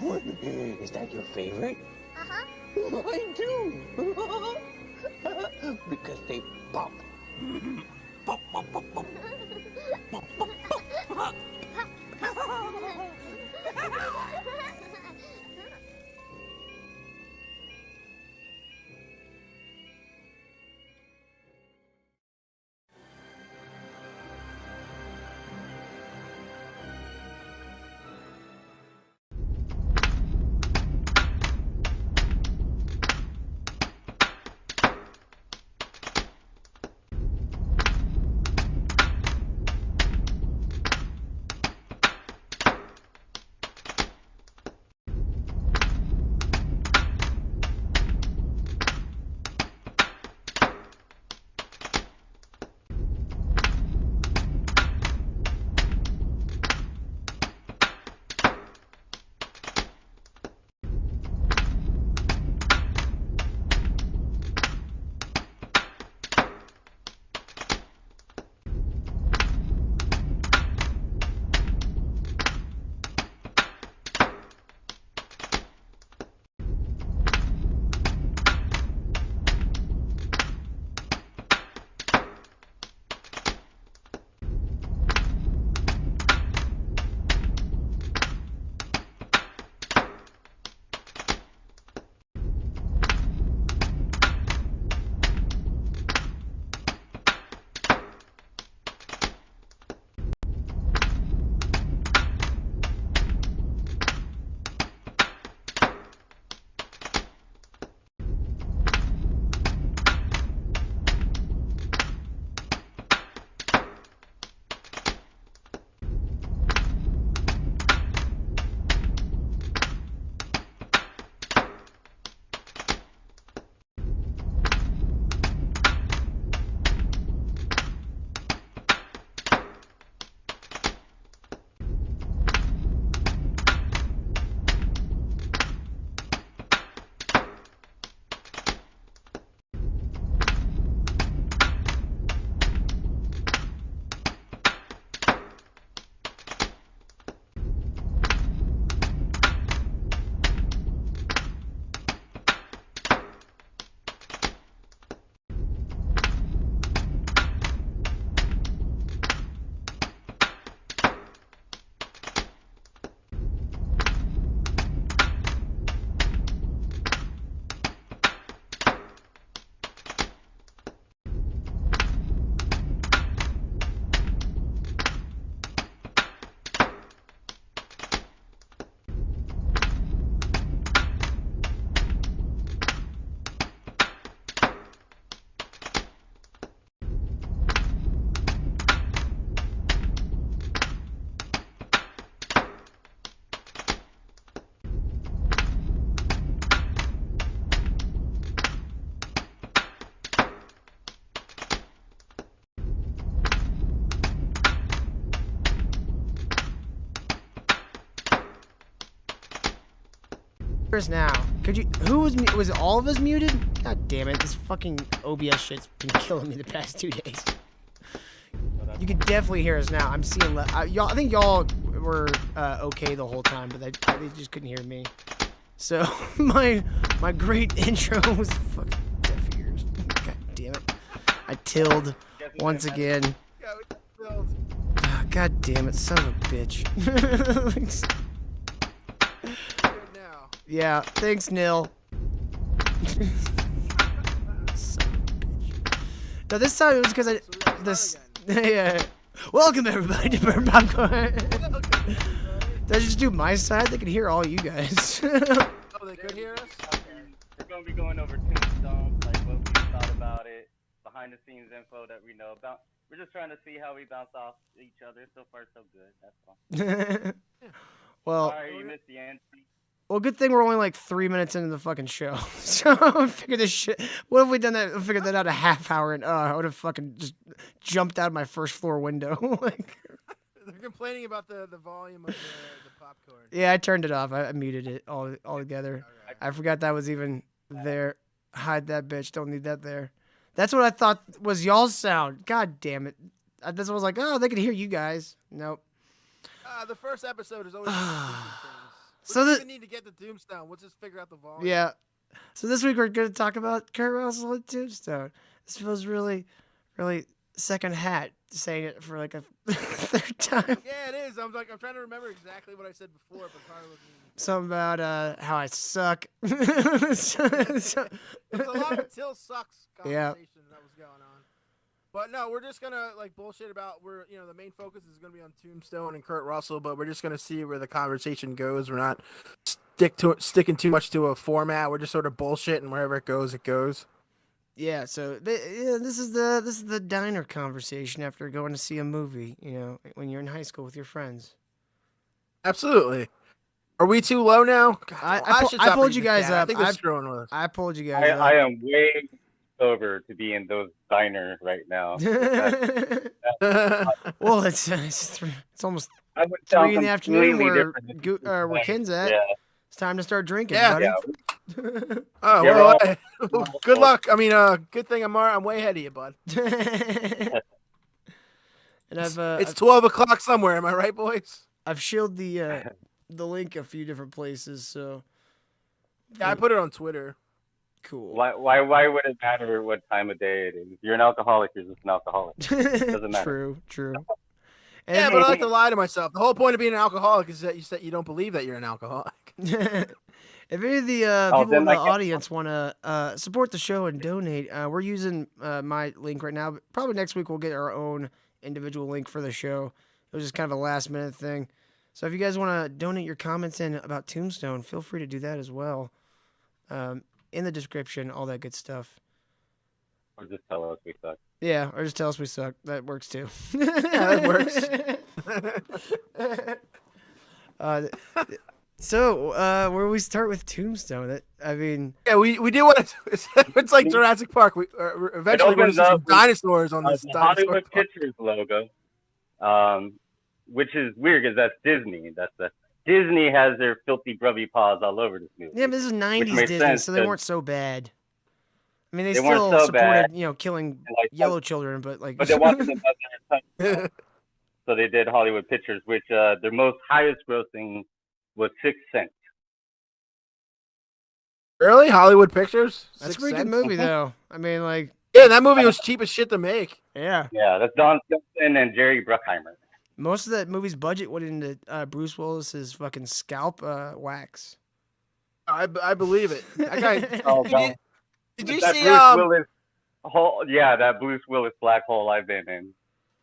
Is that your favorite? Uh-huh. Mine too. Because they pop. Pop, pop, pop, pop. Pop, pop, pop. Now, could you? Who was it? All of us muted? God damn it! This fucking OBS shit's been killing me the past 2 days. You can definitely hear us now. I'm seeing y'all. I think y'all were okay the whole time, but they just couldn't hear me. So my great intro was fucking deaf ears. God damn it! I tilled once again. God damn it, son of a bitch. Yeah, thanks, Nil. Son of a bitch. Now this time it was because yeah. Welcome everybody to Burn Popcorn. Did I just do my side? They can hear all you guys. Oh, they could hear us? Okay. We're going to be going over Tombstone, like what we thought about it, behind the scenes info that we know about. We're just trying to see how we bounce off each other. So far, so good. That's all. Well, sorry, you missed the end. Well, good thing we're only like 3 minutes into the fucking show. So I figured this shit. What if we done that? I figured that out a half hour, and I would have fucking just jumped out of my first floor window. Like, they're complaining about the volume of the popcorn. Yeah, I turned it off. I muted it all together. Right. I forgot that was even there. Hide that bitch. Don't need that there. That's what I thought was y'all's sound. God damn it. That's what I was like. Oh, they could hear you guys. Nope. The first episode is always things. So we don't the even need to get to Tombstone. We'll just figure out the volume. yeah. So this week we're going to talk about Kurt Russell and Tombstone. This feels really, really second hat saying it for like a third time. Yeah, it is. I'm trying to remember exactly what I said before, but probably wasn't. Something about how I suck. It's a lot of Till sucks conversation that was going on. But no, we're just gonna like bullshit about the main focus is gonna be on Tombstone and Kurt Russell, but we're just gonna see where the conversation goes. We're not sticking too much to a format. We're just sort of bullshit, and wherever it goes, it goes. Yeah, so this is the diner conversation after going to see a movie. When you're in high school with your friends. Absolutely. Are we too low now? God, I pulled you guys up. I think they're screwing with us. I pulled you guys up. I am way sober to be in those diners right now. Well, it's almost I would 3 in sound the afternoon completely where Ken's at. Yeah. It's time to start drinking, Yeah. buddy. Oh, You're well, all- good luck. I mean, good thing I'm way ahead of you, bud. And It's 12 o'clock somewhere. Am I right, boys? I've shielded the link a few different places, so Yeah, I put it on Twitter. cool. Why would it matter what time of day it is? If you're an alcoholic, you're just an alcoholic. Doesn't matter. True. Yeah, And but I like to lie to myself. The whole point of being an alcoholic is that you don't believe that you're an alcoholic. if any of the people in the audience want to support the show and donate, we're using my link right now. But probably next week we'll get our own individual link for the show. It was just kind of a last minute thing. So if you guys want to donate your comments in about Tombstone, feel free to do that as well. In the description, all that good stuff. Or just tell us we suck. Yeah, or just tell us we suck. That works too. Yeah, that works. So, where we start with Tombstone? Yeah, we do want to. It's like Jurassic Park. We eventually going to see some dinosaurs on this the dinosaur Hollywood park. Pictures logo, which is weird because that's Disney. Disney has their filthy grubby paws all over this movie. Yeah, but this is 90s makes Disney, sense, so they 'cause weren't so bad. I mean, they they weren't still so supported, bad. killing Like, yellow children, but like. But they wanted them as their touchdown. So they did Hollywood Pictures, which their most highest grossing was 6 cents. Really, Hollywood Pictures? That's a 6 pretty good cents? movie, though. I mean, like. Yeah, that movie was cheap as shit to make. Yeah. Yeah, that's Don Simpson and Jerry Bruckheimer. Most of that movie's budget went into Bruce Willis's fucking scalp wax. I believe it. That guy. Oh, Did you that see Bruce Willis hole? Yeah, that Bruce Willis black hole I've been in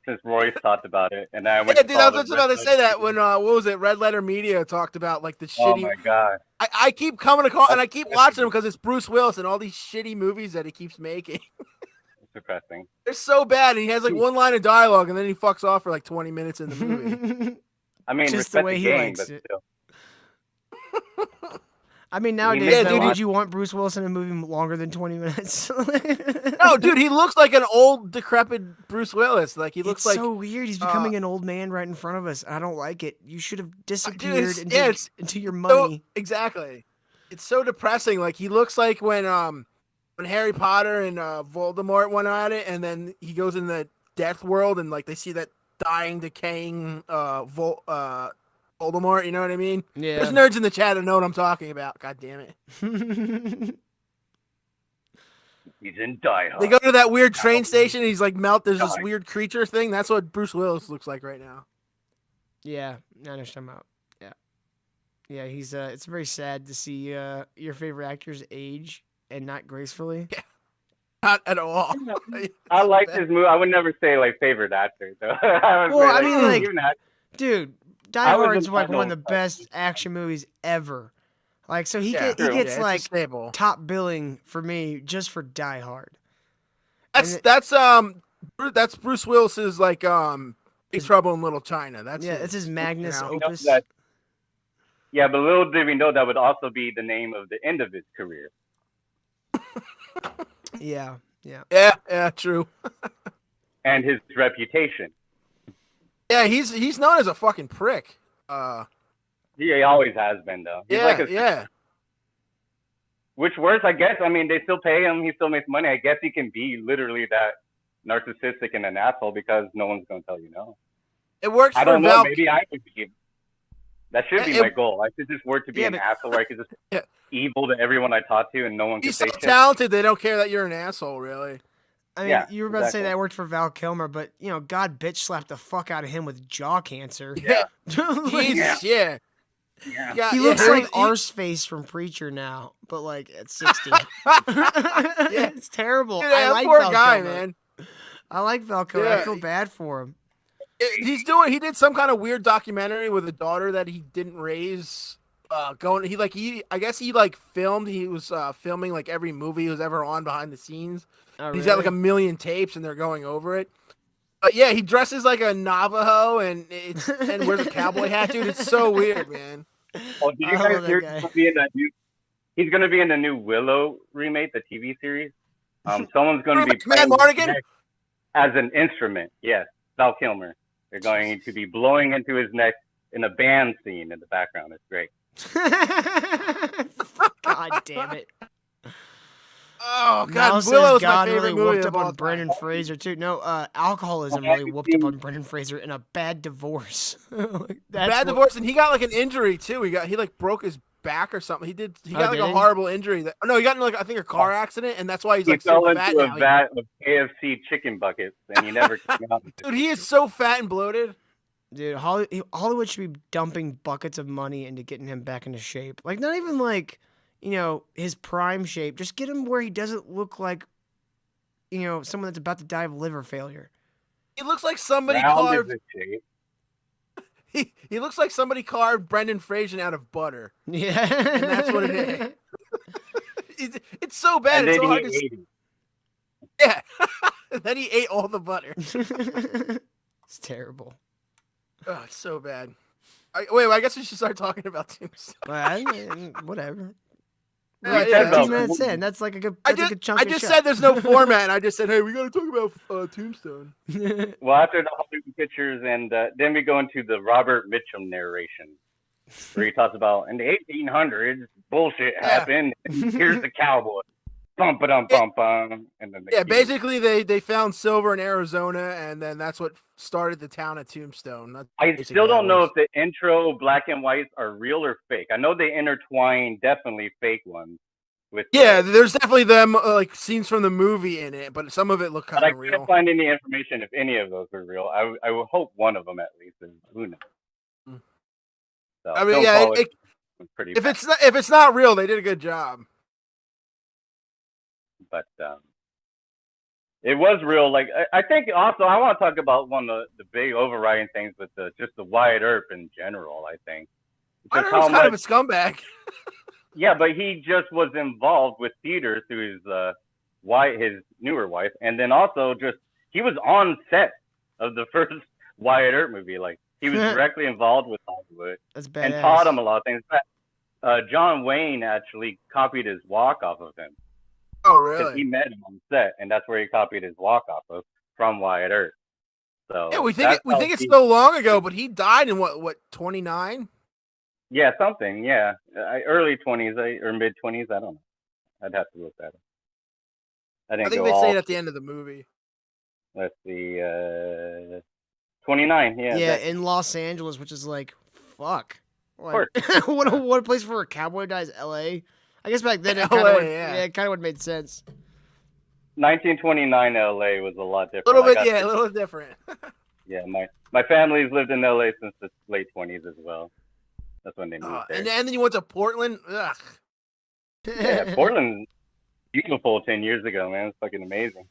since Royce talked about it, and I went. Yeah, dude, I was just about to say that when what was it? Red Letter Media talked about like the shitty. Oh my god! I keep coming across and I keep watching them because it's Bruce Willis and all these shitty movies that he keeps making. It's depressing. They're so bad, and he has like one line of dialogue, and then he fucks off for like 20 minutes in the movie. I mean, Just the respect way he game, likes but it. still. I mean, nowadays, Yeah, though, dude, would you want Bruce Willis in a movie longer than 20 minutes? No, dude, he looks like an old, decrepit Bruce Willis. Like he looks it's like so weird. He's becoming an old man right in front of us. I don't like it. You should have disappeared into your money. Exactly. It's so depressing. Like he looks like when Harry Potter and Voldemort went at it, and then he goes in the death world, and like they see that dying, decaying Voldemort. You know what I mean? Yeah. There's nerds in the chat that know what I'm talking about. God damn it. He's in Die Hard. They go to that weird train station, and he's like there's this weird creature thing. That's what Bruce Willis looks like right now. Yeah, I understand about. Yeah, he's. It's very sad to see your favorite actors age and not gracefully. Yeah. Not at all. I like this movie. I would never say like favorite actor though. I mean, like, dude, Die I was Hard's like one of the entitled. best action movies ever. Like, so he gets it's like stable. top billing for me just for Die Hard. That's Bruce Willis's like Big Trouble in Little China. It's his Magnus you know, opus. Yeah, but little did we know that would also be the name of the end of his career. Yeah. Yeah, true. And his reputation. Yeah, he's known as a fucking prick. He always has been though. He's like yeah. Which works, I guess. I mean, they still pay him. He still makes money. I guess he can be literally that narcissistic and an asshole because no one's gonna tell you no. It works I for don't know. Val. Maybe I could be. That should be my goal. I should just work to be an asshole where I could just evil to everyone I talk to and no one can say shit. He's so talented, they don't care that you're an asshole, really. I mean, you were about to say that worked for Val Kilmer, but, you know, God bitch slapped the fuck out of him with jaw cancer. Yeah. Jesus, yeah. He looks like Arseface from Preacher now, but, like, at 60. It's terrible. Dude, I like poor Val guy, Kilmer. man. I like Val Kilmer. I feel bad for him. He did some kind of weird documentary with a daughter that he didn't raise. I guess he filmed. He was filming like every movie he was ever on behind the scenes. Oh, He's got like 1 million tapes, and they're going over it. But yeah, he dresses like a Navajo and wears a cowboy hat, dude. It's so weird, man. Oh, did you guys hear he's going to be in the new Willow remake, the TV series? Someone's going to be playing as an instrument. Yes, Val Kilmer. They're going to be blowing into his neck in a band scene in the background. It's great. God damn it. Oh, God, Willow's my favorite really movie whooped up on time. Brendan Fraser, too. No, alcoholism really whooped up on Brendan Fraser in a bad divorce. Divorce, and he got like an injury, too. He like broke his back or something. He got like a horrible injury. He got in like, I think, a car accident, and that's why he's like so fat now. He fell into a vat of KFC chicken buckets, and he never came out. Dude, he is so fat and bloated. Dude, Hollywood should be dumping buckets of money into getting him back into shape. Like, not even like, you know, his prime shape. Just get him where he doesn't look like, you know, someone that's about to die of liver failure. He looks like somebody carved. He looks like somebody carved Brendan Fraser out of butter. Yeah, and that's what it is. It's so bad. And it's then so hard he to. ate it. Yeah, and then he ate all the butter. It's terrible. Oh, it's so bad. Wait, I guess we should start talking about Tombstone. Whatever. Yeah, 15 minutes in. That's like a good. That's a good chunk. I just said there's no format, and I just said, hey, we got to talk about Tombstone. Well, after the Hollywood pictures, and then we go into the Robert Mitchum narration, where he talks about in the 1800s, bullshit happened. And here's the cowboy. Bum ba dum bum bum. And then basically they found silver in Arizona, and then that's what started the town of Tombstone. I still don't know if the intro black and whites are real or fake. I know they intertwine definitely fake ones with. There's definitely them like scenes from the movie in it, but some of it look kind of real. I couldn't find any information if any of those are real. I would hope one of them at least is. Who knows? So, I mean, if it's not real, they did a good job. But it was real. Like I think also I want to talk about one of the big overriding things with just the Wyatt Earp in general. I think Wyatt Earp's kind of a scumbag. Yeah, but he just was involved with theater through his newer wife, and then also he was on set of the first Wyatt Earp movie. Like he was directly involved with Hollywood. That's badass. And taught him a lot of things. John Wayne actually copied his walk off of him. Oh, really? He met him on set, and that's where he copied his walk off of from Wyatt Earp. So yeah, we think it's so long ago, but he died in what 29? Yeah, something. Yeah, early 20s or mid 20s. I don't know. I'd have to look that up. I think they say it at the end of the movie. Let's see, 29. Yeah. Yeah, in Los Angeles, which is like, fuck. Like, what a place for a cowboy dies. L.A. I guess back then it kind of would have made sense. 1929 LA was a lot different. A little different. Yeah, my family's lived in LA since the late 20s as well. That's when they moved there. And then you went to Portland? Ugh. Yeah, Portland, beautiful 10 years ago, man. It's fucking amazing.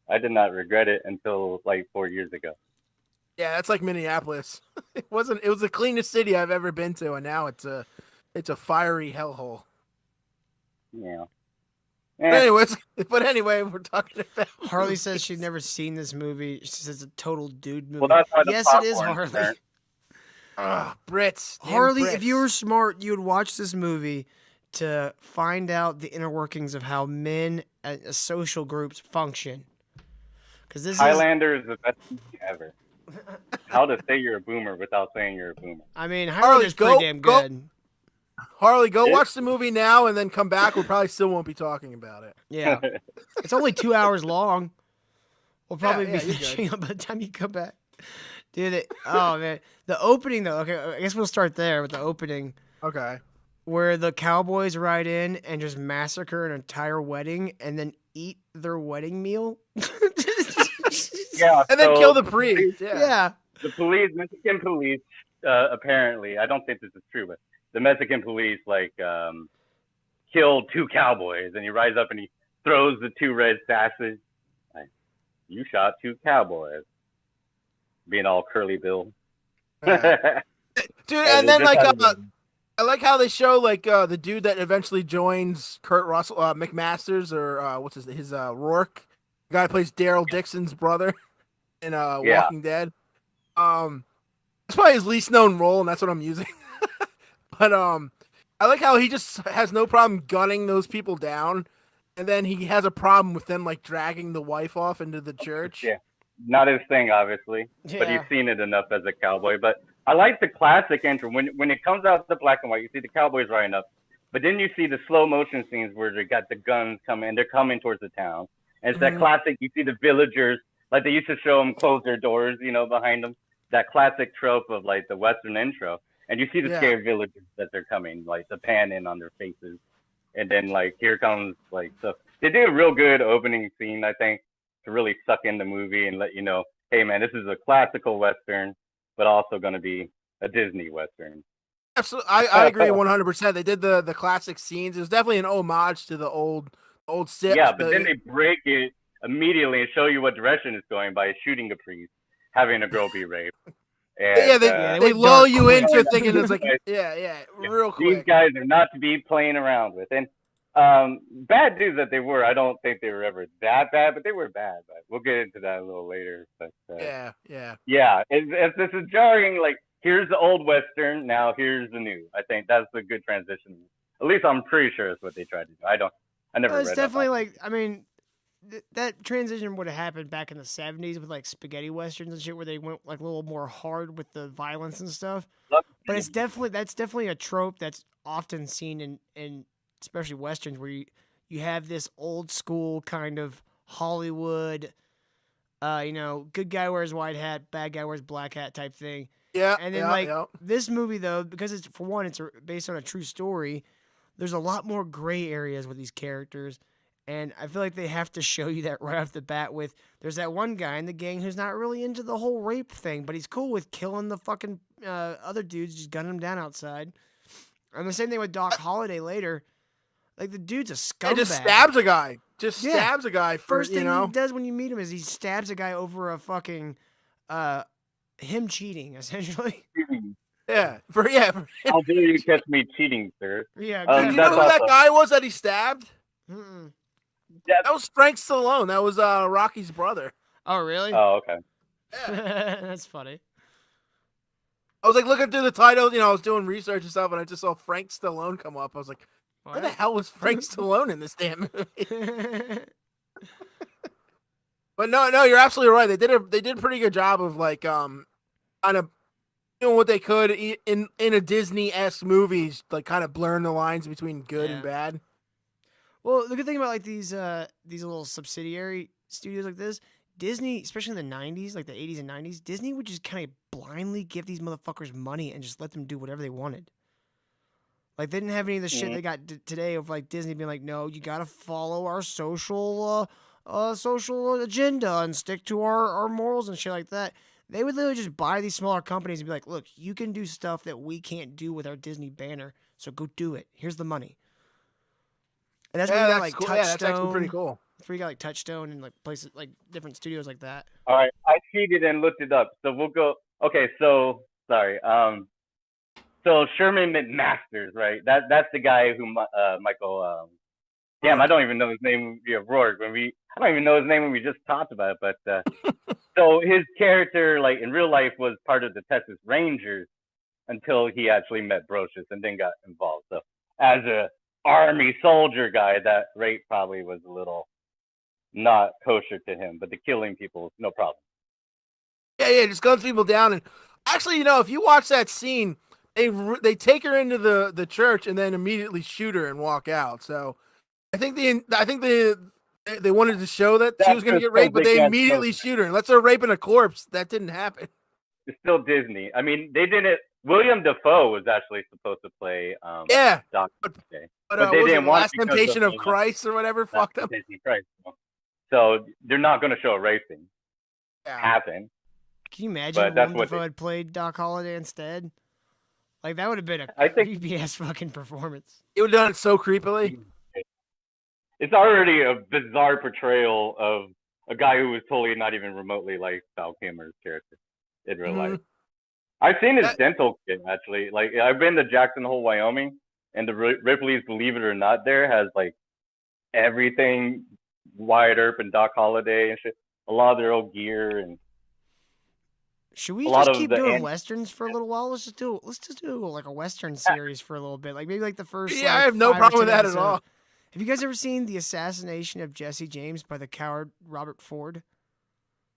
I did not regret it until like 4 years ago. Yeah, that's like Minneapolis. It was the cleanest city I've ever been to, and now it's a fiery hellhole. Yeah. But anyway, we're talking about. Harley says she'd never seen this movie. She says it's a total dude movie. Well, that's why yes, it is, Harley. Brits. Harley, Brits. if you were smart, you would watch this movie to find out the inner workings of how men and social groups function. Because this Highlander is the best movie ever. How to say you're a boomer without saying you're a boomer. I mean, Highlander's pretty damn good. Harley, go watch the movie now and then come back. We probably still won't be talking about it. Yeah. It's only 2 hours long. We'll probably be finishing up by the time you come back. Dude, oh man, the opening though. Okay, I guess we'll start there with the opening. Okay. Where the cowboys ride in and just massacre an entire wedding and then eat their wedding meal. Yeah, and then kill the priest. Yeah. The Mexican police, apparently, I don't think this is true, but the Mexican police killed 2 cowboys, and he rises up and he throws the 2 red sashes. Like, you shot 2 cowboys, being all curly bill. Dude, and then I like how they show the dude that eventually joins Kurt Russell, McMasters, or what's his Rourke, the guy who plays Daryl Dixon's brother in Walking Dead. That's probably his least known role, and that's what I'm using. But I like how he just has no problem gunning those people down, and then he has a problem with them dragging the wife off into the church. Yeah, not his thing, obviously, but he's seen it enough as a cowboy. But I like the classic intro when it comes out the black and white. You see the cowboys riding up, but then you see the slow motion scenes where they got the guns coming. They're coming towards the town, and it's that classic. You see the villagers like they used to show them close their doors, behind them. That classic trope of the Western intro, and you see the scared villagers that they're coming, the pan in on their faces, and then here comes so they did a real good opening scene, I think, to really suck in the movie and let you know, hey man, this is a classical Western, but also going to be a Disney Western. Absolutely, I agree 100%. They did the classic scenes. It was definitely an homage to the old Sips. Yeah, but then they break it immediately and show you what direction it's going by shooting a priest, having a girl be raped. And, they lull you into thinking it's real quick. These guys are not to be playing around with. And bad dudes that they were, I don't think they were ever that bad, but they were bad. But we'll get into that a little later. But it's a jarring, here's the old Western, now here's the new. I think that's a good transition. At least I'm pretty sure that's what they tried to do. I never read it's definitely that transition would have happened back in the 70s with spaghetti westerns and shit, where they went a little more hard with the violence and stuff. But that's definitely a trope that's often seen in especially westerns, where you have this old school kind of Hollywood, good guy wears white hat, bad guy wears black hat type thing. Yeah. And then this movie though, because it's based on a true story, there's a lot more gray areas with these characters. And I feel like they have to show you that right off the bat there's that one guy in the gang who's not really into the whole rape thing, but he's cool with killing the fucking other dudes, just gunning them down outside. And the same thing with Doc Holliday later. The dude's a scumbag. He just stabs a guy. Stabs a guy. First thing he does when you meet him is he stabs a guy over a fucking him cheating, essentially. Yeah. How dare you catch me cheating, sir? Yeah. Do you know who that guy was that he stabbed? Mm-mm. Yeah. That was Frank Stallone. That was Rocky's brother. Oh, really? Oh, okay. Yeah. That's funny. I was looking through the title, I was doing research and stuff, and I just saw Frank Stallone come up. I was like, where the hell was Frank Stallone in this damn movie? But no, you're absolutely right. They did a pretty good job of kind of doing what they could in a Disney-esque movies, kind of blurring the lines between good and bad. Well, the good thing about these little subsidiary studios like this, Disney, especially in the 90s, the 80s and 90s, Disney would just kind of blindly give these motherfuckers money and just let them do whatever they wanted. They didn't have any of the shit they got today of Disney being no, you got to follow our social agenda and stick to our morals and shit like that. They would literally just buy these smaller companies and be look, you can do stuff that we can't do with our Disney banner, so go do it. Here's the money. And that's where you got cool. Touchstone. Yeah, that's actually pretty cool. That's where you got Touchstone and places different studios like that. All right, I cheated and looked it up, so we'll go. Okay, so sorry. So Sherman McMasters, right? That's the guy who Michael. Damn, I don't even know his name. Rourke. I don't even know his name when we just talked about it. But so his character, in real life, was part of the Texas Rangers until he actually met Brocious and then got involved. So as a army soldier guy, that rape probably was a little not kosher to him, but the killing people, no problem. Yeah, just guns people down. And actually, if you watch that scene, they take her into the church and then immediately shoot her and walk out. So I think they wanted to show that she was going to get raped, but they immediately shoot her. Unless they're raping a corpse, that didn't happen. It's still Disney. I mean, they didn't. William Dafoe was actually supposed to play Doc today, but they didn't want Last Temptation of Christ or whatever. Fuck them. Christ. So they're not going to show a racing happen. Can you imagine if William Dafoe had played Doc Holliday instead? Like, that would have been a creepy ass fucking performance. It would have done it so creepily. It's already a bizarre portrayal of a guy who was totally not even remotely like Val Kilmer's character in real life. I've seen his dental kit, actually. Like, I've been to Jackson Hole, Wyoming, and the Ripley's Believe It or Not there has, like, everything Wyatt Earp and Doc Holliday and shit. A lot of their old gear and. Should we just keep doing westerns for a little while? Let's just do like a western series for a little bit. Like maybe like the first. Yeah, I have no problem with that at all. Have you guys ever seen The Assassination of Jesse James by the coward Robert Ford?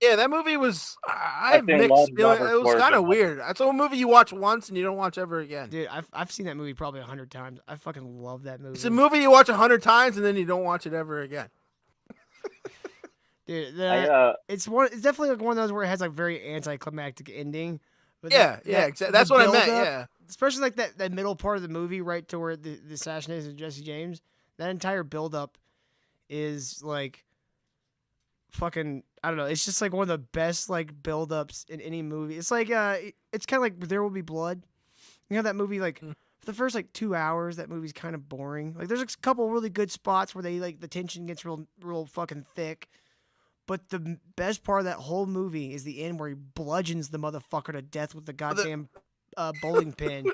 Yeah, that movie was. I have mixed feelings. It was kind of weird. That's a movie you watch once and you don't watch ever again. Dude, I've seen that movie probably 100 times. I fucking love that movie. It's a movie you watch 100 times and then you don't watch it ever again. Dude, it's definitely like one of those where it has like very anticlimactic ending. But exactly. That's what I meant. Yeah, especially like that middle part of the movie, right to where the assassination of Jesse James. That entire build-up is like fucking. I don't know. It's just like one of the best like build-ups in any movie. It's like it's kind of like There Will Be Blood. You know that movie like. For the first like 2 hours, that movie's kind of boring. Like there's a couple really good spots where they like the tension gets real fucking thick. But the best part of that whole movie is the end where he bludgeons the motherfucker to death with the goddamn bowling pin.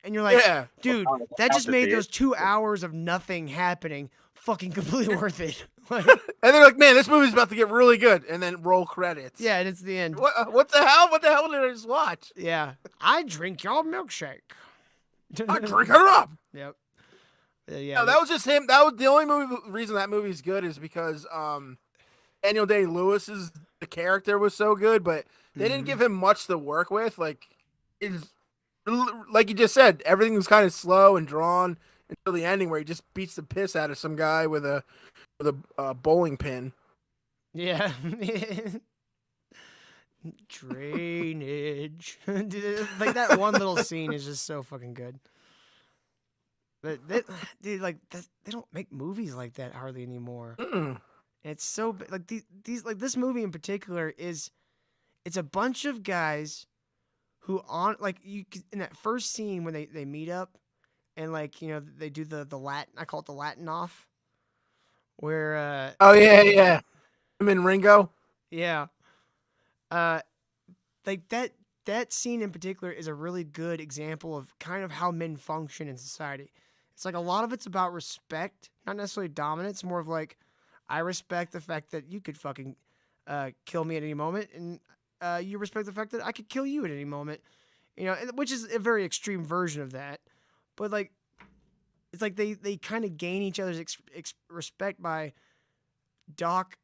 And you're like, dude, that just made those 2 hours of nothing happening fucking completely worth it. Like, and they're like, man, this movie's about to get really good. And then roll credits. Yeah, and it's the end. What the hell? What the hell did I just watch? Yeah. I drink your milkshake. I drink her up. Yep. Yeah. No, that was just him. That was the only reason that movie's good is because Daniel Day-Lewis's the character was so good, but they didn't give him much to work with. Like you just said, everything was kind of slow and drawn until the ending, where he just beats the piss out of some guy with a bowling pin. Yeah. Drainage. Like that one little scene is just so fucking good. But they don't make movies like that hardly anymore. It's so like these like this movie in particular it's a bunch of guys who in that first scene when they meet up and like they do the Latin, I call it the Latin off, where him and Ringo, like that scene in particular is a really good example of kind of how men function in society. It's like a lot of it's about respect, not necessarily dominance, more of like, I respect the fact that you could fucking kill me at any moment, and you respect the fact that I could kill you at any moment, which is a very extreme version of that. But like, it's like they kind of gain each other's respect by Doc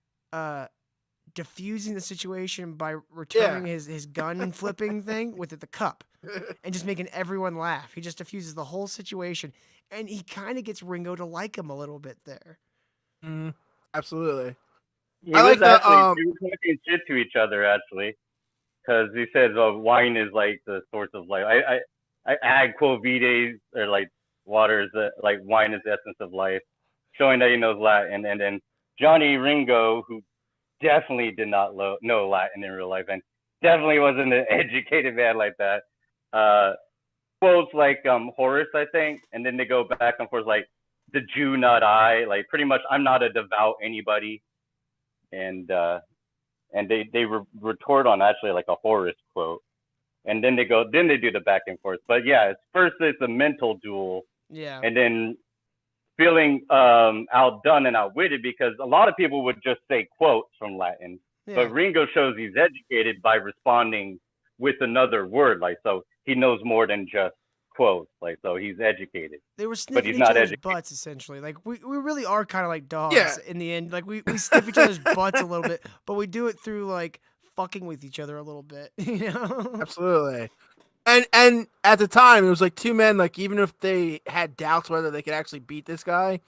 diffusing the situation by returning his gun flipping thing with the cup and just making everyone laugh. He just diffuses the whole situation, and he kind of gets Ringo to like him a little bit there. Absolutely. I like that. They were talking shit to each other, actually, because he says, wine is like the source of life. I had quo vitae, or like water is like wine is the essence of life, showing that he knows Latin. And then Johnny Ringo, who definitely did not know Latin in real life and definitely wasn't an educated man like that, quotes like Horace, I think, and then they go back and forth like, the Jew, not I, like pretty much I'm not a devout anybody. And they retort on actually like a Horace quote. And then they do the back and forth. But yeah, it's a mental duel. Yeah. And then feeling outdone and outwitted, because a lot of people would just say quotes from Latin. Yeah. But Ringo shows he's educated by responding with another word. Like, so he knows more than just quotes, like, so he's educated. They were sniffing each other's butts, essentially. Like, we really are kind of like dogs in the end. Like, we sniff each other's butts a little bit, but we do it through, like, fucking with each other a little bit, Absolutely. And at the time, it was like two men, like, even if they had doubts whether they could actually beat this guy,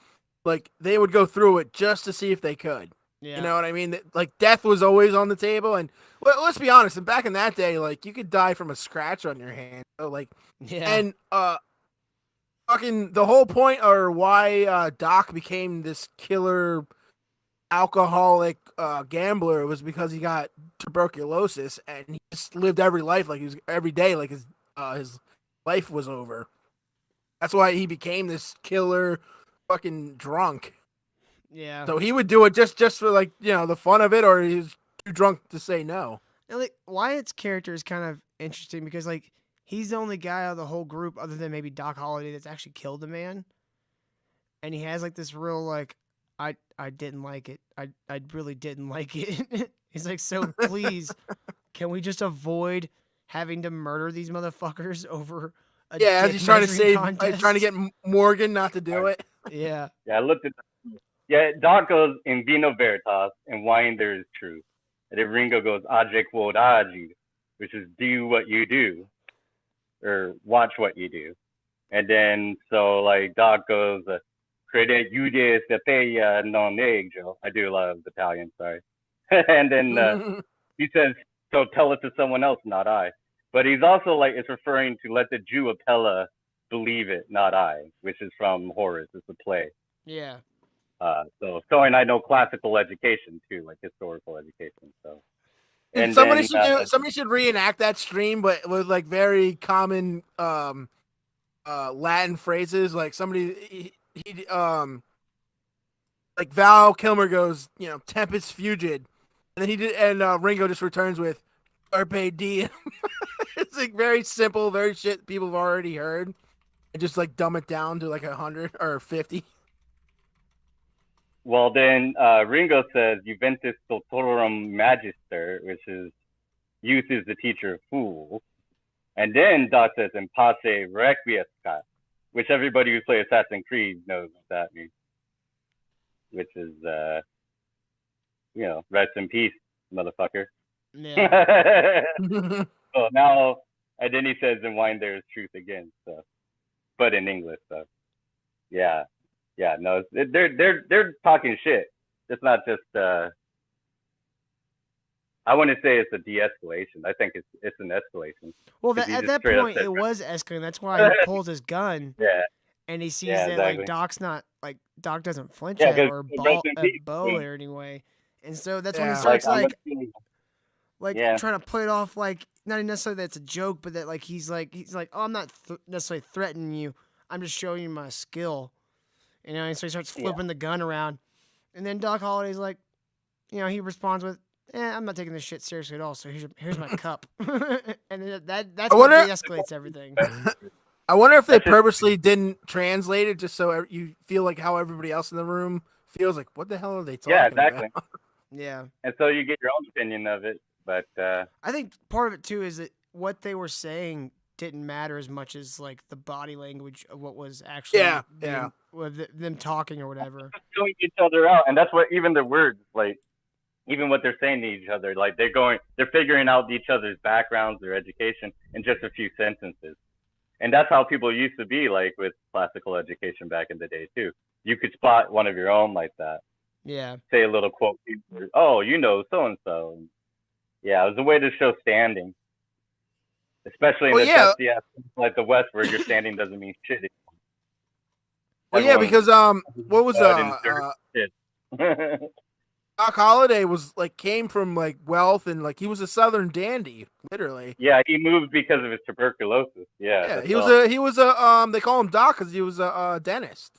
like, they would go through it just to see if they could. Yeah. You know what I mean? Like death was always on the table, and let's be honest. And back in that day, like you could die from a scratch on your hand. So like, yeah. And fucking the whole point, or why Doc became this killer alcoholic gambler, was because he got tuberculosis, and he just lived every day like his life was over. That's why he became this killer fucking drunk. Yeah. So he would do it just for like, the fun of it, or he's too drunk to say no. And like Wyatt's character is kind of interesting because like he's the only guy out of the whole group, other than maybe Doc Holliday, that's actually killed a man. And he has like this real like, I didn't like it. I really didn't like it. He's like, so please, can we just avoid having to murder these motherfuckers over a dick he's trying to measuring contest? trying to get Morgan not to do it. Yeah. Yeah, I looked at Doc goes in vino veritas, and wine there is truth. And then Ringo goes age quod agi, which is do what you do, or watch what you do. And then so like Doc goes crede judes de non negro. I do a lot of Italian, sorry. And then he says, so tell it to someone else, not I. But he's also like, it's referring to let the Jew Apella believe it, not I, which is from Horace. It's a play. Yeah. So and I know classical education too, like historical education. So, and somebody should reenact that stream, but with like very common Latin phrases. Like somebody he like Val Kilmer goes, tempus fugit, and then Ringo just returns with carpe diem. It's like very simple, very shit people have already heard, and just like dumb it down to like 100 or 50. Well, then Ringo says, Juventus Stultorum Magister, which is youth is the teacher of fools. And then Doc says, in pace requiescat, which everybody who plays Assassin's Creed knows what that means. Which is, rest in peace, motherfucker. Yeah. So now, and then he says, in wine there is truth again. So, but in English, so yeah. Yeah, no, they're talking shit. It's not just. I wouldn't say it's a de-escalation. I think it's an escalation. Well, at that point, it was escalating. That's why he pulls his gun. Yeah. And he sees that like Doc's not like Doc doesn't flinch at or bow or anyway, and so that's when he starts trying to play it off like not necessarily that it's a joke, but that like he's like oh, I'm not necessarily threatening you. I'm just showing you my skill. And so he starts flipping the gun around. And then Doc Holliday's like, he responds with, I'm not taking this shit seriously at all, so here's my cup. And then that's what de-escalates everything. I wonder if they purposely didn't translate it just so you feel like how everybody else in the room feels like, what the hell are they talking about? Yeah, exactly. Yeah. And so you get your own opinion of it. But I think part of it, too, is that what they were saying didn't matter as much as like the body language of what was actually with them talking or whatever. Showing each other out, and that's what even the words, like even what they're saying to each other, like they're figuring out each other's backgrounds, their education in just a few sentences. And that's how people used to be like with classical education back in the day too. You could spot one of your own like that. Yeah. Say a little quote. Oh, so and so. Yeah, it was a way to show standing. Especially in the like the West, where your standing doesn't mean shit. Well, yeah, because what was Doc Holliday was like came from like wealth and like he was a Southern dandy, literally. Yeah, he moved because of his tuberculosis. Yeah, he was a they call him Doc because he was a dentist.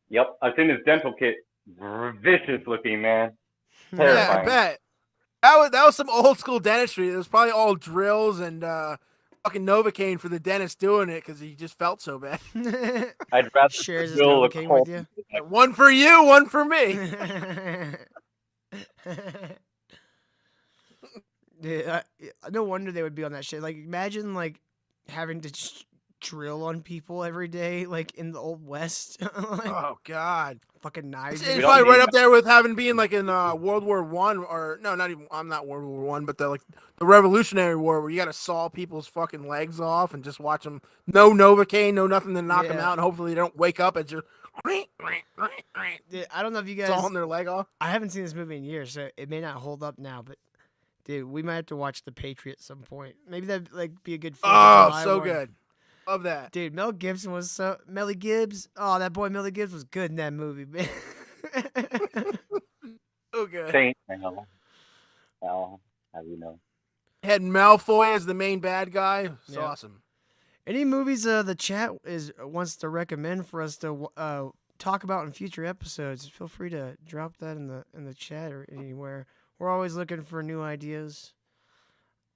Yep, I've seen his dental kit. Vicious looking, man. Terrifying. Yeah, I bet. That was some old school dentistry. It was probably all drills and fucking Novocaine for the dentist doing it because he just felt so bad. I'd rather shares his Novocaine with you. One for you, one for me. Dude, no wonder they would be on that shit. Like, imagine like having to drill on people every day, like in the old West. Like, oh God, fucking knives. It's probably right up there with being like in World War I, or no, not even. I'm not World War I, but the Revolutionary War, where you got to saw people's fucking legs off and just watch them. No Novocaine, no nothing to knock them out, and hopefully they don't wake up as you're Dude, I don't know if you guys sawing their leg off. I haven't seen this movie in years, so it may not hold up now, but dude, we might have to watch The Patriot at some point. Maybe that'd like be a good film. Oh, so good. Love that. Dude, Melly Gibbs. Oh, that boy Melly Gibbs was good in that movie, man. So good. Saint Mel, how do you know? Had Malfoy as the main bad guy. It's awesome. Any movies the chat wants to recommend for us to talk about in future episodes? Feel free to drop that in the chat or anywhere. We're always looking for new ideas.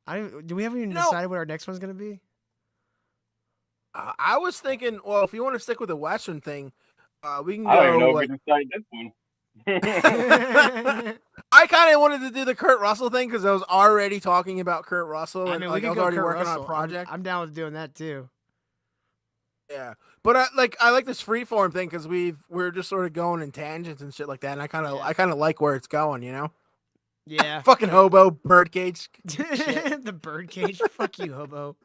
Do we haven't even decided what our next one's gonna be? I was thinking, well, if you want to stick with the Western thing, we can go. I don't even know if we decided this one. I kind of wanted to do the Kurt Russell thing because I was already talking about Kurt Russell. I And, mean, like, I was already working on a project. I'm down with doing that too. Yeah, but I like this freeform thing because we're just sort of going in tangents and shit like that, and I kind of like where it's going, you know. Yeah. Fucking hobo birdcage. The birdcage. Fuck you, hobo.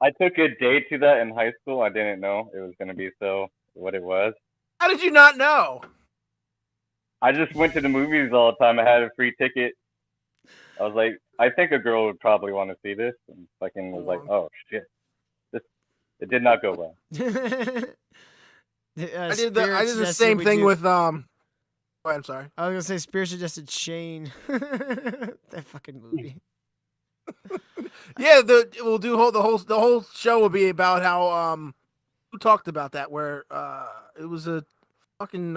I took a day to that in high school. I didn't know it was going to be what it was. How did you not know? I just went to the movies all the time. I had a free ticket. I was like, I think a girl would probably want to see this. And fucking was like, oh shit, it did not go well. I did the same thing with Oh, I'm sorry. I was gonna say Spear suggested Shane. That fucking movie. Yeah, the whole show will be about how who talked about that where it was a fucking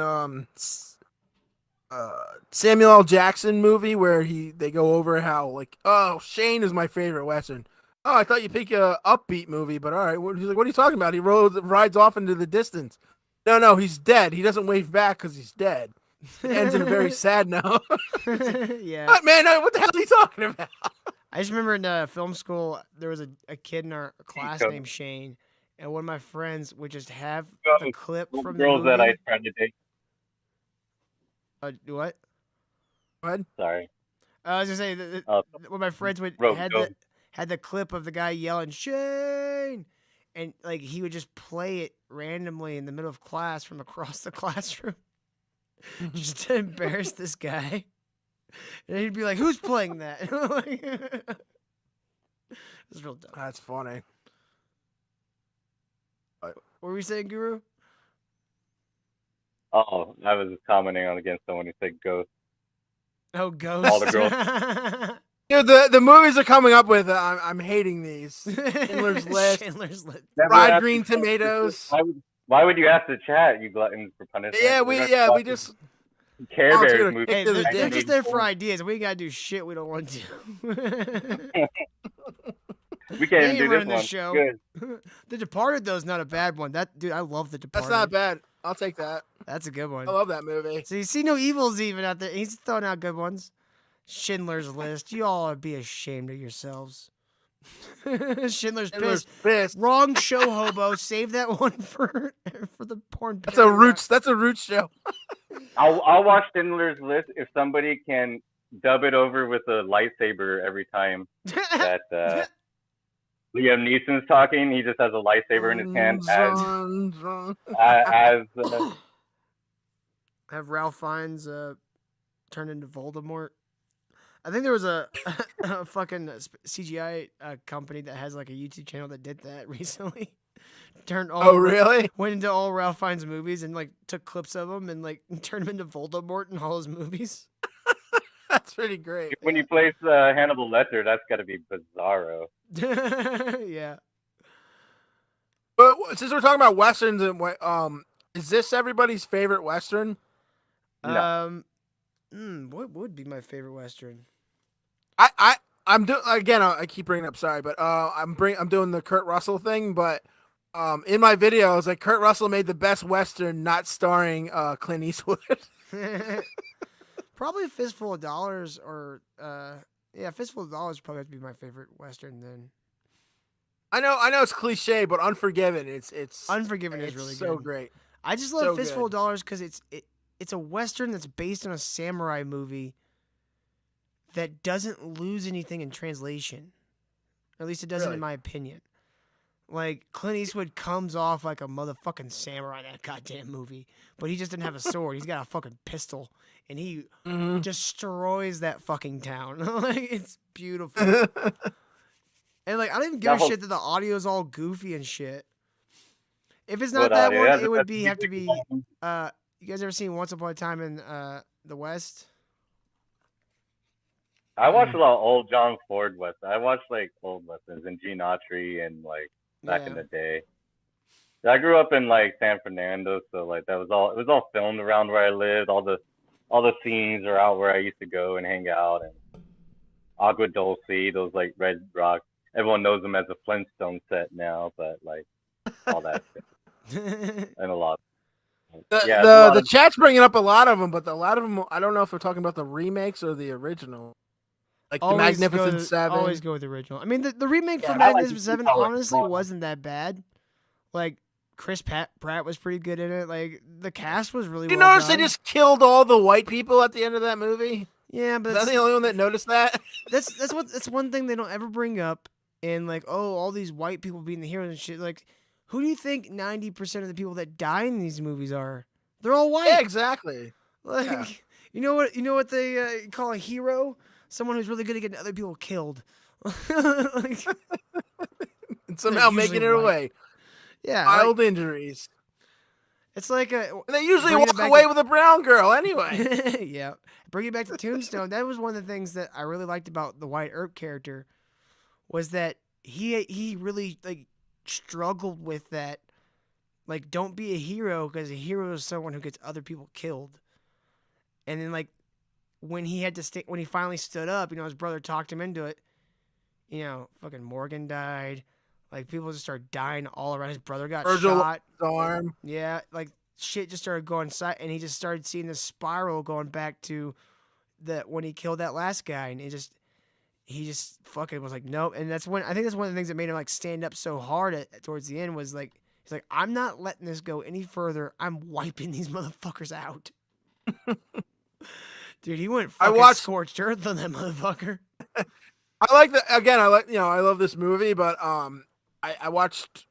Samuel L. Jackson movie where they go over how like, oh, Shane is my favorite Western. Oh, I thought you picked a upbeat movie, but all right. He's like, what are you talking about? He rides off into the distance. No, he's dead. He doesn't wave back because he's dead. It ends in a very sad note. Yeah. What, man? What the hell are you talking about? I just remember in film school, there was a kid in our class named Shane, and one of my friends would just have the clip from the movie. That I tried to date. What? Go ahead. Sorry. I was gonna say one of my friends had the clip of the guy yelling Shane, and like he would just play it randomly in the middle of class from across the classroom, just to embarrass this guy. And he'd be like, "Who's playing that?" It was real dumb. That's funny. What were we saying, Guru? Oh, I was just commenting on against someone who said ghost. Oh, ghost. All the girls. Dude, the movies are coming up with. I'm hating these. Schindler's List. Fried Green Tomatoes. Why would you ask the chat, you gluttons for punishment? Yeah, we just. Care Bears movie. Hey, they're just there for ideas. We gotta do shit we don't want to. We can't even do this one. Show. Good. The Departed, though, is not a bad one. Dude, I love The Departed. That's not bad. I'll take that. That's a good one. I love that movie. So you see no evils even out there. He's throwing out good ones. Schindler's List. You all would be ashamed of yourselves. Schindler's Piss. Wrong show, hobo. Save that one for the porn. That's a Roots show. I'll watch Schindler's List if somebody can dub it over with a lightsaber every time that Liam Neeson's talking. He just has a lightsaber in his hand have Ralph Fiennes turn into Voldemort. I think there was a fucking CGI company that has like a YouTube channel that did that recently. Really? Went into all Ralph Fiennes movies and like took clips of them and like turned them into Voldemort in all his movies. That's pretty great. When you place Hannibal Lecter, that's got to be bizarro. Yeah. But since we're talking about westerns, and is this everybody's favorite western? No. What would be my favorite western? I'm doing again. I keep bringing up. Sorry, but I'm doing the Kurt Russell thing. But in my videos, like Kurt Russell made the best western not starring Clint Eastwood. Probably Fistful of Dollars, or Fistful of Dollars probably have to be my favorite western. Then I know it's cliche, but Unforgiven. It's Unforgiven is really so good. Great. I just love Fistful of Dollars because it's a western that's based on a samurai movie that doesn't lose anything in translation. Or at least it doesn't, in my opinion. Like, Clint Eastwood comes off like a motherfucking samurai in that goddamn movie. But he just didn't have a sword. He's got a fucking pistol. And he destroys that fucking town. Like, it's beautiful. And, like, I don't even give a shit that the audio is all goofy and shit. If it's not that one, it would have to be... you guys ever seen Once Upon a Time in the West? I watched a lot of old John Ford Westerns. I watched, like, old Westerns and Gene Autry and, like, back in the day. I grew up in like San Fernando, so like it was all filmed around where I lived. All the scenes are out where I used to go and hang out. And Agua Dulce, those like red rocks. Everyone knows them as a Flintstone set now, but like all that shit. And a lot. The chat's bringing up a lot of them, but a lot of them I don't know if they're talking about the remakes or the original. Like the Magnificent Seven. Always go with the original. I mean, the remake from Magnificent Seven honestly wasn't that bad. Like, Chris Pratt was pretty good in it. Like, the cast was really well done. You notice they just killed all the white people at the end of that movie? Yeah, but... Is that the only one that noticed that? That's one thing they don't ever bring up in, like, oh, all these white people being the heroes and shit. Like, who do you think 90% of the people that die in these movies are? They're all white. Yeah, exactly. Like, you know what they call a hero? Someone who's really good at getting other people killed. Like, and somehow making it away. Yeah. Mild injuries. It's like and they usually walk away with a brown girl anyway. Yeah. Bring it back to Tombstone. That was one of the things that I really liked about the Wyatt Earp character was that he really like struggled with that. Like, don't be a hero because a hero is someone who gets other people killed. And then like when he finally stood up, his brother talked him into it. Fucking Morgan died. Like, people just started dying all around. His brother got shot. His arm. Yeah, like, shit just started going side, and he just started seeing this spiral going back to when he killed that last guy, and he just fucking was like, nope. And I think that's one of the things that made him, like, stand up so hard towards the end was, like, he's like, I'm not letting this go any further. I'm wiping these motherfuckers out. Dude, he went fucking scorched earth on that motherfucker. I love this movie, but I watched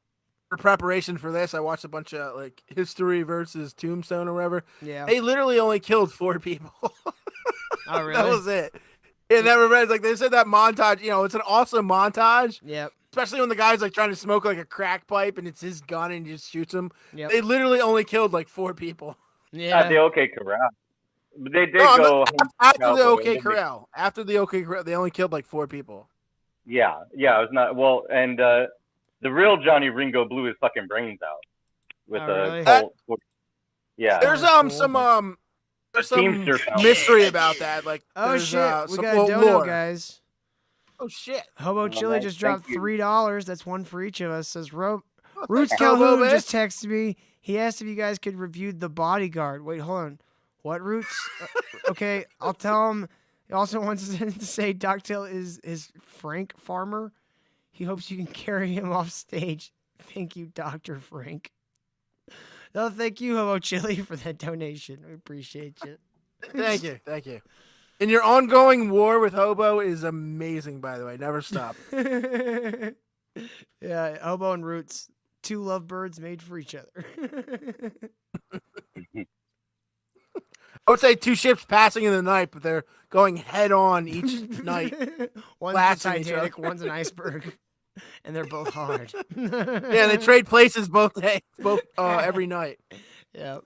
for preparation for this. I watched a bunch of like History versus Tombstone or whatever. Yeah, they literally only killed 4 people. Oh, really? That was it. Yeah, that was like they said that montage. It's an awesome montage. Yep. Especially when the guy's like trying to smoke like a crack pipe and it's his gun and he just shoots him. Yep. They literally only killed like 4 people. Yeah. The OK Corral. They did go after the OK Corral. After the OK Corral, they only killed like 4 people. Yeah, it was not well, and the real Johnny Ringo blew his fucking brains out with really? Yeah. There's some mystery about that. Like, oh shit, we got a dono, guys. Oh shit. Hobo Chili just dropped $3. That's one for each of us. Says Roots Calhoun just texted me. He asked if you guys could review The Bodyguard. Wait, hold on. What, Roots? Okay, I'll tell him. He also wants to say Doc Til is Frank Farmer. He hopes you can carry him off stage. Thank you, Dr. Frank. No, thank you, Hobo Chili, for that donation. We appreciate you. Thank you. And your ongoing war with Hobo is amazing, by the way. Never stop. Yeah, Hobo and Roots, 2 lovebirds made for each other. I would say 2 ships passing in the night, but they're going head on each night. One's a Titanic, one's an iceberg, and they're both hard. Yeah, they trade places both every night. Yeah,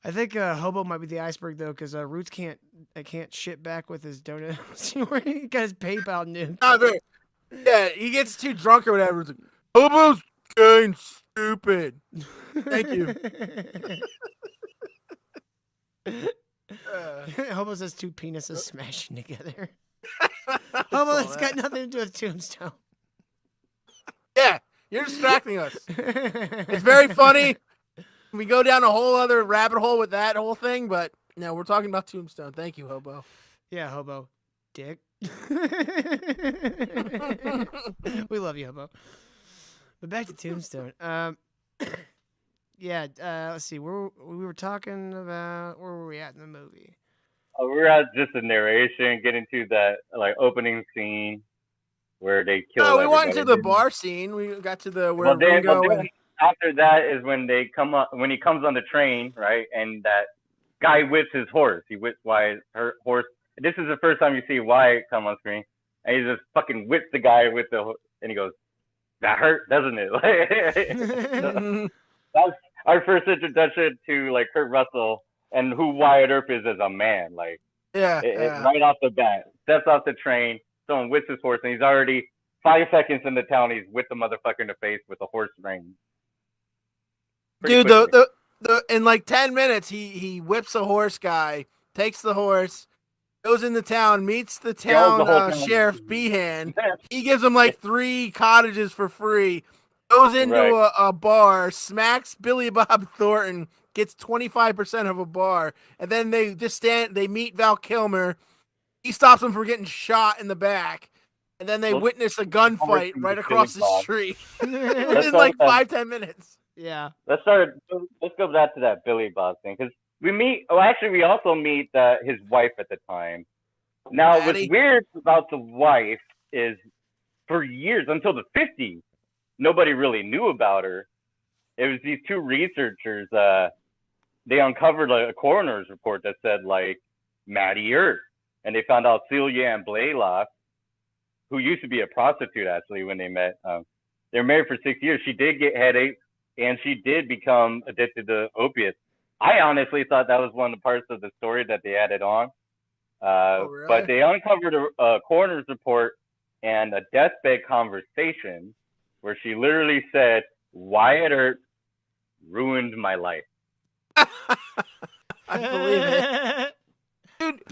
I think Hobo might be the iceberg though, because Roots can't shit back with his donut. See where he got his PayPal nuked. Yeah, he gets too drunk or whatever. It's like, Hobo's getting stupid. Thank you. Hobo says 2 penises smashing together. Hobo, that's got nothing to do with Tombstone. Yeah, you're distracting us. It's very funny. We go down a whole other rabbit hole with that whole thing, but no, we're talking about Tombstone. Thank you, Hobo. Yeah, Hobo. Dick. We love you, Hobo. But back to Tombstone. Yeah, let's see. We were talking about, where were we at in the movie? We were at just the narration, getting to that like opening scene. where they kill. Oh, we everybody. went to the bar scene. We got to the where well, then Ringo. After that is when they come up, when he comes on the train, right? And that guy whips his horse. He whips Wyatt's horse. This is the first time you see Wyatt come on screen, and he just fucking whips the guy with the, and he goes, "That hurt, doesn't it?" That's our first introduction to like Kurt Russell and who Wyatt Earp is as a man. Like, right off the bat, steps off the train, someone whips his horse, and he's already 5 seconds in the town. He's with the motherfucker in the face with a horse rein. Dude, the in like 10 minutes, he whips a horse guy, takes the horse, goes into town, meets the town sheriff Behan. He gives him like 3 cottages for free. Goes into a bar, smacks Billy Bob Thornton, gets 25% of a bar, and then they meet Val Kilmer. He stops him from getting shot in the back, and then they witness a gunfight right across the street within like 5-10 minutes. Yeah. Let's go back to that Billy Bob thing, because we also meet his wife at the time. Now, what's weird about the wife is for years, until the 50s, nobody really knew about her. It was these 2 researchers, they uncovered a coroner's report that said like Mattie Earp, and they found out Celia Ann Blaylock, who used to be a prostitute actually when they met. They were married for 6 years. She did get headaches, and she did become addicted to opiates. I honestly thought that was one of the parts of the story that they added on. Really? But they uncovered a coroner's report and a deathbed conversation where she literally said, "Wyatt Earp ruined my life." I believe it. Dude,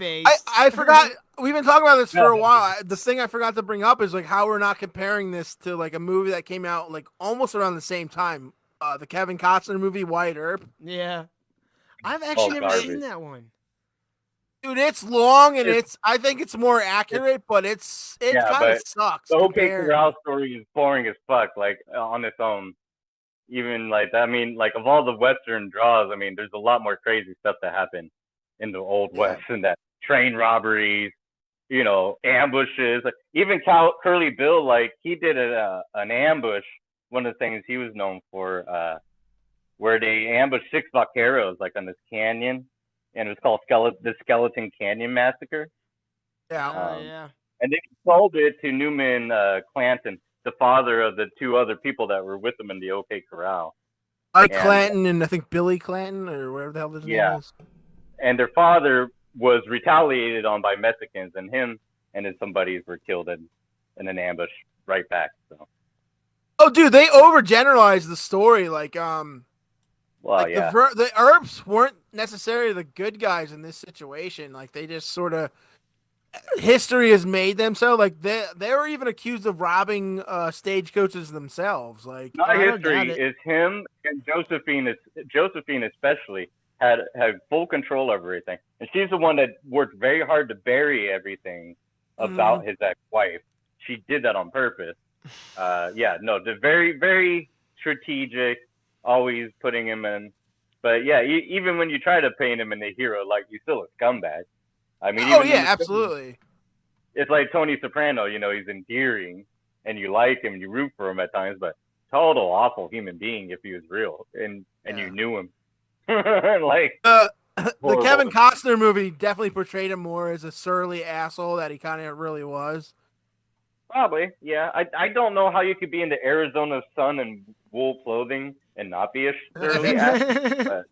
I forgot. We've been talking about this for a while. The thing I forgot to bring up is like how we're not comparing this to like a movie that came out like almost around the same time. The Kevin Costner movie, Wyatt Earp. Yeah. I've actually never seen that one. Dude, it's long and I think it's more accurate, but it kind of sucks. The OK Corral story is boring as fuck, like on its own. Even like, I mean, like of all the Western draws, I mean, there's a lot more crazy stuff that happened in the Old West, and that train robberies, ambushes. Like, even Curly Bill, like he did an ambush. One of the things he was known for, where they ambushed 6 vaqueros like on this canyon, and it was called the Skeleton Canyon Massacre. Yeah. And they sold it to Newman Clanton, the father of the 2 other people that were with them in the OK Corral. Clanton and I think Billy Clanton or whatever the hell his name is. And their father was retaliated on by Mexicans, and him and some buddies were killed in an ambush right back. So. Oh, dude, they overgeneralized the story. Like, the Earps weren't necessarily the good guys in this situation. Like, they just sort of history has made them so. Like, they were even accused of robbing stagecoaches themselves. Like, not history is him and Josephine. Josephine especially had full control over everything, and she's the one that worked very hard to bury everything about his ex-wife. She did that on purpose. They're very, very strategic, always putting him in. But yeah, even when you try to paint him in a hero, like, you're still a scumbag. I mean, absolutely. It's like Tony Soprano, he's endearing and you like him and you root for him at times, but total awful human being if he was real and you knew him. Like the Kevin Costner movie definitely portrayed him more as a surly asshole that he kind of really was. Probably, yeah. I don't know how you could be in the Arizona sun and wool clothing and not be a surly asshole.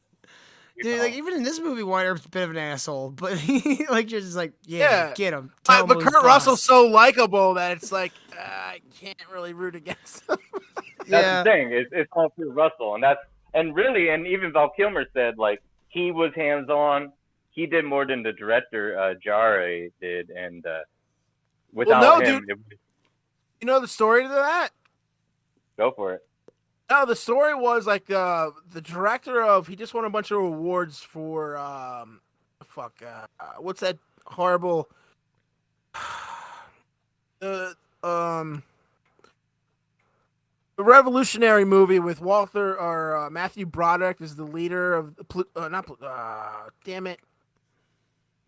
Dude, like even in this movie, Wyatt Earp's a bit of an asshole, but he like just like get him. But Kurt Russell's so likable that it's like I can't really root against him. That's the thing. It's all Kurt Russell, and even Val Kilmer said like he was hands on. He did more than the director Jare did, and without him, dude, you know the story to that? Go for it. No, the story was like the director he just won a bunch of awards for what's that horrible the revolutionary movie with Matthew Broderick is the leader of damn it.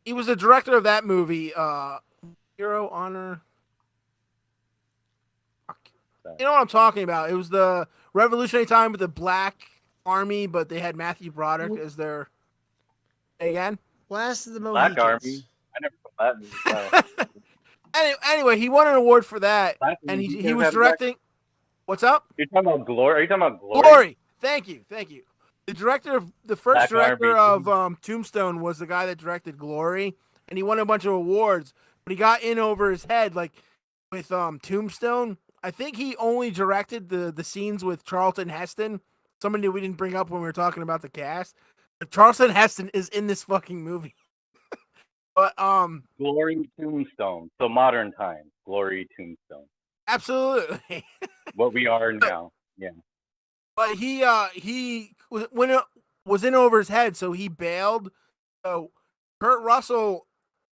He was the director of that movie, Hero Honor. You know what I'm talking about? It was the Revolutionary time with the Black Army, but they had Matthew Broderick as their. Again? Last of the Black Mohicans. Army. I never saw that movie. Anyway, he won an award for that, and he was directing. What's up? You're talking about Glory? Are you talking about Glory? Glory. Thank you. The first Black director Army. of Tombstone was the guy that directed Glory, and he won a bunch of awards. But he got in over his head, like with Tombstone. I think he only directed the scenes with Charlton Heston, somebody we didn't bring up when we were talking about the cast. But Charlton Heston is in this fucking movie. But Glory Tombstone. So modern times. Glory Tombstone. Absolutely. What we are now. Yeah. But he was in over his head, so he bailed. So Kurt Russell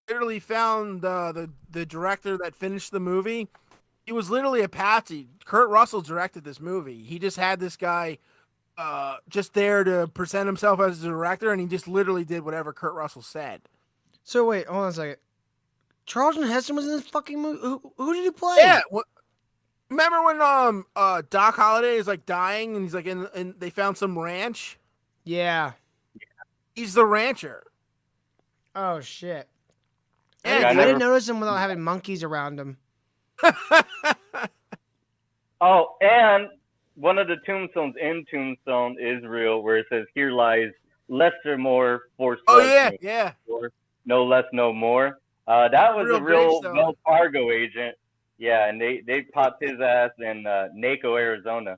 literally found the director that finished the movie. He was literally a patsy. Kurt Russell directed this movie. He just had this guy just there to present himself as a director, and he just literally did whatever Kurt Russell said. So wait, hold on a second. Charlton Heston was in this fucking movie. Who did he play? Yeah. Remember when Doc Holliday is like dying and he's like and they found some ranch? Yeah. He's the rancher. Oh shit. Yeah, I didn't notice him without having monkeys around him. Oh, and one of the tombstones in Tombstone is real, where it says, "Here lies Lester Moore, forced." Oh yeah. No less, no more. That was a real gravestone. Wells Fargo agent. Yeah, and they popped his ass in Naco, Arizona,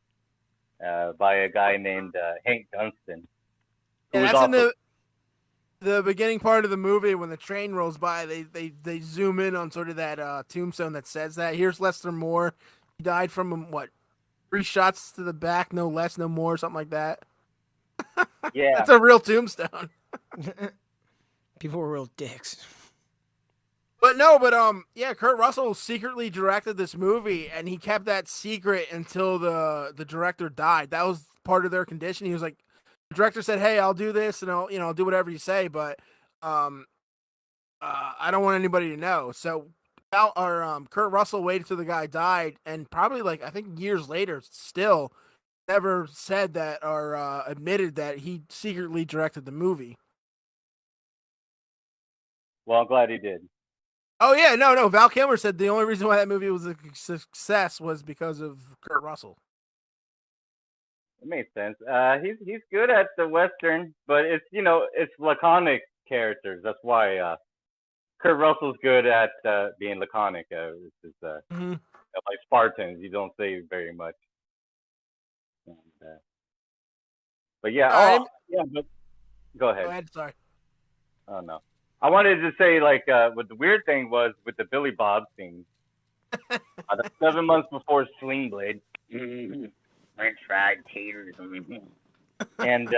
by a guy named Hank Dunstan. Yeah, that's in the beginning part of the movie when the train rolls by. They zoom in on sort of that tombstone that says that. Here's Lester Moore. He died from 3 shots to the back, no less, no more, something like that. Yeah, that's a real tombstone. People were real dicks. But yeah, Kurt Russell secretly directed this movie, and he kept that secret until the director died. That was part of their condition. He was like, the director said, "Hey, I'll do this, and I'll do whatever you say, but I don't want anybody to know." So, Kurt Russell waited till the guy died, and probably I think years later, still never said that or admitted that he secretly directed the movie. Well, I'm glad he did. Oh yeah, no. Val Kilmer said the only reason why that movie was a success was because of Kurt Russell. It makes sense. He's good at the Western, but it's laconic characters. That's why Kurt Russell's good at being laconic. Like Spartans, you don't say very much. And, but yeah, but go ahead. Go ahead, sorry. Oh no. I wanted to say, what the weird thing was with the Billy Bob scene. The 7 months before Sling Blade, French fried taters, and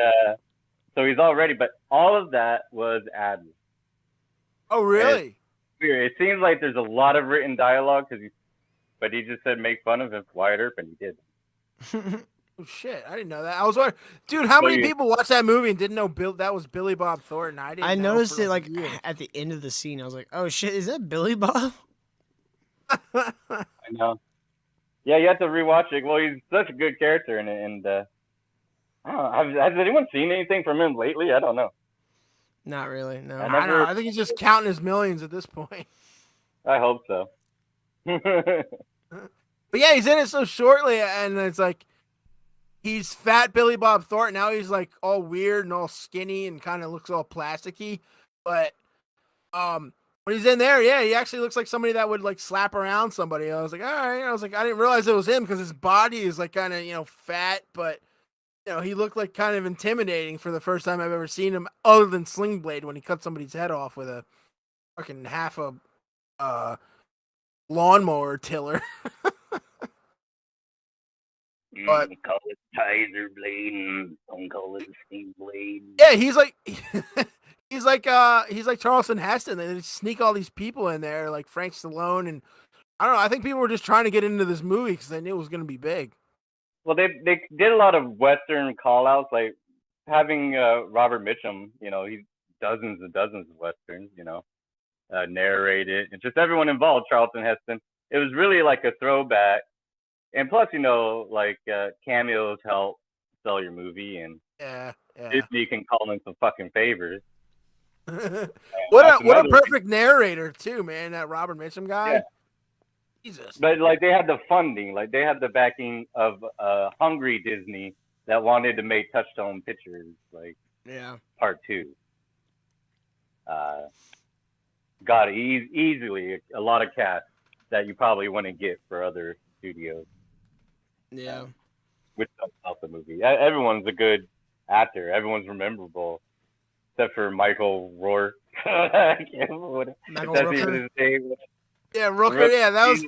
so he's all ready. But all of that was added. Oh, really? It seems like there's a lot of written dialogue but he just said make fun of him, Wyatt Earp, and he did. Oh shit! I didn't know that. I was wondering, dude, how many people watched that movie and didn't know that was Billy Bob Thornton? I noticed it at the end of the scene. I was like, "Oh shit, is that Billy Bob?" I know. Yeah, you have to rewatch it. Well, he's such a good character in it, and I don't know. Has anyone seen anything from him lately? I don't know. Not really. No. I don't know. I think he's just counting his millions at this point. I hope so. But yeah, he's in it so shortly, and it's like. He's fat Billy Bob Thornton. Now he's all weird and all skinny and kind of looks all plasticky. But when he's in there, yeah, he actually looks like somebody that would slap around somebody. I was like, all right. I was like, I didn't realize it was him because his body is kind of fat, but he looked kind of intimidating for the first time I've ever seen him, other than Sling Blade when he cut somebody's head off with a fucking half a lawnmower tiller. But call it Tizer Blade and don't call it a steam blade. Yeah, he's like Charlton Heston. They sneak all these people in there, like Frank Stallone, and I don't know. I think people were just trying to get into this movie because they knew it was going to be big. Well, they did a lot of Western call-outs, like having Robert Mitchum. He's dozens and dozens of Westerns. Narrated, and just everyone involved. Charlton Heston. It was really like a throwback And plus, you know, like cameos help sell your movie, and Disney can call in some fucking favors. What a perfect narrator too, man. That Robert Mitchum guy. Yeah. Jesus. But like they had the funding, like they had the backing of hungry Disney that wanted to make Touchstone Pictures, like Part 2. Got easily a lot of cast that you probably wouldn't get for other studios. Yeah. Which does help the movie. Everyone's a good actor. Everyone's memorable, except for Michael Rourke. Michael Rooker. Yeah, Rooker. Yeah, that was.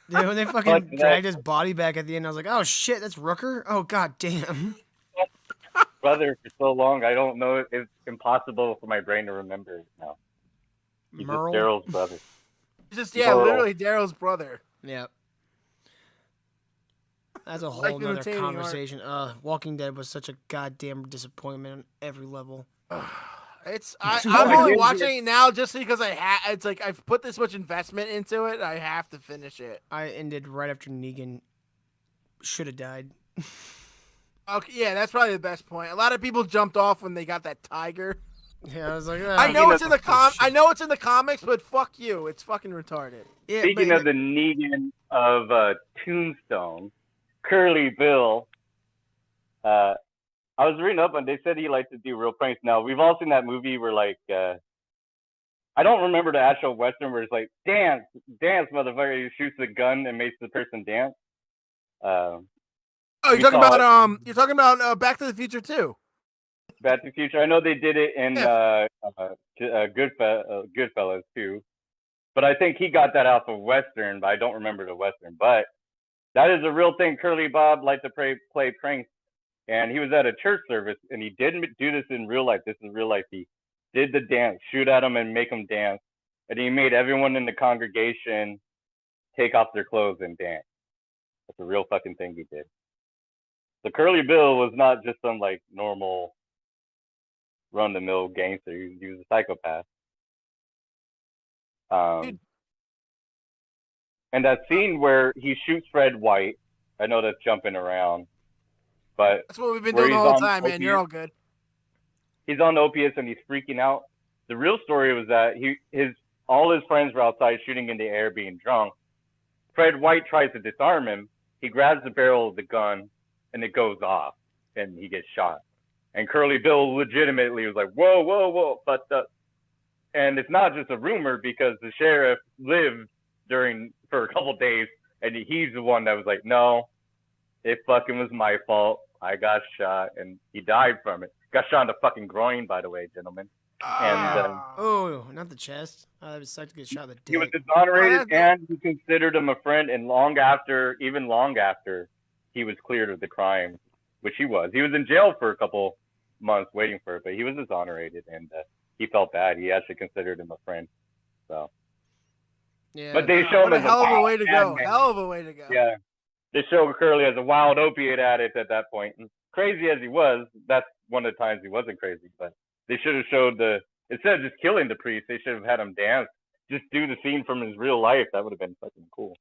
Yeah, when they fucking dragged his body back at the end, I was like, "Oh shit, that's Rooker." Oh god damn. Brother for so long, I don't know. It's impossible for my brain to remember it now. He's just Daryl's brother. Literally Daryl's brother. Yeah. That's a whole nother conversation. Walking Dead was such a goddamn disappointment on every level. I'm only watching it now just because it's like I've put this much investment into it. I have to finish it. I ended right after Negan should have died. Okay, yeah, that's probably the best point. A lot of people jumped off when they got that tiger. Yeah, I was like, I know it's in the I know it's in the comics, but fuck you, it's fucking retarded. Yeah, Speaking of the Negan of Tombstone, Curly Bill. I was reading up and they said he liked to do real pranks. Now we've all seen that movie where like I don't remember the actual western where it's like dance, motherfucker. He shoots the gun and makes the person dance. You're talking about Back to the Future too. Back to the Future. I know they did it in Goodfellas too, but I think he got that off of western. But I don't remember the western. But that is a real thing. Curly Bob liked to play pranks, and he was at a church service, and he didn't do this in real life. This is real life. He did the dance, shoot at them, and make them dance, and he made everyone in the congregation take off their clothes and dance. That's a real fucking thing he did. So Curly Bill was not just some like normal run-the-mill gangster. He was a psychopath. And that scene where he shoots Fred White, I know that's jumping around, but that's what we've been doing the whole time, man. You're all good. He's on opiates and he's freaking out. The real story was that all his friends were outside shooting in the air, being drunk. Fred White tries to disarm him. He grabs the barrel of the gun, and it goes off, and he gets shot. And Curly Bill legitimately was like, "Whoa, whoa, whoa!" But and it's not just a rumor because the sheriff lived for a couple days, and he's the one that was like, "No, it fucking was my fault. I got shot," and he died from it. Got shot in the fucking groin, by the way, gentlemen. Oh, not the chest. I was psyched to get shot in the dick. He was exonerated, and he considered him a friend. And even long after, he was cleared of the crime, which he was. He was in jail for a couple months waiting for it, but he was exonerated, and he felt bad. He actually considered him a friend. So, yeah. But they show him as hell of a way to go. Hell of a way to go. Yeah, they show Curly as a wild opiate addict at that point. And crazy as he was, that's one of the times he wasn't crazy. But they should have showed instead of just killing the priest, they should have had him dance. Just do the scene from his real life. That would have been fucking cool.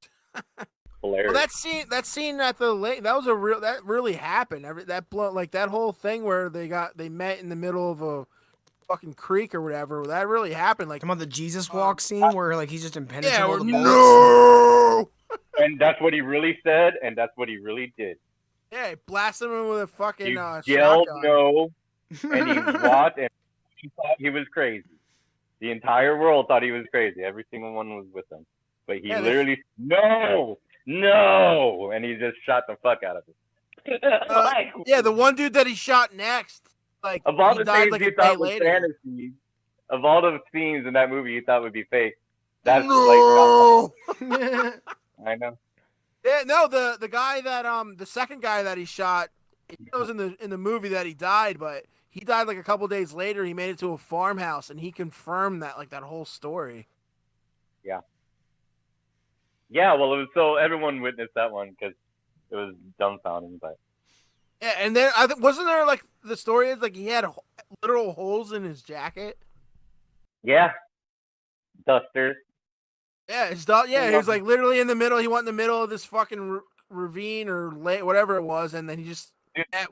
Hilarious. Well, that scene at the lake, that really happened. That whole thing where they met in the middle of a fucking creek or whatever. That really happened. Like, come on, the Jesus walk scene where like he's just impenetrable. Yeah, no. And that's what he really said, and that's what he really did. Yeah, he blasted him with a fucking he yelled shotgun. No, and he walked, and he thought he was crazy. The entire world thought he was crazy. Every single one was with him, but he literally no, and he just shot the fuck out of it. Yeah, the one dude that he shot next, like of all the died things like he a day thought was later. fantasy, of all the scenes in that movie he thought would be fake, that's no. like I know. Yeah, no, the guy that the second guy that he shot, it was in the movie that he died, but he died like a couple days later. He made it to a farmhouse, and he confirmed that that whole story. Yeah. Yeah, well, it was so everyone witnessed that one because it was dumbfounding, but. Yeah, and then wasn't there like the story is like he had literal holes in his jacket. Yeah. Dusters. Yeah, he was like literally in the middle. He went in the middle of this fucking ravine or whatever it was, and then he just.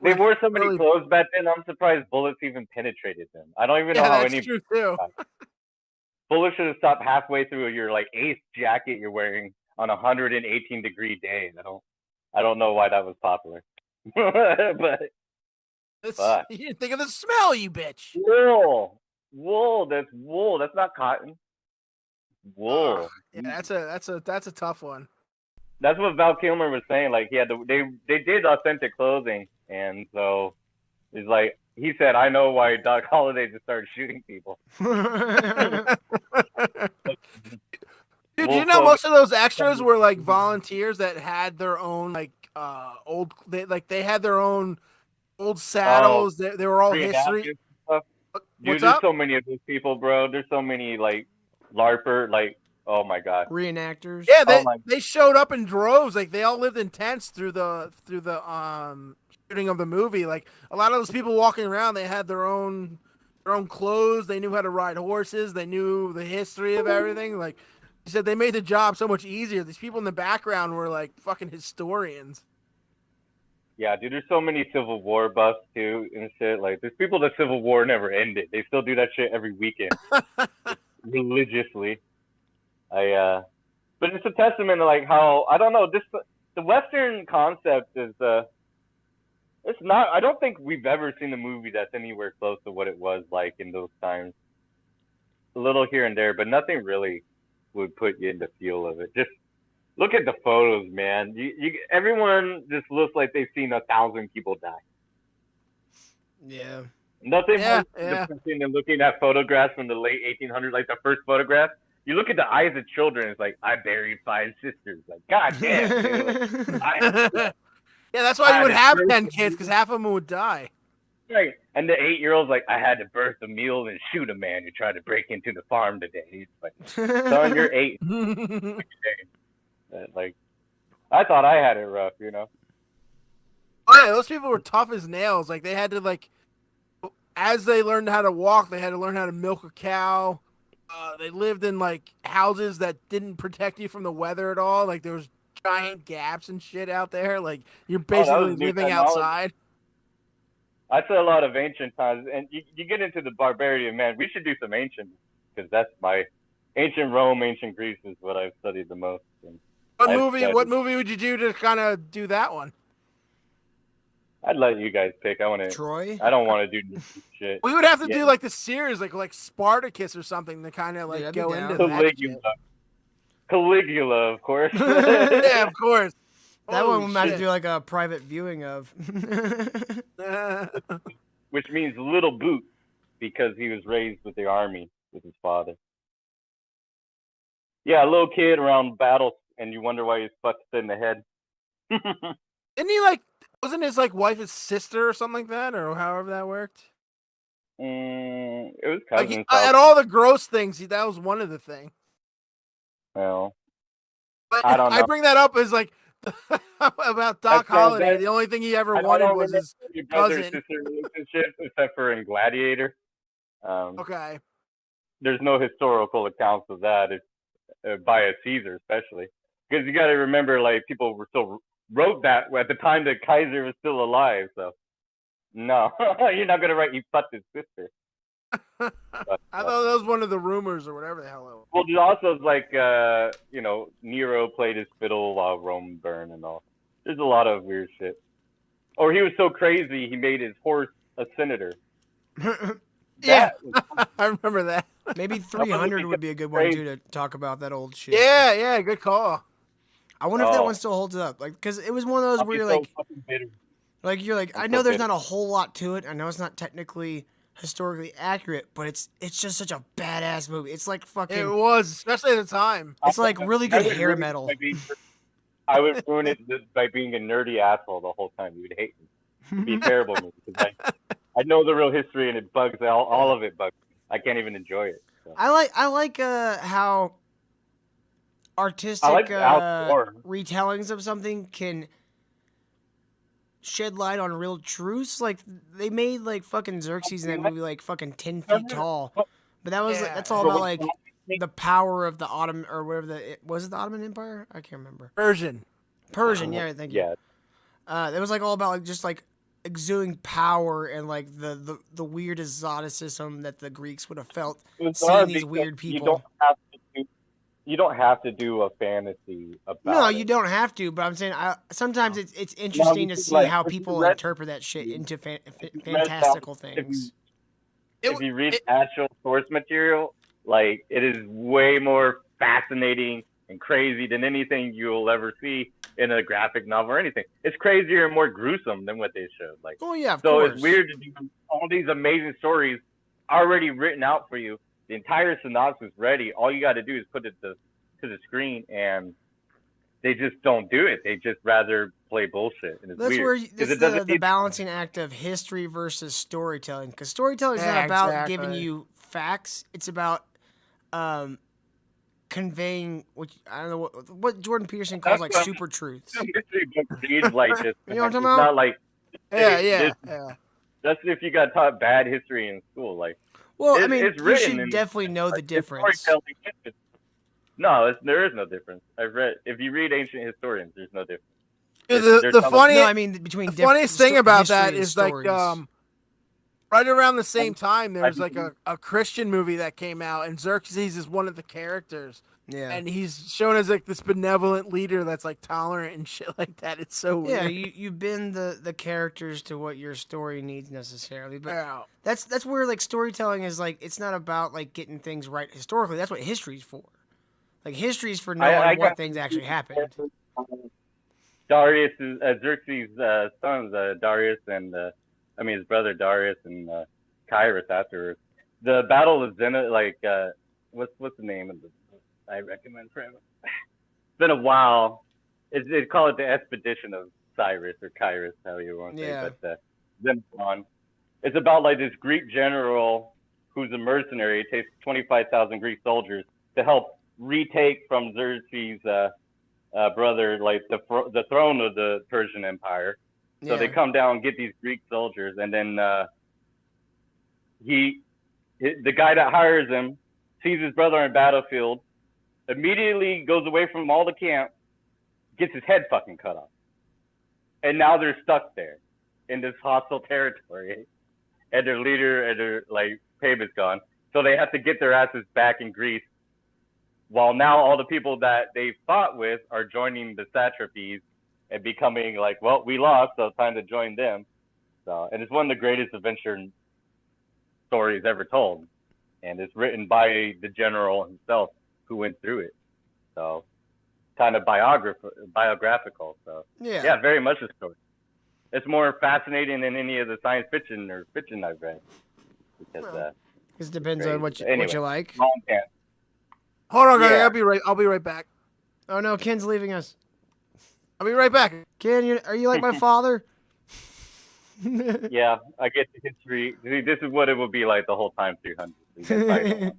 They wore so many clothes back then. I'm surprised bullets even penetrated them. I don't even know how any. True too. Bullets should have stopped halfway through your like ace jacket you're wearing on a 118-degree day. I don't know why that was popular, but you didn't think of the smell, you bitch. Wool. That's wool. That's not cotton. Wool. Yeah, that's a tough one. That's what Val Kilmer was saying. Like, they did authentic clothing, and so he's like, he said, I know why Doc Holliday just started shooting people. Dude, do you know most of those extras were like volunteers that had their own like they had their own old saddles. They were all history. Dude, there's so many of those people, bro. There's so many like LARPer, like, oh my god, reenactors. Yeah, they showed up in droves. Like they all lived in tents through the shooting of the movie. Like a lot of those people walking around, they had their own clothes. They knew how to ride horses. They knew the history of everything. Like he said, they made the job so much easier. These people in the background were like fucking historians. Yeah, dude, there's so many Civil War buffs too and shit. Like, there's people the Civil War never ended. They still do that shit every weekend, religiously. But it's a testament to like how, I don't know, the Western concept is it's not. I don't think we've ever seen a movie that's anywhere close to what it was like in those times. A little here and there, but nothing really would put you in the feel of it. Just look at the photos, man. Everyone just looks like they've seen 1,000 people die. Yeah. Nothing more depressing than looking at photographs from the late 1800s, like the first photograph. You look at the eyes of children, it's like, I buried 5 sisters. Like, god damn, dude. Yeah, that's why you would have 10 kids, because half of them would die. Right. And the 8-year-old's like, I had to birth a mule and shoot a man who tried to break into the farm today. He's like, son, you're 8. Like, I thought I had it rough, you know? Oh, yeah, those people were tough as nails. Like, they had to, like, as they learned how to walk, they had to learn how to milk a cow. They lived in, like, houses that didn't protect you from the weather at all. Like, there was giant gaps and shit out there. Like, you're basically living outside. I said a lot of ancient times, and you get into the barbarity of man. We should do some ancient, because that's my ancient Rome, ancient Greece is what I've studied the most. What movie would you do to kind of do that one? I'd let you guys pick. Troy? I don't want to do shit. We would have to do like the series, like Spartacus or something to kind of like go into Caligula. Caligula, of course. Yeah, of course. That one we might do like a private viewing of. Which means little boot, because he was raised with the army with his father. Yeah, a little kid around battles, and you wonder why he's fucked in the head. Didn't he like? Wasn't his like wife his sister or something like that, or however that worked? It was cousins. At all the gross things, that was one of the things. Well, but I don't know. I bring that up as like about Doc Holliday. The only thing he ever wanted was his cousin. Sister relationship, except for in Gladiator. Okay. There's no historical accounts of that. It's by a Caesar, especially, because you got to remember, like, people were still wrote that at the time that Kaiser was still alive. So, no, you're not gonna write you fucked his sister. But, I thought that was one of the rumors or whatever the hell it was. Well, there's also like Nero played his fiddle while Rome burned and all. There's a lot of weird shit. Or he was so crazy he made his horse a senator. Yeah, I remember that. Maybe 300 would be a good one too to talk about that old shit. Yeah, good call. I wonder if that one still holds up, like, because it was one of those where you're like, I know there's not a whole lot to it. I know it's not technically historically accurate, but it's just such a badass movie. It's like fucking. It was, especially at the time. It's like really good hair metal. I would ruin it by being a nerdy asshole the whole time. You would hate me. It'd be a terrible movie, because I know the real history, and it bugs all of it bugs me. I can't even enjoy it. So. I like how artistic retellings of something can shed light on real truths. Like, they made like fucking Xerxes in that movie like fucking 10 feet tall, but that was that's all about like the power of the Ottoman, or whatever was it the Ottoman Empire? I can't remember. Persian, yeah, thank you. Yeah. It was like all about like just like exuding power and like the weird exoticism that the Greeks would have felt seeing these weird people. You don't have to do a fantasy about No, it. you don't have to, but I'm saying sometimes it's interesting to see like, how people interpret that shit into fantastical things. If you read actual source material, like, it is way more fascinating and crazy than anything you'll ever see in a graphic novel or anything. It's crazier and more gruesome than what they showed. Like, oh yeah, of so course. It's weird to do all these amazing stories already written out for you. The entire synopsis ready. All you got to do is put it to the screen, and they just don't do it. They just rather play bullshit. And it's that's weird. Where the balancing act of history versus storytelling. Because storytelling is not about giving you facts. It's about conveying I don't know what Jordan Peterson calls like super truths. Like this. You know what I'm talking about? It's not like yeah. That's if you got taught bad history in school. Like, well, I mean, you should definitely know the difference. No, there is no difference. If you read ancient historians, there's no difference. The funniest thing about that is like right around the same time there's like a Christian movie that came out, and Xerxes is one of the characters. Yeah. And he's shown as like this benevolent leader that's like tolerant and shit like that. It's so weird. Yeah, you bend the characters to what your story needs necessarily. But that's where like storytelling is like, it's not about like getting things right historically. That's what history's for. Like, history is for knowing what things actually happened. Xerxes' sons, Darius and his brother Darius and Cyrus afterwards. The Battle of Zena, like, what's the name of the? I recommend for him. It's been a while. They call it the Expedition of Cyrus or Kyrus, how you want to say. But Xenophon. It's about like this Greek general who's a mercenary. It takes 25,000 Greek soldiers to help retake from Xerxes' brother, like the throne of the Persian Empire. So they come down and get these Greek soldiers, and then the guy that hires him sees his brother on the battlefield, immediately goes away from all the camp, gets his head fucking cut off, and now they're stuck there in this hostile territory, and their leader and their like payment's gone, so they have to get their asses back in Greece. While now all the people that they fought with are joining the satrapies and becoming like, well, we lost, so it's time to join them. So, and it's one of the greatest adventure stories ever told. And it's written by the general himself who went through it. So, kind of biographical. So, yeah, very much a story. It's more fascinating than any of the science fiction or fiction I've read. Because it depends on what you like. Hold on, guys. I'll be right back. Oh no, Ken's leaving us. I'll be right back. Ken, are you like my father? Yeah, I get the history. This is what it will be like the whole time 300.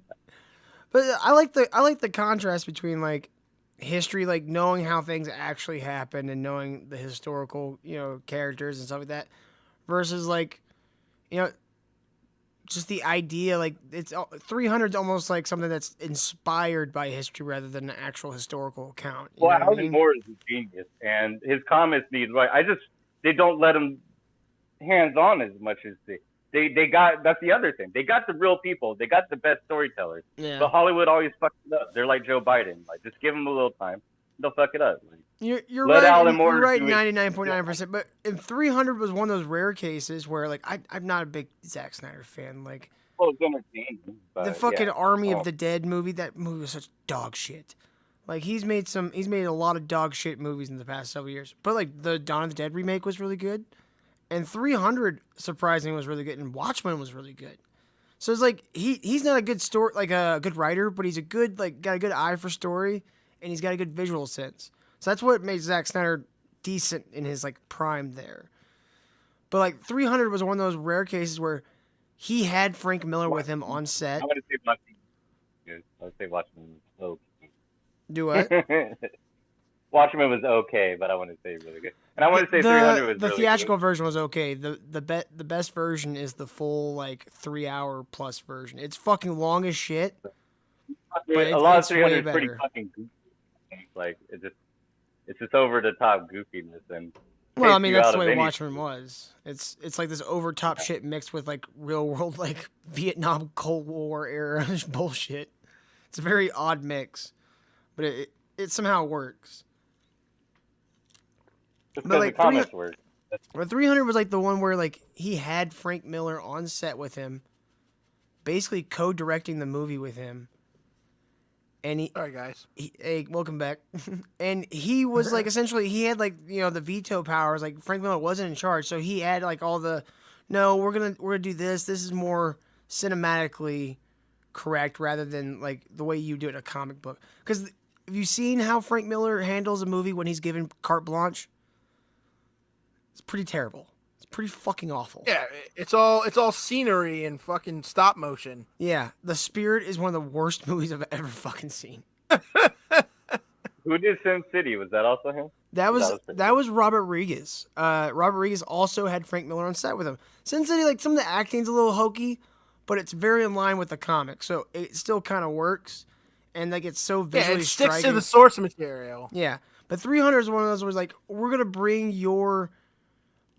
But I like the contrast between like history, like knowing how things actually happened and knowing the historical, characters and stuff like that, versus like, just the idea, like, it's 300's almost like something that's inspired by history rather than an actual historical account. Well, Alan Moore is a genius, and his comments need right. They don't let him hands on as much as they got. That's the other thing. They got the real people. They got the best storytellers. Yeah. But Hollywood always fucks it up. They're like Joe Biden. Like, just give them a little time. They'll fuck it up. Like, you're right. Alan Moore you're right, 99.9%. But in 300 was one of those rare cases where, like, I'm not a big Zack Snyder fan. Like, well, it's entertaining. The fucking Army of the Dead movie. That movie was such dog shit. Like, he's made a lot of dog shit movies in the past several years. But like the Dawn of the Dead remake was really good, and 300 surprisingly was really good, and Watchmen was really good. So it's like he's not a good good writer, but he's got a good eye for story, and he's got a good visual sense. So that's what made Zack Snyder decent in his like prime there. But like 300 was one of those rare cases where he had Frank Miller with him on set. I want to say Watchmen. I would say Watchmen was okay. Do what? Watchmen was okay, but I want to say really good. And I want to say 300 was the theatrical version was okay. The best version is the full like 3-hour plus version. It's fucking long as shit. But a lot of 300 is pretty fucking goofy. Like it's just over the top goofiness and. Well, I mean that's the way Watchmen was. It's like this over top shit mixed with like real world like Vietnam Cold War era bullshit. It's a very odd mix, but it somehow works. Just because the comics work. But 300 was like the one where like he had Frank Miller on set with him, basically co-directing the movie with him. And he, all right, guys. Hey, welcome back. And he was like, essentially, he had like, you know, the veto powers. Like Frank Miller wasn't in charge, so he had like all the, no, we're gonna do this. This is more cinematically correct rather than like the way you do it in a comic book. Because have you seen how Frank Miller handles a movie when he's given carte blanche? It's pretty terrible. It's pretty fucking awful. Yeah, it's all scenery and fucking stop motion. Yeah, The Spirit is one of the worst movies I've ever fucking seen. Who did Sin City? Was that also him? That was Robert Rodriguez. Robert Rodriguez also had Frank Miller on set with him. Sin City, like some of the acting's a little hokey, but it's very in line with the comic, so it still kind of works. And like it's so visually it sticks striking. to the source material. Yeah, but 300 is one of those where it's like we're gonna bring your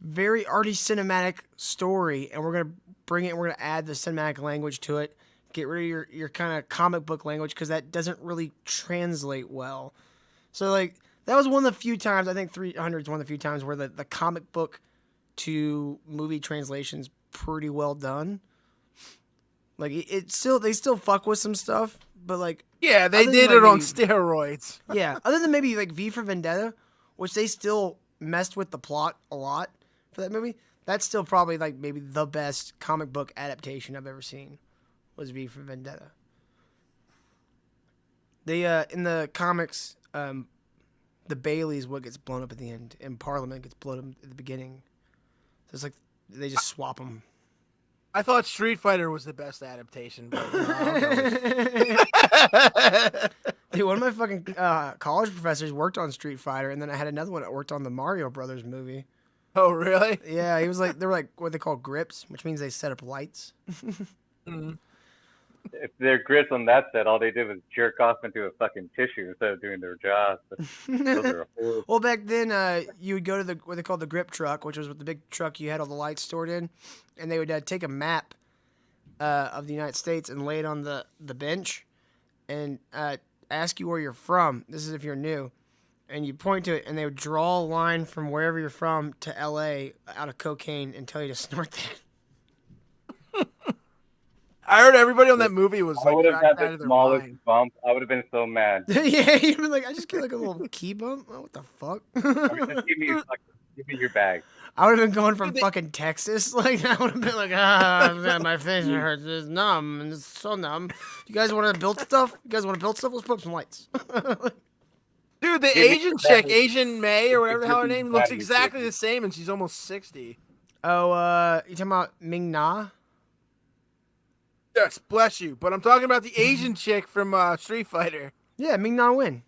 very arty cinematic story, and we're gonna bring it, and we're gonna add the cinematic language to it. Get rid of your kind of comic book language because that doesn't really translate well. So like that was one of the few times, I think 300 is one of the few times where the comic book to movie translation's pretty well done. Like they still fuck with some stuff, but like yeah, they did it on steroids. Yeah, other than maybe like V for Vendetta, which they still messed with the plot a lot for that movie. That's still probably like maybe the best comic book adaptation I've ever seen was V for Vendetta. They in the comics, the Bailey's what gets blown up at the end, and Parliament gets blown up at the beginning. So it's like they just swap them. I thought Street Fighter was the best adaptation, but dude, one of my fucking college professors worked on Street Fighter, and then I had another one that worked on the Mario Brothers movie. Oh, really? Yeah, he was like, they were like what they call grips, which means they set up lights. Mm-hmm. If they're grips on that set, all they did was jerk off into a fucking tissue instead of doing their job. Those are horrible. Well, back then, you would go to what they called the grip truck, which was the big truck you had all the lights stored in, and they would take a map of the United States and lay it on the bench and ask you where you're from. This is if you're new. And you point to it, and they would draw a line from wherever you're from to L.A. out of cocaine and tell you to snort that. I heard everybody on that movie was like, I would have had the smallest bump. I would have been so mad. Yeah, you'd been like, I just get like a little key bump. Oh, what the fuck? Just give me your bag. I would have been going from fucking Texas. Like, I would have been like, my face hurts. It's numb. And it's so numb. You guys want to build stuff? Let's put up some lights. Dude, the Asian chick, Asian May or whatever the hell her name, looks exactly the same, and she's almost 60. Oh, you talking about Ming Na? Yes, bless you. But I'm talking about the Asian chick from Street Fighter. Yeah, Ming Na Wen.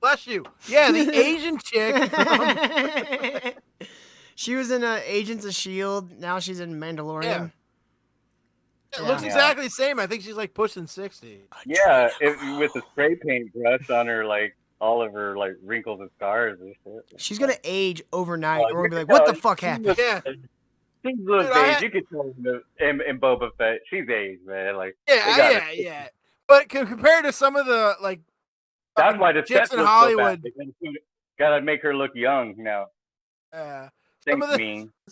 Bless you. Yeah, the Asian chick from... She was in Agents of S.H.I.E.L.D. Now she's in Mandalorian. Yeah. It looks exactly the same. I think she's like pushing 60. Yeah, with the spray paint brush on her, like all of her like wrinkles and scars and shit. She's gonna age overnight. We're gonna be like, what the fuck happened? Yeah. She's looks aged. You can tell in Boba Fett, she's aged, man. Like yeah. But compared to some of the like, that's why the chicks set in looks Hollywood, so bad. Gotta make her look young now.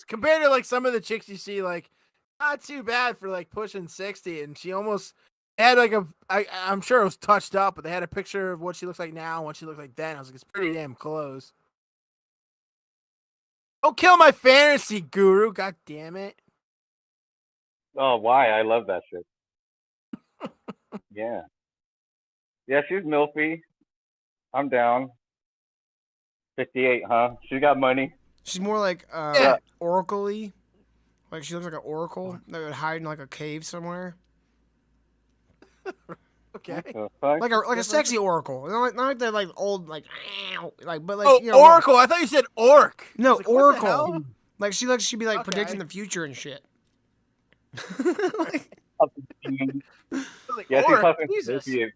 Compared to like some of the chicks you see, like not too bad for like pushing 60, and she almost had like I'm sure it was touched up, but they had a picture of what she looks like now and what she looked like then. I was like, it's pretty damn close. Don't kill my fantasy, Guru. God damn it. Oh, why? I love that shit. Yeah. Yeah, she's milfy. I'm down. 58, huh? She got money. She's more like oracle-y. Like she looks like an oracle that would hide in like a cave somewhere. Okay. Like a sexy oracle. Not like that like old like but like oracle. I thought you said orc. No, like, oracle. Like she'd be like predicting the future and shit. Yeah, she's fucking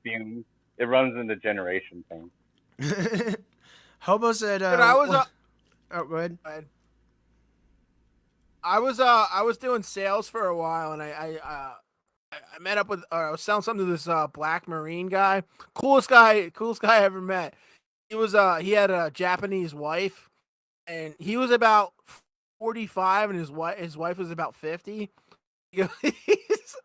fumes. It runs in the generation thing. Hobo said. Dude, I was. Oh, go ahead. I was doing sales for a while, and I met up with. I was selling something to this black Marine guy. Coolest guy I ever met. He had a Japanese wife, and he was about 45, and his wife was about 50. He's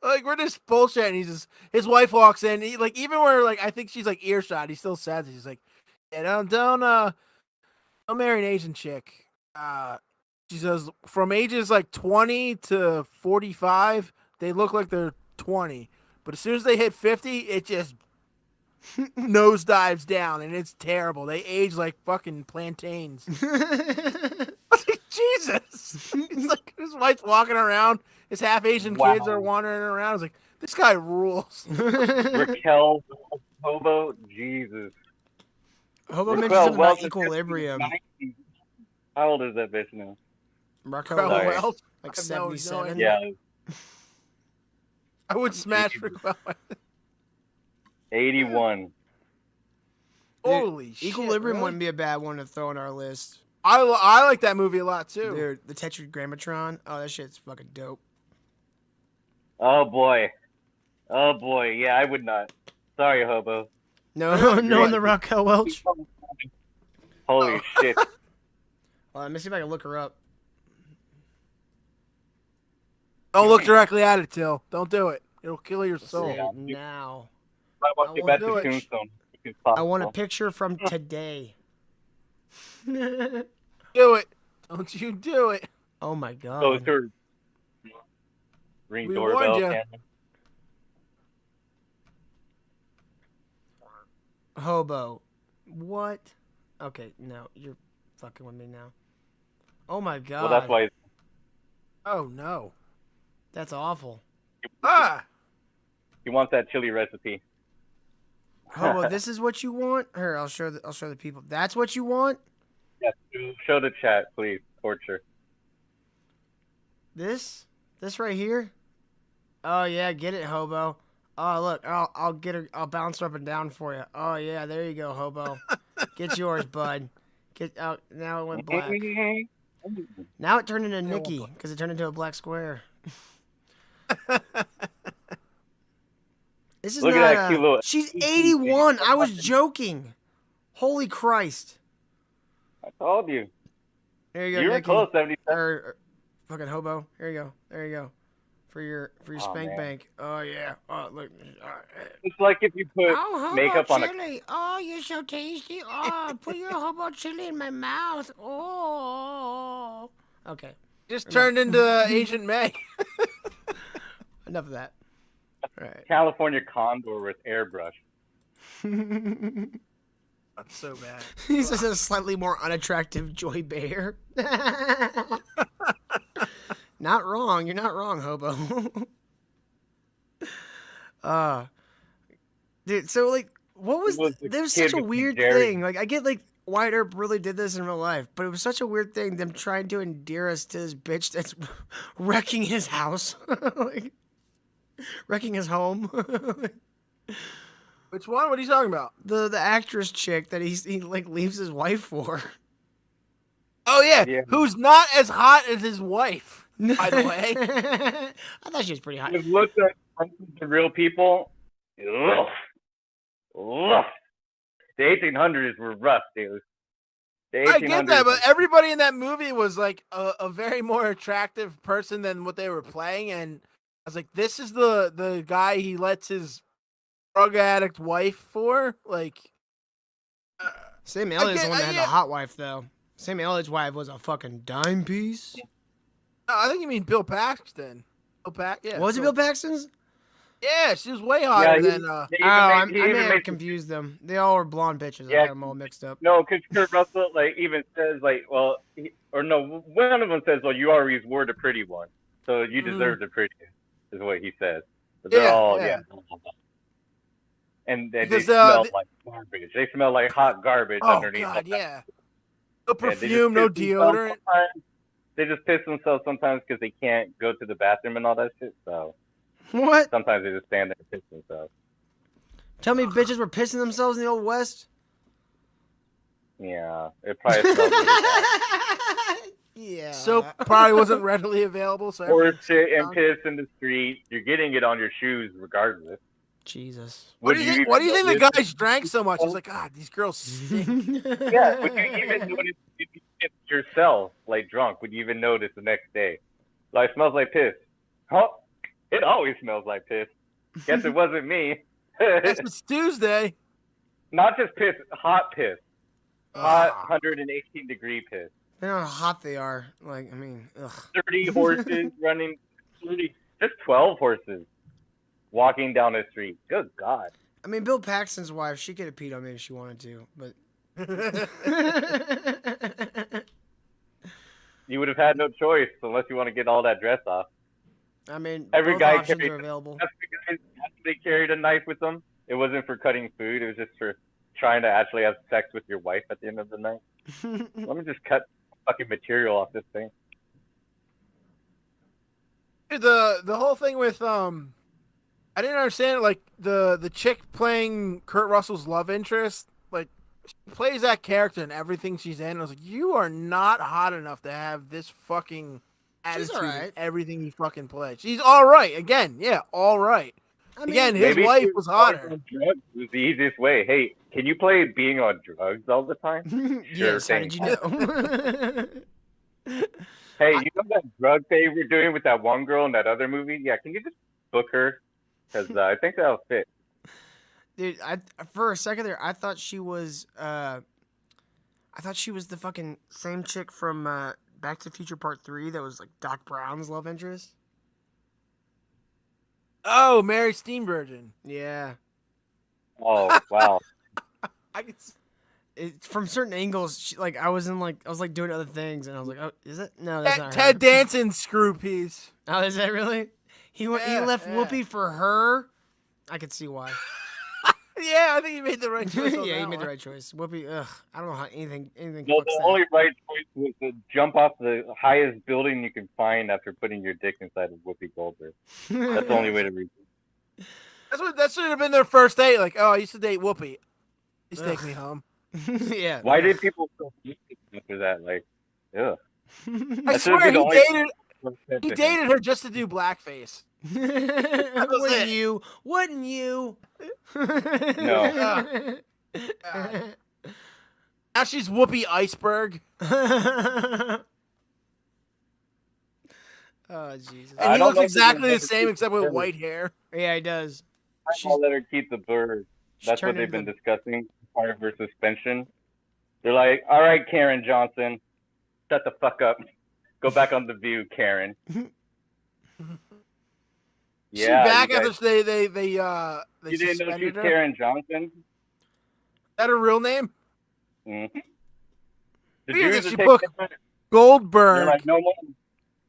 like, we're just bullshitting. His wife walks in. Even where like I think she's like earshot. He still says it. He's like, yeah, don't marry an Asian chick. She says from ages like 20 to 45, they look like they're 20, but as soon as they hit 50, it just nosedives down, and it's terrible. They age like fucking plantains. I was like, Jesus. He's like, his wife's walking around. His half Asian kids are wandering around. I was like, this guy rules. Raquel, Hobo, Jesus. Hobo mentioned something about equilibrium. How old is that bitch now? Raquel, like 77. Yeah. I would smash Raquel. 81. Holy shit. Equilibrium really? wouldn't be a bad one to throw on our list. I like that movie a lot too. Dude, the Tetragrammatron. Oh, that shit's fucking dope. Oh boy. Yeah, I would not. Sorry, Hobo. No, on the Raquel Welch. Holy shit. Well, let me see if I can look her up. Don't look directly at it, Till. Don't do it. It'll kill your soul. Now. I want a picture from today. Do it. Don't you do it. Oh my god. So it's her ring doorbell camera. Hobo. What? Okay, no, you're fucking with me now. Oh my god. Well, that's why. Oh no. That's awful. He wants that chili recipe. Hobo, this is what you want? Here, I'll show the people. That's what you want? Yes, show the chat, please. Torture. This right here? Oh yeah, get it, Hobo. Oh look, I'll get her. I'll bounce her up and down for you. Oh yeah, there you go, Hobo. Get yours, bud. Get out. Now it went black. Now it turned into Nikki because it turned into a black square. This is Look not. at that cute little. She's 81. I was joking. Holy Christ. I told you. There you go. You were Nikki. close, 77. Or fucking Hobo. Here you go. There you go. For your spank man. bank. Oh yeah. Oh look. It's like if you put makeup on chili. Oh, you're so tasty. Oh, put your hobo chili in my mouth. Oh. Okay. Just turned into Asian May. Enough of that. All right. California condor with airbrush. That's so bad. He's just a slightly more unattractive Joy Bear. Not wrong. You're not wrong, Hobo. Dude, so like, what was there's such a weird thing. Like, I get like Wyatt Earp really did this in real life, but it was such a weird thing. Them trying to endear us to this bitch that's wrecking his house, like, wrecking his home. Which one? What are you talking about? The actress chick that he like leaves his wife for. Oh yeah, who's not as hot as his wife. By the way, I thought she was pretty hot. Just look at the real people. Ugh. Ugh. The 1800s were rough, dude. I get that, but everybody in that movie was like a very more attractive person than what they were playing, and I was like, this is the guy he lets his drug addict wife for? Like, Sam Elliott's the one that had the hot wife, though. Sam Elliott's wife was a fucking dime piece. No, I think you mean Bill Paxton. Yeah. Was it Bill Paxton's? Yeah, she was way hotter than. I may have confused them. They all were blonde bitches. I got them all mixed up. No, because Kurt Russell even says well, one of them says, well, you always were the pretty one, so you deserve the prettiest, is what he says. But they're all and they smell like garbage. They smell like hot garbage underneath. Oh God, yeah. No perfume, no deodorant. They just piss themselves sometimes because they can't go to the bathroom and all that shit. So what? Sometimes they just stand there and piss themselves. Tell me, bitches were pissing themselves in the Old West? Yeah, it probably smells really bad. Yeah. Soap probably wasn't readily available. So Horse shit and piss in the street. You're getting it on your shoes regardless. Jesus. What do you think? What do you think the guys drank so much? He's like, God, these girls stink. Yeah, would you even notice if you get yourself like drunk? Would you even notice the next day? Like, smells like piss. Oh, it always smells like piss. Guess it wasn't me. It's Tuesday. Not just piss, hot piss. Hot 118-degree piss. I know how hot they are. Like, I mean, ugh. 30 horses running, 30, just 12 horses walking down the street. Good God. I mean, Bill Paxton's wife, she could have peed on me if she wanted to, but. You would have had no choice unless you want to get all that dress off. I mean, every both guy options are available. They carried a knife with them. It wasn't for cutting food. It was just for trying to actually have sex with your wife at the end of the night. Let me just cut fucking material off this thing. The whole thing with I didn't understand, like the chick playing Kurt Russell's love interest, like she plays that character in everything she's in. I was like, you are not hot enough to have this fucking attitude in everything you fucking play. She's all right. Again, yeah, all right. I mean, again, his wife was hotter. Drugs was the easiest way. Hey, can you play being on drugs all the time? Sure, yes, how did you know? Hey, you know that drug they were doing with that one girl in that other movie? Yeah, can you just book her? Because I think that'll fit. Dude, for a second there, I thought she was the fucking same chick from Back to the Future Part 3 that was like Doc Brown's love interest. Oh, Mary Steenburgen. Yeah. Oh, wow. I can. From certain angles, I was doing other things, and I was like, "Oh, is it? No, that's not her." Ted Danson's screw piece. Oh, is that really? He left Whoopi for her. I could see why. Yeah, I think he made the right choice. Yeah, he made the right choice. Whoopi, ugh, I don't know how anything. No, the only right choice was to jump off the highest building you can find after putting your dick inside of Whoopi Goldberg. That's the only way to read it. That should have been their first date. Like, oh, I used to date Whoopi. Just take me home. Yeah. Why did people so after that? Like, ugh. I swear he dated her just to do blackface. Wouldn't you? Wouldn't you? No. Now she's Whoopi Iceberg. Oh, Jesus. And he looks exactly the same except with white hair. Yeah, he does. I'll let her keep the bird. That's what they've been discussing, fire versus suspension. They're like, all right, Karen Johnson, shut the fuck up. Go back on The View, Karen. Yeah, she back after they you didn't know she's her? Karen Johnson? Is that her real name? Mm-hmm. She booked Goldberg. Like,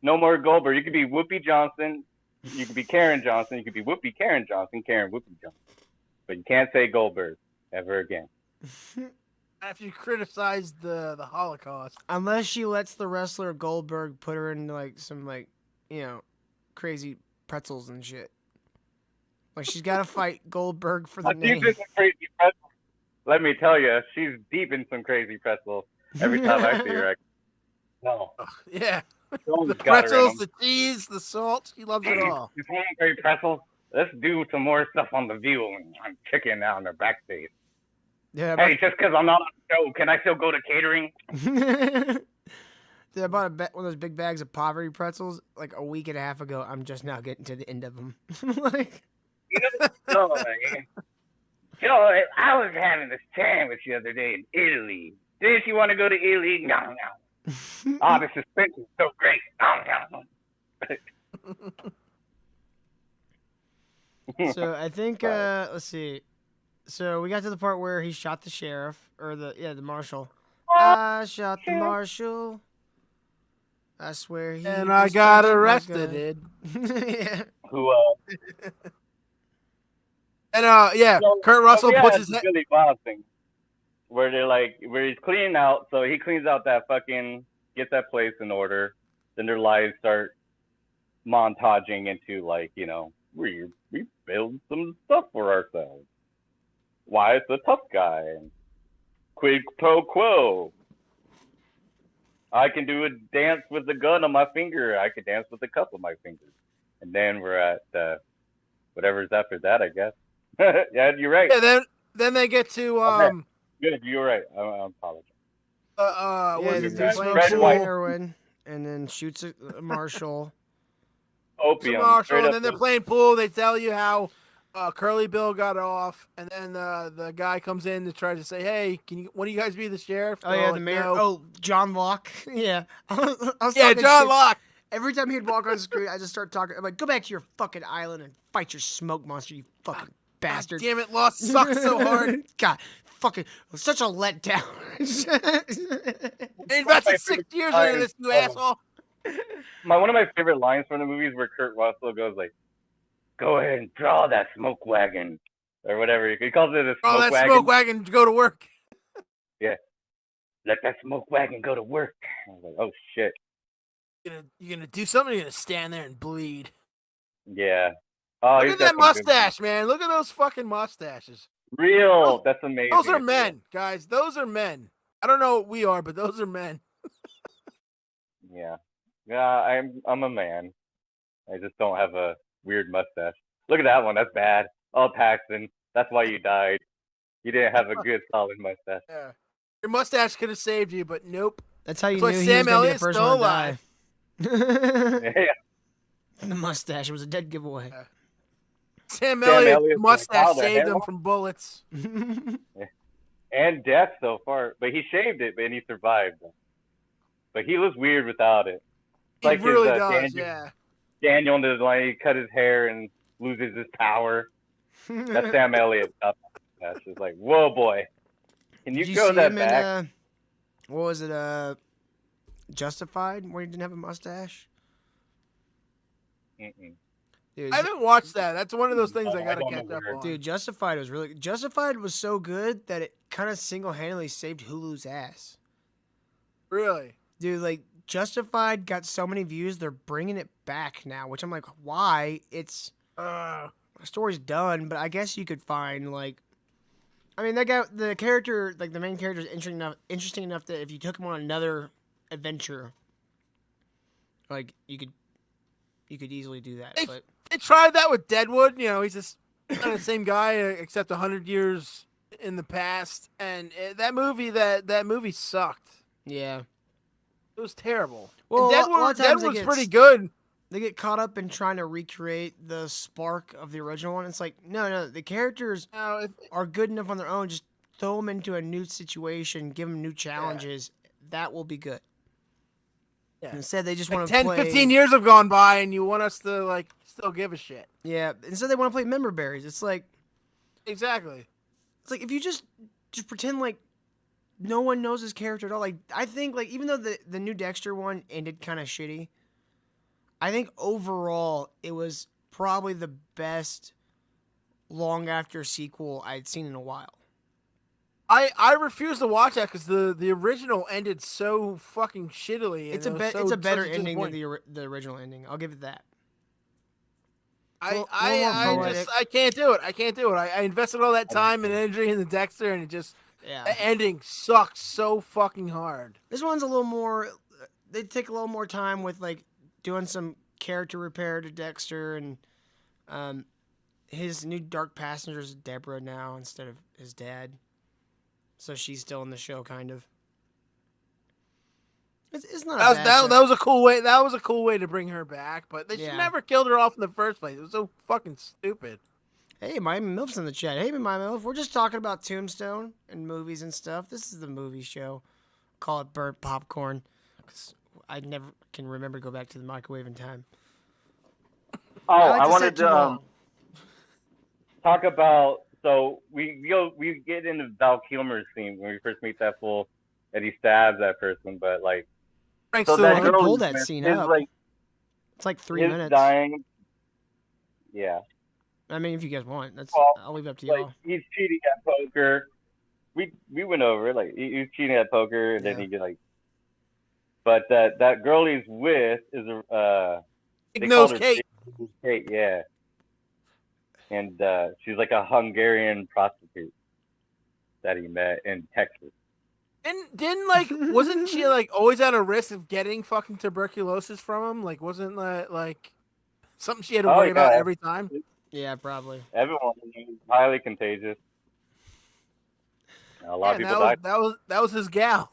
no more Goldberg. You could be Whoopi Johnson. You could be Karen Johnson. You could be Whoopi Karen Johnson. Karen Whoopi Johnson. But you can't say Goldberg ever again. After you criticize the Holocaust. Unless she lets the wrestler Goldberg put her in some crazy pretzels and shit. Like, she's got to fight Goldberg for the name. Some crazy pretzels. Let me tell you, she's deep in some crazy pretzels. Every time I see her, no. Yeah. The pretzels, the cheese, the salt. She loves it all. You want great pretzels? Let's do some more stuff on The View. I'm checking out in the backstage. Yeah, hey, just because I'm not on the show, can I still go to catering? Dude, I bought one of those big bags of poverty pretzels like a week and a half ago. I'm just now getting to the end of them. Like, Joe, I was having this sandwich the other day in Italy. Didn't you want to go to Italy? No. Oh, the suspension's so great. No. So I think let's see. So we got to the part where he shot the sheriff or the marshal. I shot the marshal. I swear he. And I got arrested. Yeah. Who? And yeah, so, Kurt Russell puts his really wild thing where they're like, where he's cleaning out. So he cleans out that gets that place in order. Then their lives start montaging into we build some stuff for ourselves. Why it's a tough guy. Quid pro quo. I can do a dance with a gun on my finger. I could dance with a cup on my fingers. And then we're at whatever's after that, I guess. Yeah, you're right. Yeah, then they get to Okay. Good, you're right. I apologize. Smokes heroin and then shoots a marshal. Opium. And then they're playing pool. They tell you how Curly Bill got off, and then the guy comes in to try to say, "Hey, want you guys be the sheriff?" Oh yeah, the mayor. No. Oh, John Locke. Yeah, John Locke. Every time he'd walk on the screen, I just start talking. I'm like, "Go back to your fucking island and fight your smoke monster, you fucking bastard!" God damn it, Lost sucks so hard. God, fucking, it was such a letdown. They invested 6 years into this, you asshole. One of my favorite lines from the movie is where Kurt Russell goes like, "Go ahead and draw that smoke wagon," or whatever. He calls it a smoke wagon. That smoke wagon to go to work. Yeah. Let that smoke wagon go to work. I was like, oh shit. You're gonna do something. You're gonna stand there and bleed. Yeah. Oh, look at that mustache, man. Look at those fucking mustaches. Real. That's amazing. Those are men, guys. Those are men. I don't know what we are, but those are men. Yeah. Yeah, I'm a man. I just don't have a weird mustache. Look at that one. That's bad. Oh, Paxton. That's why you died. You didn't have a good, solid mustache. Yeah. Your mustache could have saved you, but nope. That's how you knew he was going to be the first one to die. Yeah. The mustache was a dead giveaway. Yeah. Sam Elliott's mustache saved him from bullets. And death so far. But he shaved it, and he survived. But he looks weird without it. He like really does, Daniel in the line, he cut his hair and loses his power. That's Sam Elliott. That's just like, whoa, boy. Can you grow that back? What was it? Justified, where he didn't have a mustache? Dude, I haven't watched that. That's one of those things I gotta catch up on. Dude, Justified was so good that it kind of single-handedly saved Hulu's ass. Really? Dude, like, Justified got so many views, they're bringing it back now, which I'm like, why? It's the story's done, but I guess you could find, like, I mean, that guy, the character, like, the main character is interesting enough that if you took him on another adventure, like, you could easily do that. They tried that with Deadwood. You know, he's just kind of the same guy, except 100 years in the past. And that movie sucked. Yeah. It was terrible. Well, Deadwood's pretty good. They get caught up in trying to recreate the spark of the original one. It's like, no, the characters are good enough on their own. Just throw them into a new situation, give them new challenges. Yeah. That will be good. Yeah. Instead, they just want to 10, 15 years have gone by, and you want us to, like, still give a shit. Yeah. Instead, they want to play member berries. It's like... Exactly. It's like, if you just pretend like no one knows his character at all. Like, I think, like, even though the new Dexter one ended kind of shitty, I think overall it was probably the best long after sequel I'd seen in a while. I refuse to watch that because the original ended so fucking shittily. It's a better ending than the original ending. I'll give it that. I can't do it. I invested all that time and energy in the Dexter, and the ending sucks so fucking hard. This one's a little more. They take a little more time with, like, doing some character repair to Dexter, and his new dark passenger is Deborah now instead of his dad. So she's still in the show, kind of. It's not that was a cool way. That was a cool way to bring her back, but they should never killed her off in the first place. It was so fucking stupid. Hey, Miami Milf's in the chat. Hey, Miami Milf. We're just talking about Tombstone and movies and stuff. This is the movie show. Call it burnt popcorn, because I never can remember to go back to the microwave in time. Oh, I wanted to talk about. So we get into Val Kilmer's scene when we first meet that fool, and he stabs that person. But, like, so that girl pulled that scene up. Like, it's like 3 minutes. Dying. Yeah. I mean, if you guys want, I'll leave it up to like, y'all. He's cheating at poker. We went over it. Like, he's cheating at poker, and then he get, like. But that girl he's with is Kate. Kate, yeah. And she's like a Hungarian prostitute that he met in Texas. And didn't like wasn't she like always at a risk of getting fucking tuberculosis from him? Like wasn't that like something she had to worry about every time? Yeah, probably. Everyone is highly contagious. A lot of people died. That was his gal.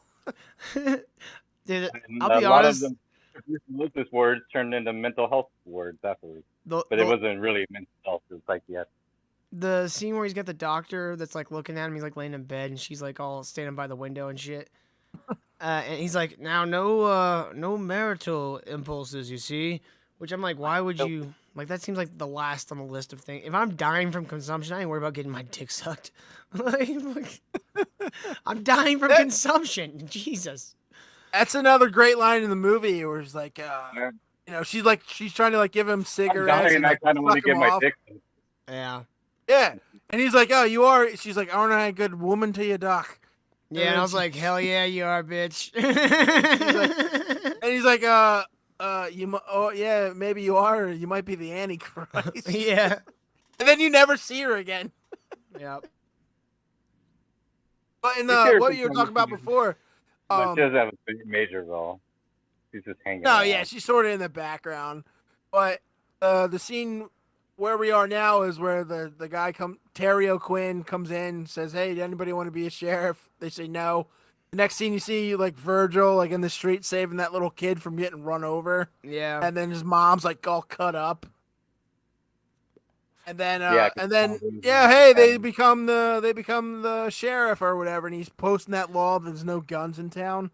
Dude, I'll be honest. Lot of tuberculosis words turned into mental health words afterwards. But it wasn't really mental health; it was psychiatric. The scene where he's got the doctor that's like looking at him, he's like laying in bed, and she's like all standing by the window and shit. And he's like, "Now, no marital impulses, you see." Which I'm like, why would you? Like, that seems like the last on the list of things. If I'm dying from consumption, I ain't worried about getting my dick sucked. like, I'm dying from consumption. Jesus. That's another great line in the movie where it's like, you know, she's trying to like give him cigarettes. And I kind of want to get my dick sucked. Yeah. Yeah. And he's like, oh, you are. She's like, aren't I a good woman to you, Doc? Yeah, and I was like, hell yeah, you are, bitch. And he's like, yeah, maybe you are. Or you might be the Antichrist. Yeah. And then you never see her again. Yep. But in the what you were talking about before, she doesn't have a major role. She's just hanging. No, yeah, she's sort of in the background. But the scene where we are now is where the guy Terry O'Quinn comes in, says, "Hey, does anybody want to be a sheriff?" They say no. The next scene you see like Virgil like in the street saving that little kid from getting run over. Yeah. And then his mom's like all cut up. And then they become the sheriff or whatever, and he's posting that law that there's no guns in town.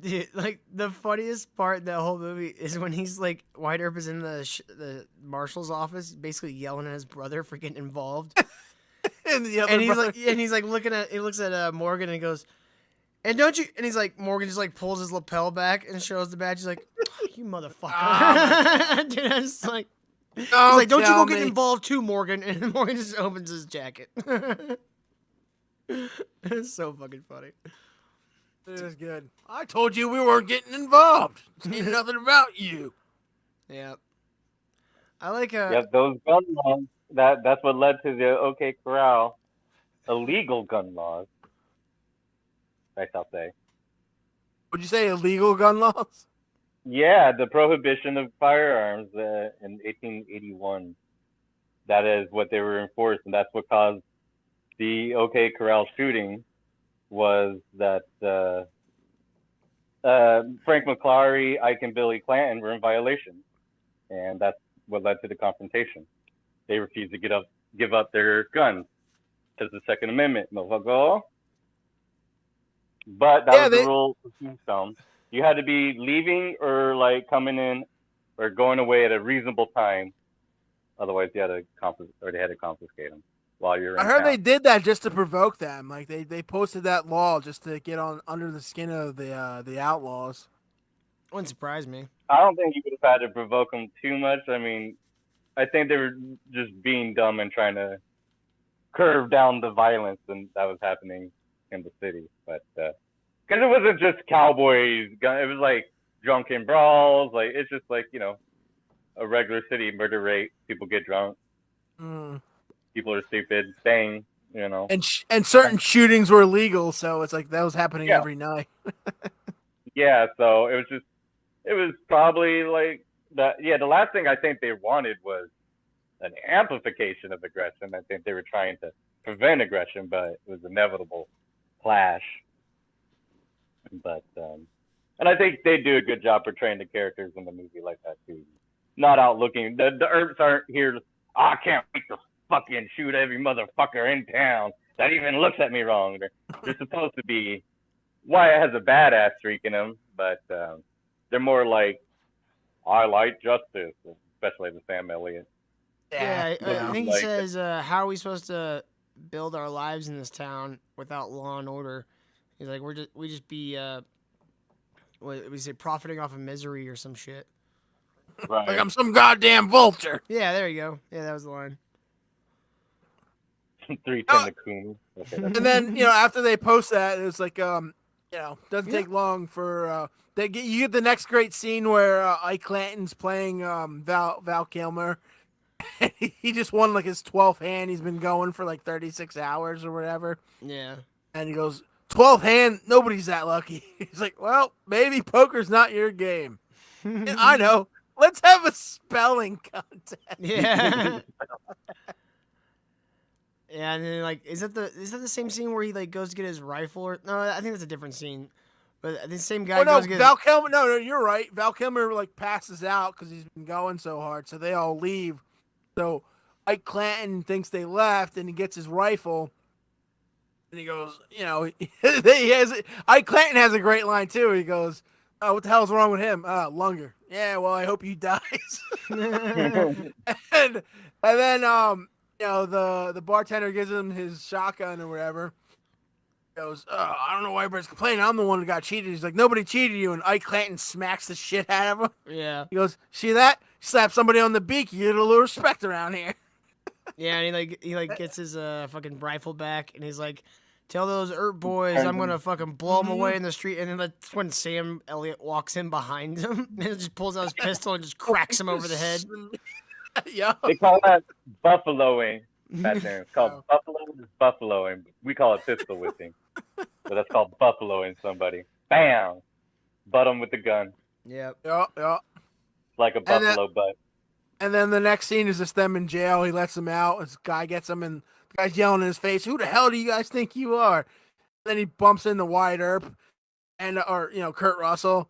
Dude, like the funniest part in that whole movie is when he's like White Earp is in the marshal's office, basically yelling at his brother for getting involved. and he's like looks at Morgan and he goes, "And don't you?" And he's like, Morgan just like pulls his lapel back and shows the badge. He's like, oh, "You motherfucker!" Dude, I was like, he's like, "Don't you go get involved too, Morgan?" And Morgan just opens his jacket. It's so fucking funny. It is good. I told you we weren't getting involved. Ain't nothing about you. Yeah. I like those gun laws. That's what led to the OK Corral illegal gun laws. I shall say. Would you say illegal gun laws? Yeah, the prohibition of firearms in 1881. That is what they were enforced, and that's what caused the OK Corral shooting. Was that Frank McClary, Ike, and Billy Clanton were in violation, and that's what led to the confrontation. They refused to give up their guns because the Second Amendment, motherfucker. But that was the rule of Tombstone. You had to be leaving or like coming in or going away at a reasonable time, otherwise they had to confiscate them. While you're in town. They did that just to provoke them. Like they posted that law just to get on under the skin of the outlaws. Wouldn't surprise me. I don't think you would have had to provoke them too much. I mean, I think they were just being dumb and trying to curve down the violence and that was happening in the city. But because it wasn't just cowboys, it was like drunken brawls. Like it's just like a regular city murder rate. People get drunk. People are stupid, bang, And certain shootings were illegal, so it's like that was happening every night. Yeah, so it was probably like that. Yeah, the last thing I think they wanted was an amplification of aggression. I think they were trying to prevent aggression, but it was inevitable clash. But and I think they do a good job portraying the characters in the movie like that too. Not out looking. The Earps aren't here. I can't wait to fucking shoot every motherfucker in town that even looks at me wrong. They're supposed to be. Wyatt has a badass streak in him, but they're more like, I like justice, especially the Sam Elliott. Yeah, I think he says, how are we supposed to build our lives in this town without law and order? He's like, we just be we say profiting off of misery or some shit. Right. Like I'm some goddamn vulture. Yeah, there you go. Yeah, that was the line. 310 the coon. Okay. And then after they post that, it's like doesn't take long for you get the next great scene where Ike Clanton's playing Val Kilmer. He just won like his 12th hand. He's been going for like 36 hours or whatever. Yeah. And he goes, 12th hand, nobody's that lucky. He's like, well, maybe poker's not your game. And I know. Let's have a spelling contest. Yeah. Yeah, and then like, is that the same scene where he like goes to get his rifle? Or no, I think that's a different scene. But the same guy goes to get Val Kilmer. No, you're right. Val Kilmer like passes out because he's been going so hard, so they all leave. So Ike Clanton thinks they left, and he gets his rifle, and he goes, Ike Clanton has a great line too. He goes, "Oh, what the hell's wrong with him? Lunger. Yeah, well, I hope he dies." and then the bartender gives him his shotgun or whatever. He goes, "Oh, I don't know why everybody's complaining. I'm the one who got cheated." He's like, "Nobody cheated you." And Ike Clanton smacks the shit out of him. Yeah. He goes, "See that? Slap somebody on the beak. You get a little respect around here." Yeah, and he gets his fucking rifle back, and he's like, "Tell those boys I'm gonna fucking blow them away in the street." And then that's when Sam Elliott walks in behind him and just pulls out his pistol and just cracks him over the head. Yeah. They call that buffaloing. Back there, it's called buffaloing. We call it pistol whipping, but that's called buffaloing somebody. Bam, butt him with the gun. Yep. Yeah. It's like a buffalo butt. And then the next scene is just them in jail. He lets them out. This guy gets him, and the guy's yelling in his face, "Who the hell do you guys think you are?" And then he bumps into Wyatt Earp or Kurt Russell.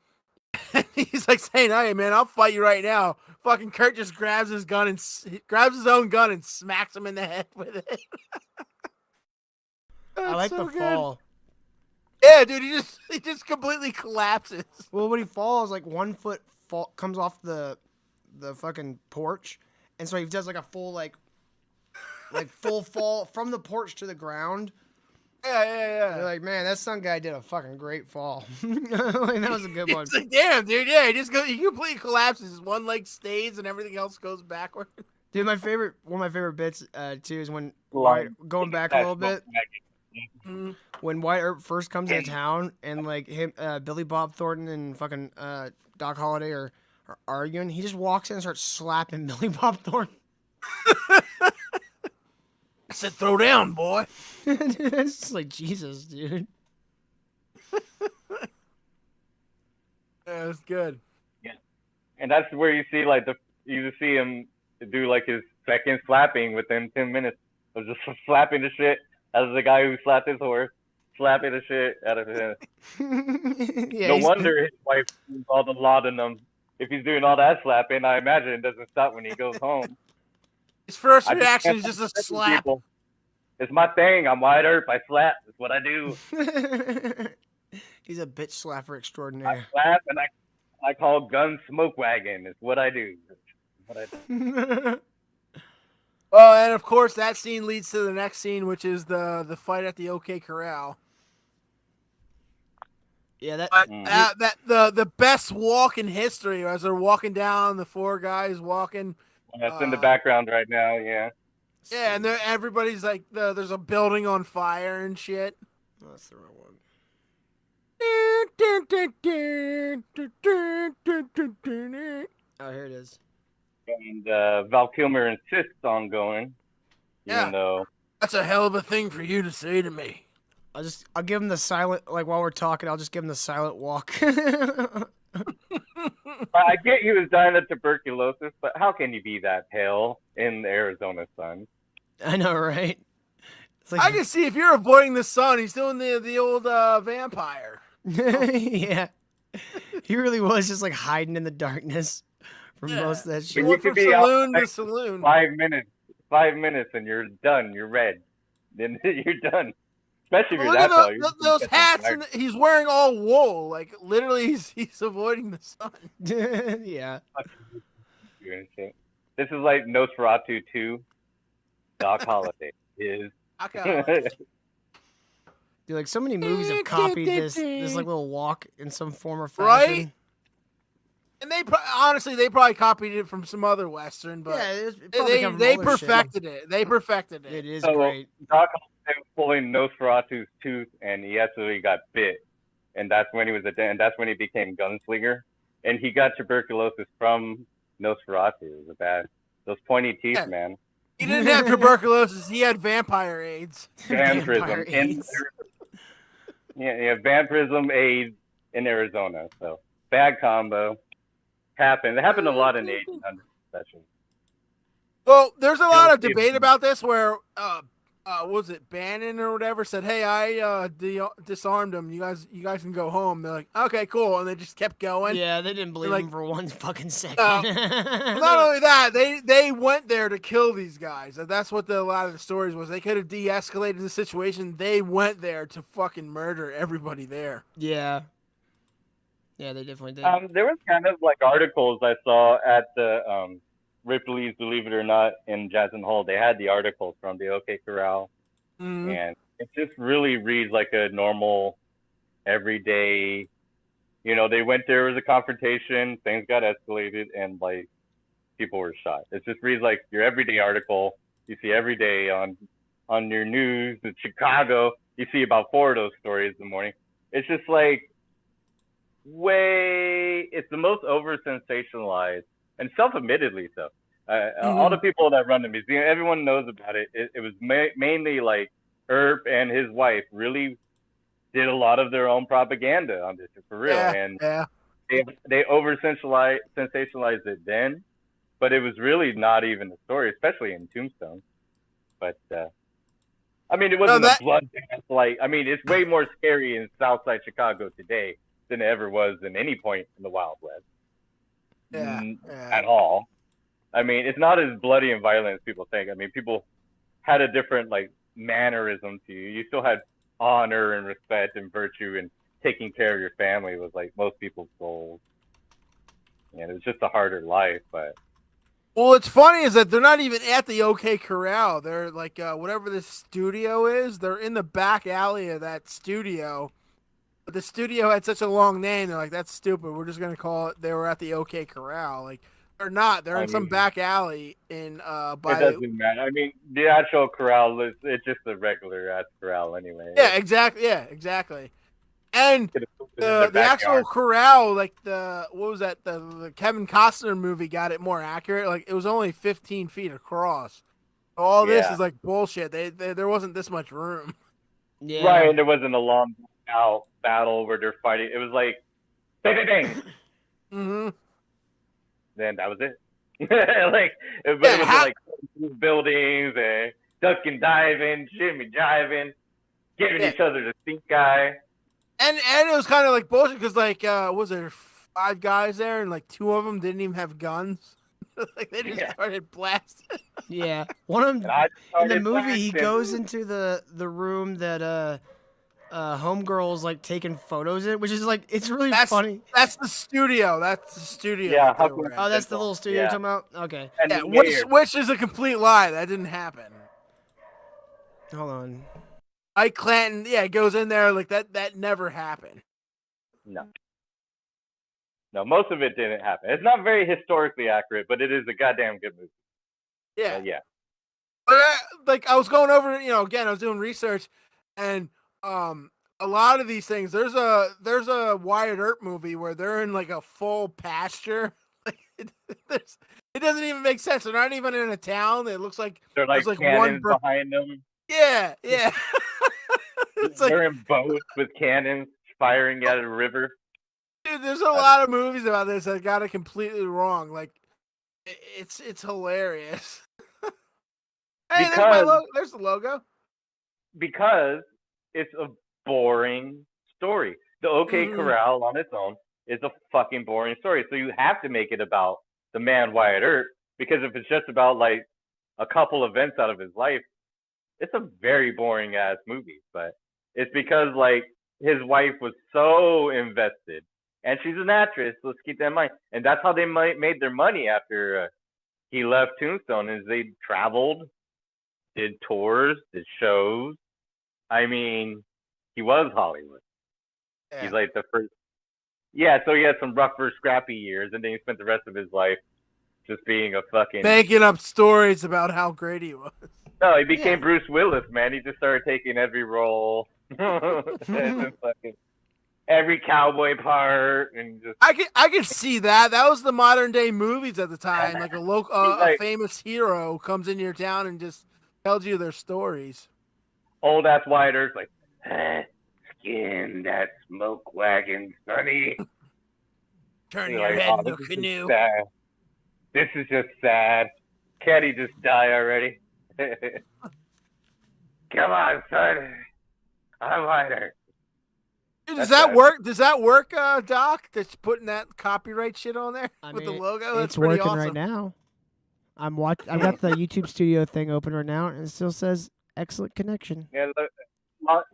And he's like saying, "Hey man, I'll fight you right now." Fucking Kurt just grabs his own gun and smacks him in the head with it. I like the fall. Yeah, dude, he just completely collapses. Well, when he falls, like 1 foot comes off the fucking porch, and so he does like a full like full fall from the porch to the ground. Yeah. You're like, man, that some guy did a fucking great fall. Like, that was a good one. It's like, damn, dude, yeah, he completely collapses. His one leg stays and everything else goes backward. Dude, one of my favorite bits too is when going back a little bit. When Wyatt Earp first comes into town and like him, Billy Bob Thornton and fucking Doc Holliday are arguing, he just walks in and starts slapping Billy Bob Thornton. I said, "Throw down, boy." Dude, that's just like Jesus, dude. Yeah, it's good. Yeah, and that's where you see you see him do like his second slapping within 10 minutes of just slapping the shit out of the guy who slapped his horse, slapping the shit out of him. Yeah, no wonder his wife sees all the laudanum. If he's doing all that slapping, I imagine it doesn't stop when he goes home. His first reaction is just a slap. People. It's my thing. I'm Wyatt Earp. I slap. That's what I do. He's a bitch slapper extraordinaire. I slap and I call gun smoke wagon. It's what I do. Oh, and of course that scene leads to the next scene, which is the fight at the OK Corral. Yeah, the best walk in history as they're walking down, the four guys walking. That's in the background right now, yeah. Yeah, and everybody's like, there's a building on fire and shit. Oh, that's the wrong one. Oh, here it is. And Val Kilmer insists on going, even though that's a hell of a thing for you to say to me. I'll give him the silent, like while we're talking, I'll just give him the silent walk. I get he was dying of tuberculosis, but how can you be that pale in the Arizona sun? I know, right? It's like, I can see if you're avoiding the sun, he's doing the old vampire. Yeah. He really was just like hiding in the darkness for most of that shit. You could be saloon to saloon. 5 minutes and you're done. You're red. Then you're done. Especially if you're that tall. Those hats, and he's wearing all wool. Like, literally, he's avoiding the sun. Yeah. This is like Nosferatu 2. Doc Holliday is. Dude, like, so many movies have copied this like little walk in some form or fashion. Right? And honestly, they probably copied it from some other Western, but they perfected it. They perfected it. It is great. Doc Holliday was pulling Nosferatu's tooth, and he actually got bit, and that's when he became Gunslinger, and he got tuberculosis from Nosferatu. It was bad. Those pointy teeth, man. He didn't have tuberculosis. He had vampire AIDS. Vampirism. Yeah, vampirism, AIDS in Arizona. So bad combo. Happened. It happened a lot in the 1800s, especially. Well, there's a lot of debate about this where, was it Bannon or whatever said, "Hey, I disarmed him. You guys can go home." They're like, "Okay, cool," and they just kept going. Yeah, they didn't believe him for one fucking second. Not only that, they went there to kill these guys. That's what a lot of the stories was. They could have de-escalated the situation. They went there to fucking murder everybody there. Yeah. Yeah, they definitely did. There was kind of like articles I saw at the Ripley's, believe it or not, in Jackson Hole. They had the articles from the OK Corral, and it just really reads like a normal, everyday. You know, they went there, was a confrontation, things got escalated, and like people were shot. It just reads like your everyday article you see every day on your news. In Chicago, you see about 4 of those stories in the morning. It's just like it's the most over sensationalized, and self-admittedly so. All the people that run the museum, everyone knows about it. It was mainly like Earp and his wife really did a lot of their own propaganda on this, for real. They over sensationalized it then, but it was really not even a story, especially in Tombstone. But I mean, it wasn't a bloodbath. Like, I mean, it's way more scary in Southside Chicago today than it ever was in any point in the Wild West. At all. I mean, it's not as bloody and violent as people think. I mean, people had a different like mannerism to you. You still had honor and respect and virtue, and taking care of your family was like most people's goals. And it was just a harder life. But well, what's funny is that they're not even at the OK Corral. They're like whatever this studio is. They're in the back alley of that studio. But the studio had such a long name. They're like, that's stupid. We're just gonna call it. They were at the OK Corral. Like, they're not. They're in some back alley in by. It doesn't matter. I mean, the actual corral it's just a regular ass corral anyway. Yeah, exactly. Yeah, exactly. And the actual corral, like what was that? The Kevin Costner movie got it more accurate. Like, it was only 15 feet across. All this is like bullshit. There wasn't this much room. Yeah. Right, and there wasn't a long out battle where they're fighting. It was like bang bang bang. Then that was it. Like, but it was like buildings and ducking, diving, shimmy, jiving, giving each other the stink eye. And it was kind of like bullshit because like was there 5 guys there and like 2 of them didn't even have guns. Like, they just started blasting. Yeah, one of them in the movie. He goes into the room that homegirl's like taking photos in, which is like, it's really funny. That's the studio. That's the studio. Yeah. That's the little studio you're talking about? Okay. Yeah, which is a complete lie. That didn't happen. Hold on. Ike Clanton, goes in there like that never happened. No, most of it didn't happen. It's not very historically accurate, but it is a goddamn good movie. Yeah. Yeah. But like, I was going over, again, I was doing research, and a lot of these things, there's a Wyatt Earp movie where they're in like a full pasture. Like, it doesn't even make sense. They're not even in a town. It looks like they're like cannons behind them. Yeah. It's like, they're in boats with cannons firing at a river. Dude, there's a lot of movies about this that got it completely wrong. Like, it's hilarious. Hey, there's the logo. Because it's a boring story. The OK Corral on its own is a fucking boring story. So you have to make it about the man Wyatt Earp, because if it's just about like a couple events out of his life, it's a very boring ass movie. But it's because like his wife was so invested, and she's an actress. Let's keep that in mind. And that's how they made their money after he left Tombstone. Is they traveled, did tours, did shows. I mean, he was Hollywood. Yeah. He's like the first. Yeah, so he had some rougher, scrappy years, and then he spent the rest of his life just being a fucking... making up stories about how great he was. No, he became Bruce Willis, man. He just started taking every role. Every cowboy part, and just... I can see that. That was the modern day movies at the time. Like a famous hero comes into your town and just tells you their stories. Old ass Wyatt Earp's like, in that smoke wagon, Sonny. Turn your head into a canoe. This is just sad. Can't he just die already? Come on, son. I want her. Dude, does that work? Does that work, Doc? That's putting that copyright shit on there with the logo. That's it's working awesome. right now. I've got the YouTube Studio thing open right now, and it still says excellent connection. Yeah,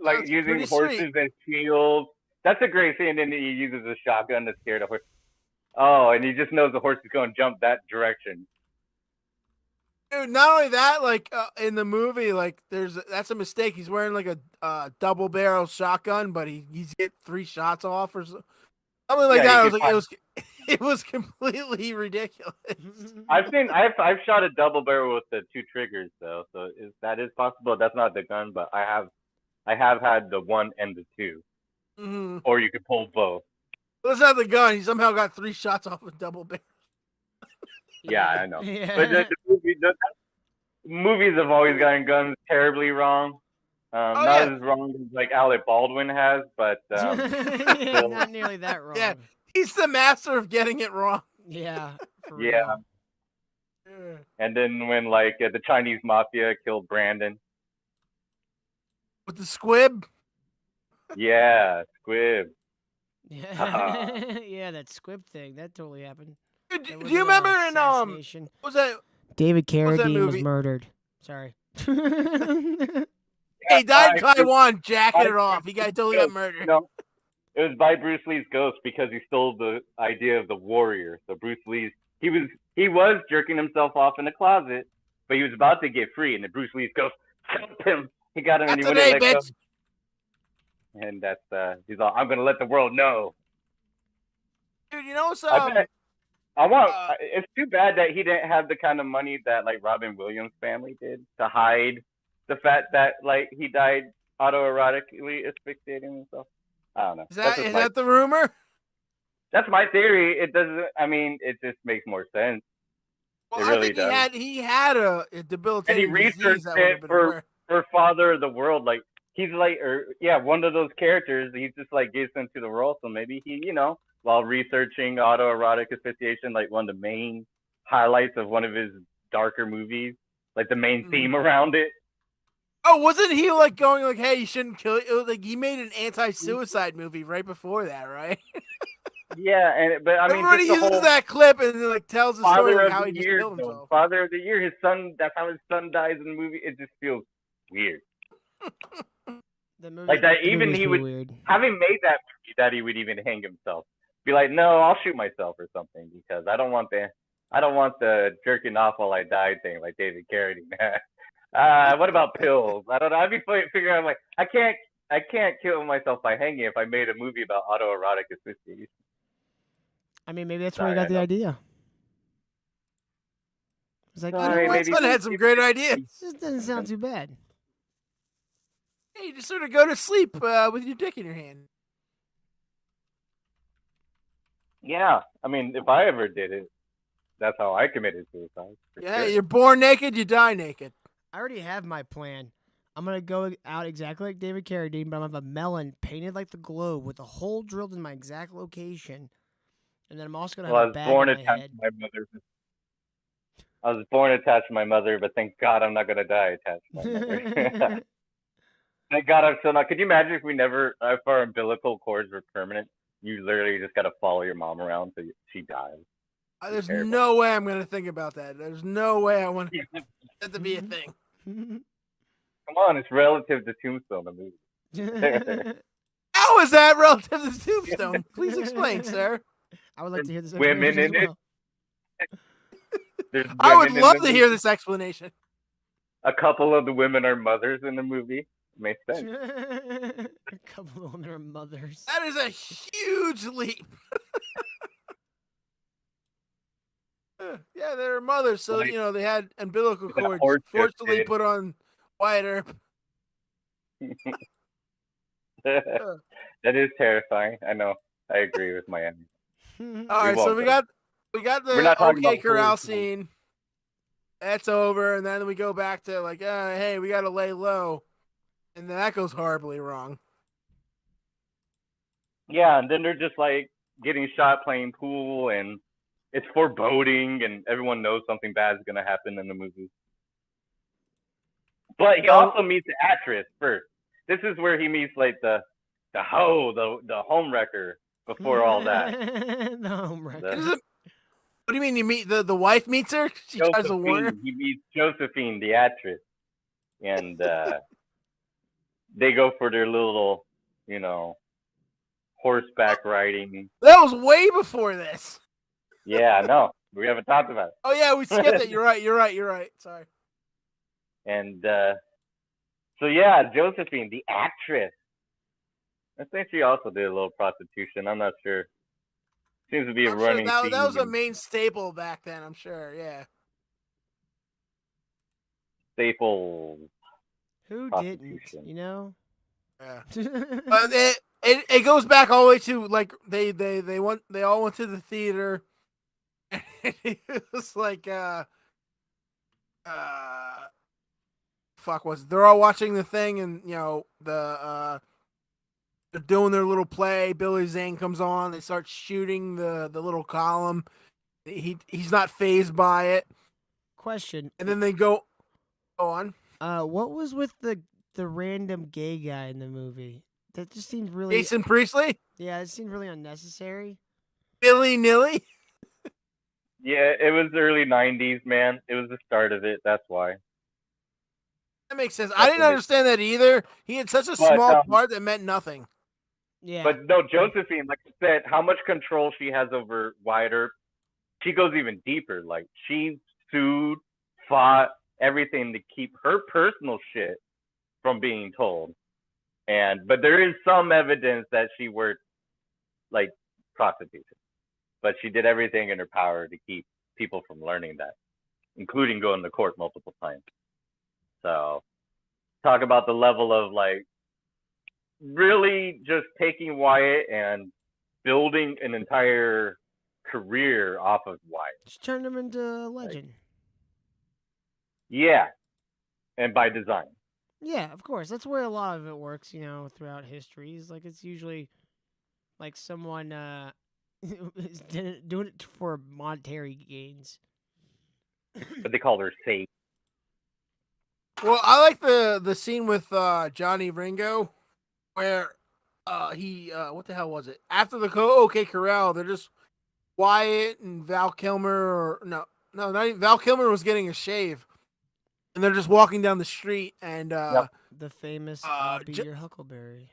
like using horses and shields. That's a great scene. And then he uses a shotgun to scare the horse. Oh, and he just knows the horse is going to jump that direction. Dude, not only that, like in the movie, like that's a mistake. He's wearing like a double barrel shotgun, but he's get 3 shots off or something like that. I was like, it was completely ridiculous. I've shot a double barrel with the 2 triggers though, so that is possible. That's not the gun, but I have had the 1 and the 2, or you could pull both. Well, that's not the gun. He somehow got 3 shots off with double barrel. Yeah, I know. Yeah. But the movies have always gotten guns terribly wrong. Not as wrong as like Alec Baldwin has, but not nearly that wrong. Yeah, he's the master of getting it wrong. Yeah. Yeah. And then when like the Chinese mafia killed Brandon with the squib. Yeah, squib. Yeah, yeah, that squib thing that totally happened. Do you remember in what was that? David Carradine was murdered. Sorry. He died in Taiwan, jacking it off. He totally got murdered. No, it was by Bruce Lee's ghost because he stole the idea of the warrior. So Bruce Lee's he was jerking himself off in the closet, but he was about to get free, and then Bruce Lee's ghost helped him. He got him, and he wouldn't let go. And that's he's all, I'm gonna let the world know. Dude, you know what's it's too bad that he didn't have the kind of money that like Robin Williams' family did to hide the fact that like he died autoerotically asphyxiating himself. I don't know. Is that the rumor? That's my theory. It doesn't. I mean, it just makes more sense. Well, it really does. He had a debilitating and he researched it for Father of the World. Like he's like, one of those characters. He just like gets into the role. So maybe he, while researching autoerotic asphyxiation, like one of the main highlights of one of his darker movies, like the main theme around it. Oh, wasn't he like going like, "Hey, you shouldn't kill it"? It was like he made an anti-suicide movie right before that, right? Yeah, but I mean, everybody uses that clip and like tells the story of how he just killed himself. Father of the Year, his son. That's how his son dies in the movie. It just feels weird. Like that, even he would, having made that movie, that he would even hang himself. Be like, no, I'll shoot myself or something because I don't want the jerking off while I die thing like David Carradine. What about pills? I don't know. I'd be figuring out like I can't kill myself by hanging if I made a movie about autoerotic asphyxiation. I mean, maybe that's where he got the idea. It's like, my son had some great ideas. This doesn't sound too bad. Hey, you just sort of go to sleep with your dick in your hand. Yeah, I mean, if I ever did it, that's how I committed suicide. Yeah, sure. You're born naked, you die naked. I already have my plan. I'm going to go out exactly like David Carradine, but I'm going to have a melon painted like the globe with a hole drilled in my exact location. And then I'm also going to have a bag on my head. I was born attached to my mother, but thank God I'm not going to die attached to my mother. Thank God I'm still not. Could you imagine if our umbilical cords were permanent? You literally just got to follow your mom around till she dies. There's no way I'm going to think about that. There's no way I want that to be a thing. Come on, it's relative to Tombstone, the movie. How is that relative to Tombstone? Please explain, sir. I would like to hear this. Women in it. I would love to hear this explanation. A couple of the women are mothers in the movie. Makes sense. A couple of women are mothers. That is a huge leap. Yeah, they're mothers, so they had umbilical cords forcibly put on Wyatt Earp. That is terrifying. I know. I agree with my enemy. All right, so we got the OK Corral scene. That's over, and then we go back to like, hey, we got to lay low, and then that goes horribly wrong. Yeah, and then they're just like getting shot playing pool, and it's foreboding, and everyone knows something bad is gonna happen in the movie. But he also meets the actress first. This is where he meets like the home wrecker before all that. The home wrecker. What do you mean you meet the wife meets her? She tries to warn her. He meets Josephine, the actress, and they go for their little, horseback riding. That was way before this. Yeah, no, we haven't talked about it. Oh yeah, we skipped it. You're right. Sorry. And so yeah, Josephine, the actress. I think she also did a little prostitution. I'm not sure. Seems to be a running theme. That was a main staple back then, I'm sure. Yeah. Staple. Who didn't? Yeah. But it goes back all the way to like they all went to the theater. And it was like they're all watching the thing, and they're doing their little play. Billy Zane comes on. They start shooting the little column. He's not fazed by it. Question. And then they go on. What was with the random gay guy in the movie? That just seemed really. Jason Priestley. Yeah, it seemed really unnecessary. Billy Nilly. Yeah, it was the early '90s, man. It was the start of it. That's why. That makes sense. I didn't understand that either. He had such a small part that meant nothing. Yeah. But no, Josephine, like I said, how much control she has over Wyatt Earp, she goes even deeper. Like, she sued, fought, everything to keep her personal shit from being told. But there is some evidence that she worked, like, prostitution. But she did everything in her power to keep people from learning that, including going to court multiple times. So, talk about the level of, like, really just taking Wyatt and building an entire career off of Wyatt. Just turned him into a legend. Yeah. And by design. Yeah, of course. That's where a lot of it works, throughout history. Like, it's usually like someone is doing it for monetary gains. But they call her safe. Well, I like the scene with Johnny Ringo, where he what the hell was it? After the Corral, they're just Wyatt and Val Kilmer, not even, Val Kilmer was getting a shave, and they're just walking down the street, and the famous "I'll be your Huckleberry."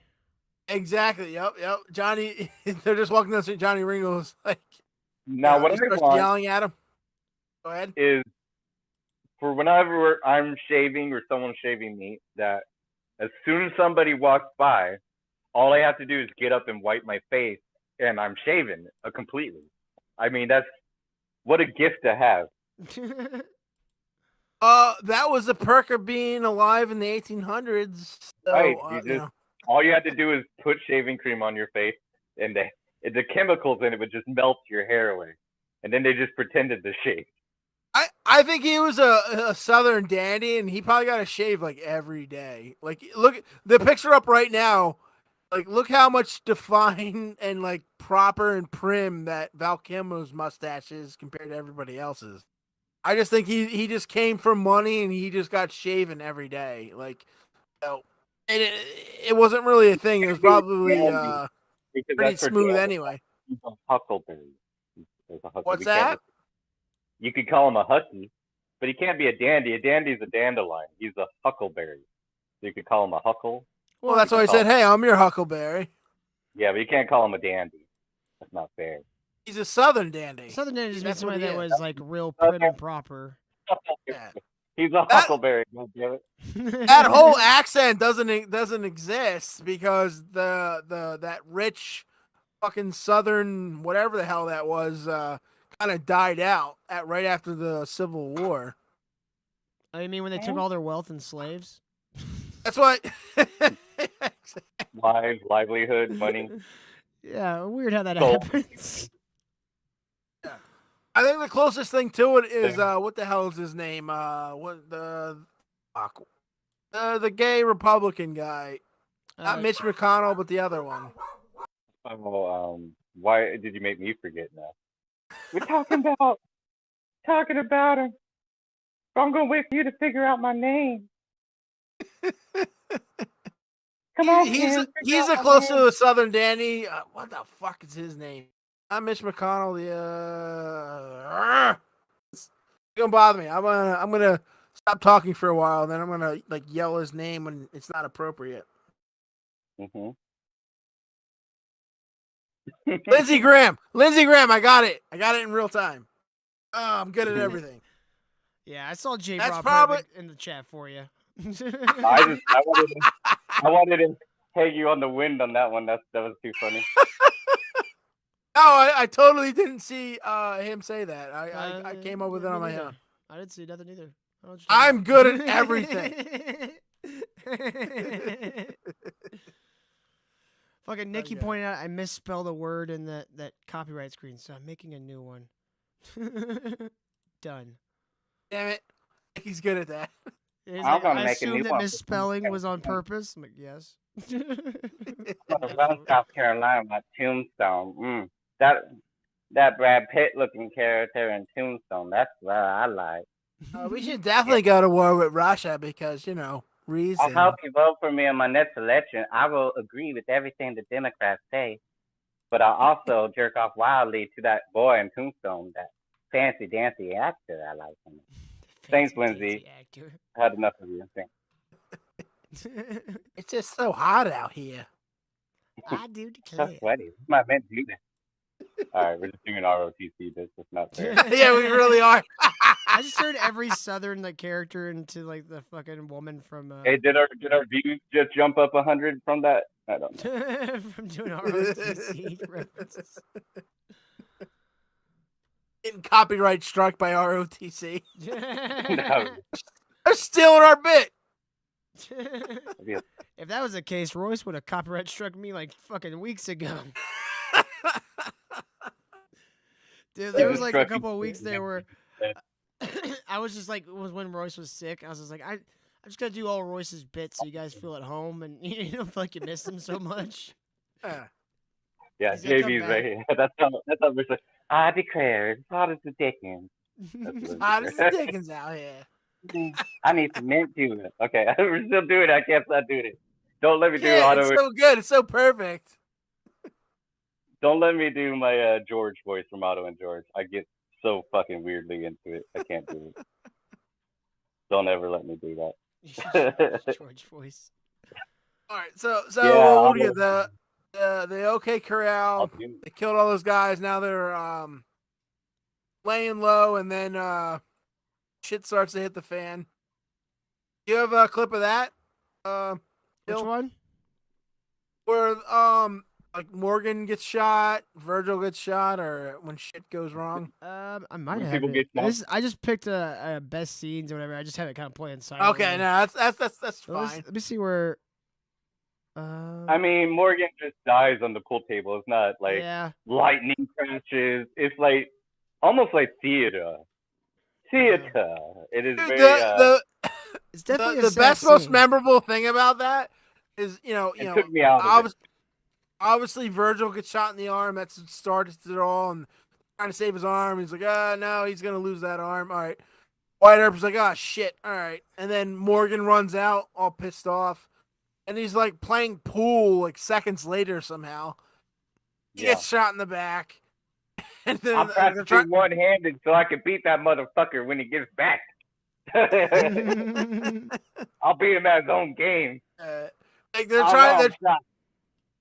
Exactly. Yep. Johnny, they're just walking down the street. Johnny Ringo's like, now what I want yelling at him. Go ahead. Is for whenever I'm shaving or someone's shaving me, that as soon as somebody walks by, all I have to do is get up and wipe my face, and I'm shaven completely. I mean, that's what a gift to have. That was the perk of being alive in the 1800s. So, right. All you had to do is put shaving cream on your face, and the chemicals in it would just melt your hair away, and then they just pretended to shave. I think he was a Southern dandy, and he probably got a shave like every day. Like, look at the picture up right now. Like, look how much defined and like proper and prim that Val Kilmer's mustache is compared to everybody else's. I just think he just came from money, and he just got shaven every day. Like, it wasn't really a thing. It was probably pretty smooth anyway. He's a huckleberry. What's that? You could call him a husky, but he can't be a dandy. A dandy's a dandelion. He's a huckleberry. So you could call him a huckle. Well, that's why I said, hey, I'm your huckleberry. Yeah, but you can't call him a dandy. That's not fair. He's a Southern dandy. Southern dandy just means somebody that was like real prim and proper. Yeah. He's a huckleberry. That whole accent doesn't exist because that rich fucking Southern whatever the hell that was kind of died out right after the Civil War. Oh, you mean when they took all their wealth and slaves? That's what. Livelihood, money. Yeah, weird how that happens. Yeah. I think the closest thing to it is what the hell is his name? The gay Republican guy, not Mitch McConnell, but the other one. Why did you make me forget now? We're talking about him. I'm gonna wait for you to figure out my name. Come on, he's a close to a Southern Danny. What the fuck is his name? I'm Mitch McConnell. It's gonna bother me. I'm gonna stop talking for a while. Then I'm gonna like yell his name when it's not appropriate. Mm-hmm. Lindsey Graham. I got it in real time. Oh, I'm good at everything. Yeah, I saw J. That's Rob probably in the chat for you. I wanted to peg you on the wind on that one. That was too funny. No, I totally didn't see him say that. I came up with it on my own. I didn't see nothing either. I'm good at everything. Fucking Nikki pointed out I misspelled a word in that copyright screen, so I'm making a new one. Done. Damn it. Nikki's good at that. I assumed that misspelling was on purpose. I'm like, yes. Around South Carolina, my Tombstone. That Brad Pitt looking character in Tombstone. That's what I like. We should definitely go to war with Russia because, reason. I'll help you vote for me in my next election. I will agree with everything the Democrats say, but I'll also jerk off wildly to that boy in Tombstone, that fancy dancy actor. I like him. Thanks, Lindsay. I had enough of you. Thanks. It's just so hot out here. I do declare. So sweaty. It's my men do this. All right, we're just doing ROTC. This is not fair. Yeah, we really are. I just turned every Southern character into the fucking woman from. Hey, did our views just jump up 100 from that? I don't know. From doing ROTC references. Getting copyright struck by ROTC. No. They're stealing our bit. If that was the case, Royce would have copyright struck me fucking weeks ago. Dude, there was a couple of weeks there where I was just it was when Royce was sick. I was just I just gotta do all Royce's bits so you guys feel at home and you don't feel like you miss him so much. Yeah, JB's right here. That's how we're saying. I declare, it's hot as the Dickens. Hot as the Dickens out here. I need some mint to it. Okay, we're still doing it. I can't stop doing it. Don't let me do auto. It's so good. It's so perfect. Don't let me do my George voice from Otto and George. I get so fucking weirdly into it. I can't do it. Don't ever let me do that. George voice. All right, so we'll get the OK Corral. They killed all those guys. Now they're laying low, and then shit starts to hit the fan. You have a clip of that? Which one? Where Morgan gets shot, Virgil gets shot, or when shit goes wrong. I might have it. I just picked a best scenes or whatever. I just have it kind of playing silently. Okay, no, that's fine. Let me see where. I mean, Morgan just dies on the pool table. It's not lightning crashes. It's almost like theater. It is very. It's definitely the best, scene. Most memorable thing about that is took me out of it. Obviously, Virgil gets shot in the arm. That's what starts it all, and trying to save his arm. He's like, no, he's gonna lose that arm. All right. White Earp's like, oh shit. All right, and then Morgan runs out, all pissed off, and he's playing pool seconds later somehow. He gets shot in the back. And then I'm practicing one-handed so I can beat that motherfucker when he gets back. I'll beat him at his own game. They're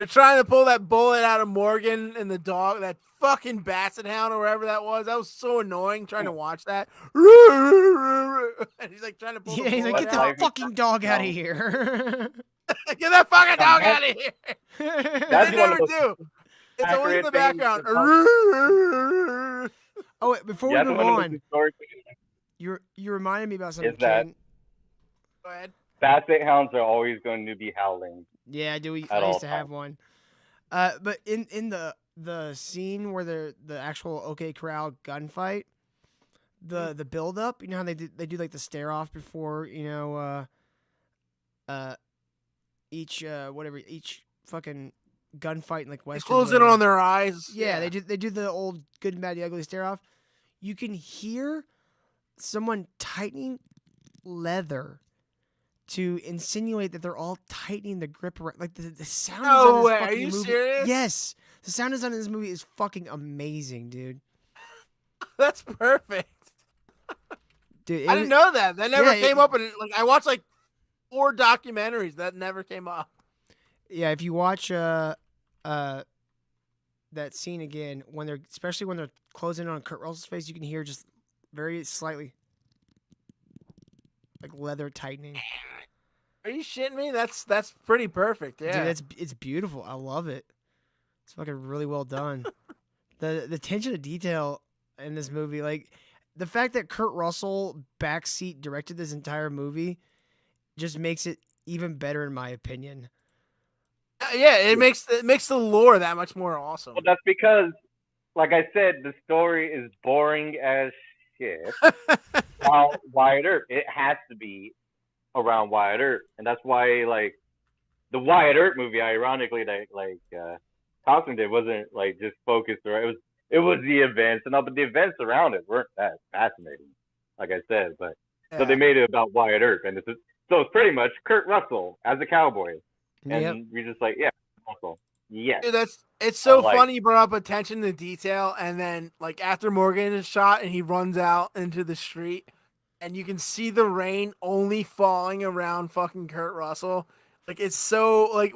trying to pull that bullet out of Morgan and the dog, that fucking basset hound or whatever that was. That was so annoying trying to watch that. And he's trying to pull the bullet get the fucking dog out of here. Get that fucking dog out of here. They never do. It's always in the background. Oh, wait, before we move on, you reminded me about something. Go ahead. Basset hounds are always going to be howling. Yeah, I used to have one. But in the scene where the actual OK Corral gunfight, the build up, how they do the stare off before each fucking gunfight in like Western. Close in on their eyes. Yeah, they do the old good and bad, the ugly stare off. You can hear someone tightening leather to insinuate that they're all tightening the grip around. Like the sound. No way! Are you serious? Yes, the sound design in this movie is fucking amazing, dude. That's perfect. Dude, I didn't know that. That never came up. And like I watched like 4 documentaries that never came up. Yeah, if you watch that scene again, especially when they're closing in on Kurt Russell's face, you can hear just very slightly like leather tightening. Are you shitting me? That's pretty perfect. Yeah, dude, it's beautiful. I love it. It's fucking really well done. the attention to detail in this movie, like the fact that Kurt Russell backseat directed this entire movie, just makes it even better in my opinion. Yeah, it makes the lore that much more awesome. Well, that's because, like I said, the story is boring as shit. While Wyatt Earp, it has to be around Wyatt Earp, and that's why like the Wyatt Earp movie, ironically, that Tombstone did wasn't like just focused around. It was the events, and all, but the events around it weren't that fascinating, like I said. But so they made it about Wyatt Earp, and so it's pretty much Kurt Russell as a cowboy. And we're just like, yeah, Russell. Yes. Dude, it's so funny you brought up attention to detail, and then like after Morgan is shot and he runs out into the street and you can see the rain only falling around fucking Kurt Russell. Like it's so like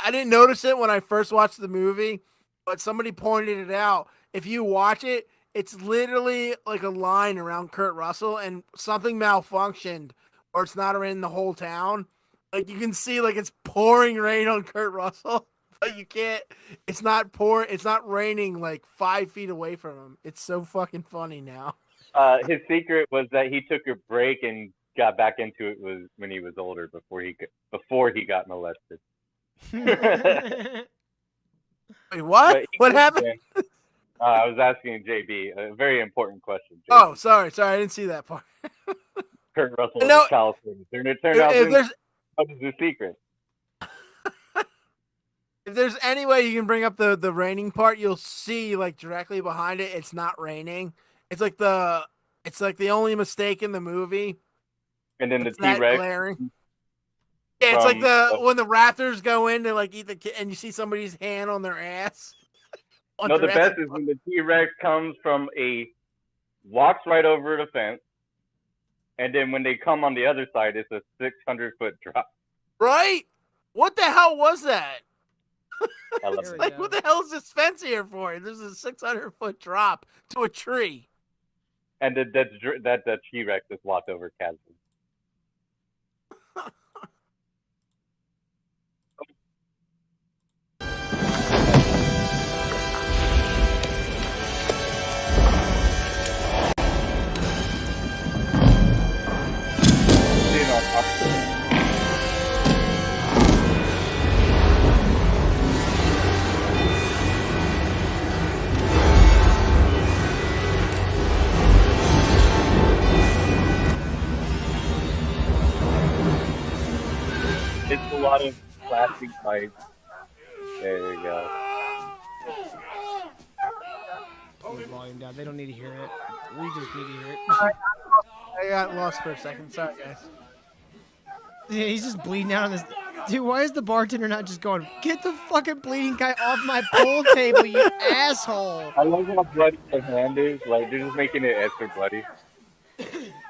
I didn't notice it when I first watched the movie, but somebody pointed it out. If you watch it, it's literally like a line around Kurt Russell and something malfunctioned or it's not in the whole town. Like you can see like it's pouring rain on Kurt Russell, but you can't, it's not raining like 5 feet away from him. It's so fucking funny now. His secret was that he took a break and got back into it was when he was older before he got molested. Wait, what? What happened? I was asking JB a very important question. JB. Oh, sorry, I didn't see that part. Kurt Russell in California. It turned out what is the secret? If there's any way you can bring up the raining part, you'll see like directly behind it, it's not raining. It's like the only mistake in the movie. And then the T-Rex. Yeah, it's like when the raptors go in to like eat the kid, and you see somebody's hand on their ass. No, the best is when the T-Rex walks right over the fence. And then when they come on the other side, it's a 600-foot drop. Right? What the hell was that? It's like, what the hell is this fence here for? There's a 600-foot drop to a tree. And that T-Rex just walked over chasm. It's a lot of plastic pipes. There you go. Turn the volume down. They don't need to hear it. We just need to hear it. I got lost for a second. Sorry, guys. Yeah, he's just bleeding out on this. Dude, why is the bartender not just going, get the fucking bleeding guy off my pool table, you asshole? I love how bloody the hand is. Like, they're just making it extra bloody.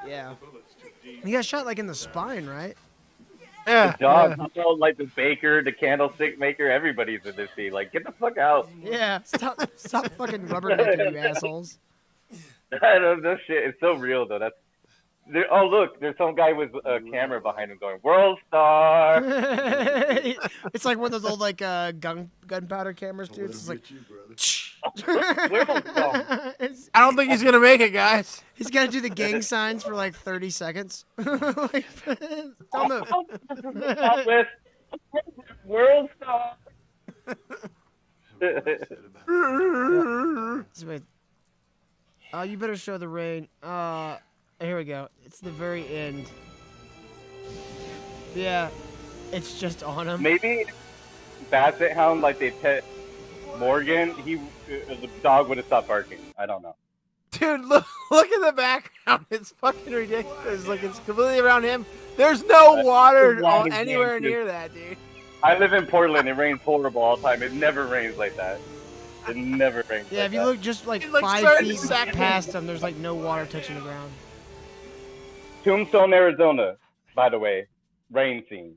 Yeah. He got shot, like, in the spine, right? Yeah. The dog, like the baker, the candlestick maker, everybody's in this scene. Like, get the fuck out. Yeah, stop fucking rubbernecking, you assholes. I don't know, shit. It's so real, though. Oh, look, there's some guy with a camera behind him going, World Star! It's like one of those old, like, gunpowder cameras, dude. It's like... I don't think he's going to make it, guys. He's got to do the gang signs for, like, 30 seconds. Like, don't move. World Star! You better show the rain. Here we go. It's the very end. Yeah, it's just on him. Maybe basset hound like they pet Morgan, the dog would have stopped barking. I don't know. Dude, look at the background. It's fucking ridiculous. Like, it's completely around him. There's no water anywhere near that, dude. I live in Portland. It rains horrible all the time. It never rains like that. It never rains Yeah, if you look just like 5 feet past them, there's like no water touching the ground. Tombstone, Arizona, by the way. Rain scene.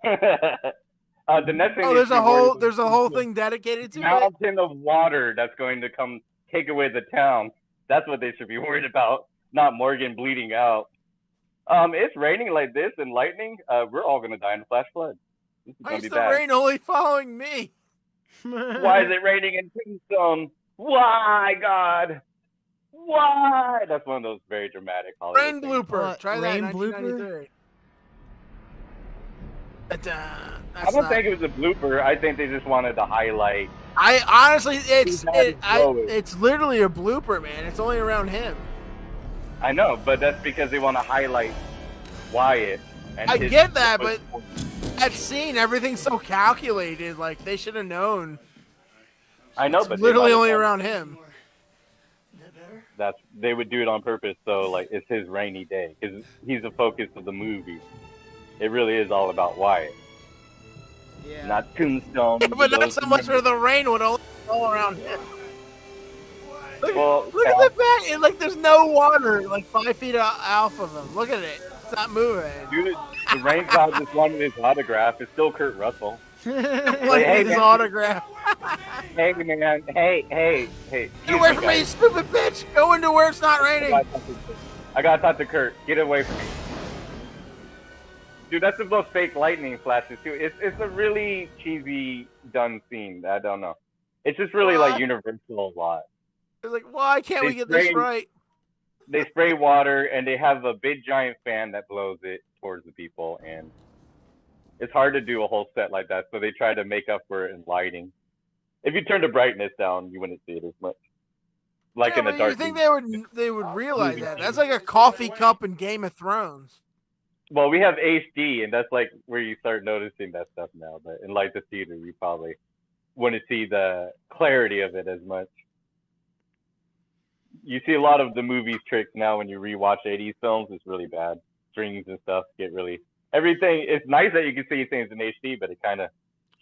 The next thing there's a whole thing dedicated to it. Mountain of water that's going to come take away the town. That's what they should be worried about, not Morgan bleeding out. It's raining like this and lightning. We're all gonna die in a flash flood. Why is the rain only following me? Why is it raining in Tombstone? Why, God? Why? That's one of those very dramatic Hollywood rain blooper. Try that. Rain blooper. I don't think it was a blooper. I think they just wanted to highlight. I honestly, it's literally a blooper, man. It's only around him. I know, but that's because they want to highlight Wyatt. And I get that, but that scene, everything's so calculated. Like, they should have known. I know, it's but literally only around him. They would do it on purpose, so like it's his rainy day because he's the focus of the movie. It really is all about Wyatt. Yeah. Not Tombstone. But not so much where the rain would all around him. Look at the back. And, like, there's no water, like 5 feet off of him. Look at it. It's not moving. Dude, the rain cloud just wanted his autograph. It's still Kurt Russell. Like, his autograph. Hey, man. Hey. Get away from me, you stupid bitch. Go into where it's not raining. I gotta talk to Kurt. Get away from me. Dude, that's the most fake lightning flashes, too. It's a really cheesy, done scene. I don't know. It's just really, like, universal a lot. They're like, why can't we get this right? They spray water, and they have a big, giant fan that blows it towards the people, and it's hard to do a whole set like that, so they try to make up for it in lighting. If you turn the brightness down, you wouldn't see it as much. Like in the dark. You think they would realize that? That's like a coffee cup in Game of Thrones. Well, we have HD, and that's like where you start noticing that stuff now. But in like the theater, you probably wouldn't see the clarity of it as much. You see a lot of the movie's tricks now when you rewatch 80s films. It's really bad. Strings and stuff get really everything. It's nice that you can see things in HD, but it kind of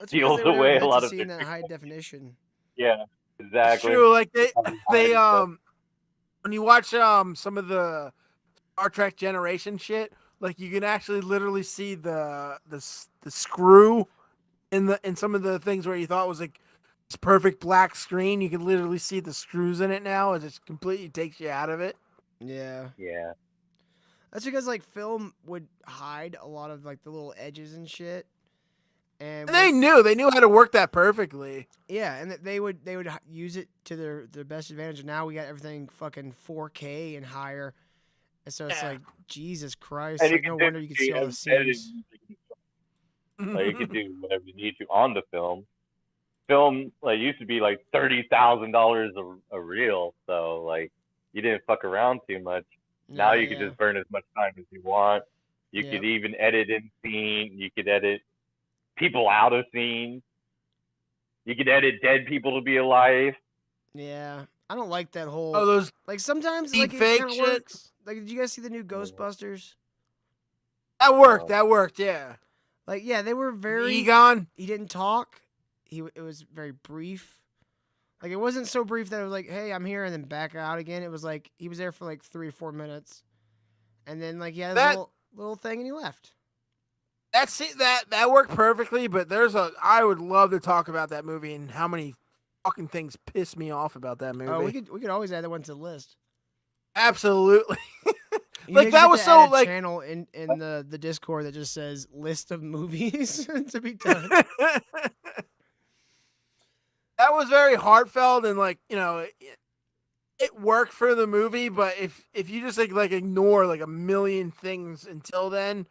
steals away a lot of seeing that high definition. Yeah, exactly. It's true. Like they when you watch some of the Star Trek Generation shit. Like, you can actually literally see the screw in some of the things where you thought was like this perfect black screen. You can literally see the screws in it now. It just completely takes you out of it. Yeah. Yeah. That's because like film would hide a lot of like the little edges and shit. And they knew how to work that perfectly. Yeah, and they would use it to their best advantage. And now we got everything fucking 4K and higher. And so it's like, Jesus Christ, like, no wonder you can see all the scenes. Like, you can do whatever you need to on the film. Film, like, used to be like $30,000 a reel, so, like, you didn't fuck around too much. Now you can just burn as much time as you want. You could even edit in scene. You could edit people out of scene. You could edit dead people to be alive. Yeah. I don't like that whole... Oh, those like, sometimes, like, it fake kind of works. Like, did you guys see the new Ghostbusters? That worked, yeah. Like, yeah, they were very... Egon? He didn't talk. It was very brief. Like, it wasn't so brief that it was like, hey, I'm here, and then back out again. It was like, he was there for like 3 or 4 minutes. And then, like, he had a little thing, and he left. That worked perfectly, but I would love to talk about that movie and how many fucking things piss me off about that movie. Oh, we could always add that one to the list. Absolutely. Like, that was so, like, channel in the Discord that just says list of movies to be done. That was very heartfelt, and, like, you know, it worked for the movie, but if you just like ignore like a million things until then,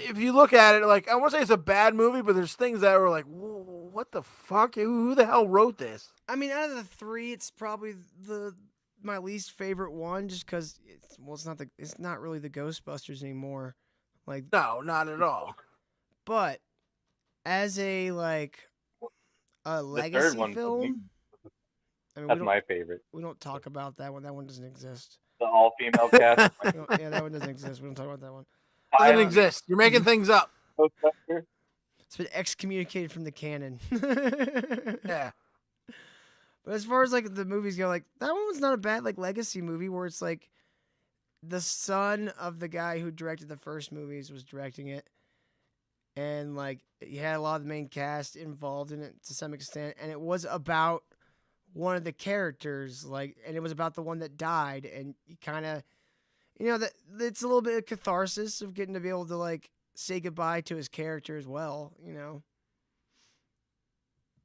if you look at it, like, I won't say it's a bad movie, but there's things that were like, what the fuck? Who the hell wrote this? I mean, out of the 3, it's probably my least favorite one, just because it's not really the Ghostbusters anymore. Like, no, not at all. But as a legacy film. I mean, that's my favorite. We don't talk about that one. That one doesn't exist. The all-female cast. Yeah, that one doesn't exist. We don't talk about that one. Doesn't exist. You're making things up. It's been excommunicated from the canon. Yeah. But as far as like the movies go, like that one was not a bad like legacy movie where it's like the son of the guy who directed the first movies was directing it, and like you had a lot of the main cast involved in it to some extent, and it was about one of the characters, like, and it was about the one that died, and you kind of, you know, that it's a little bit of catharsis of getting to be able to like say goodbye to his character as well, you know.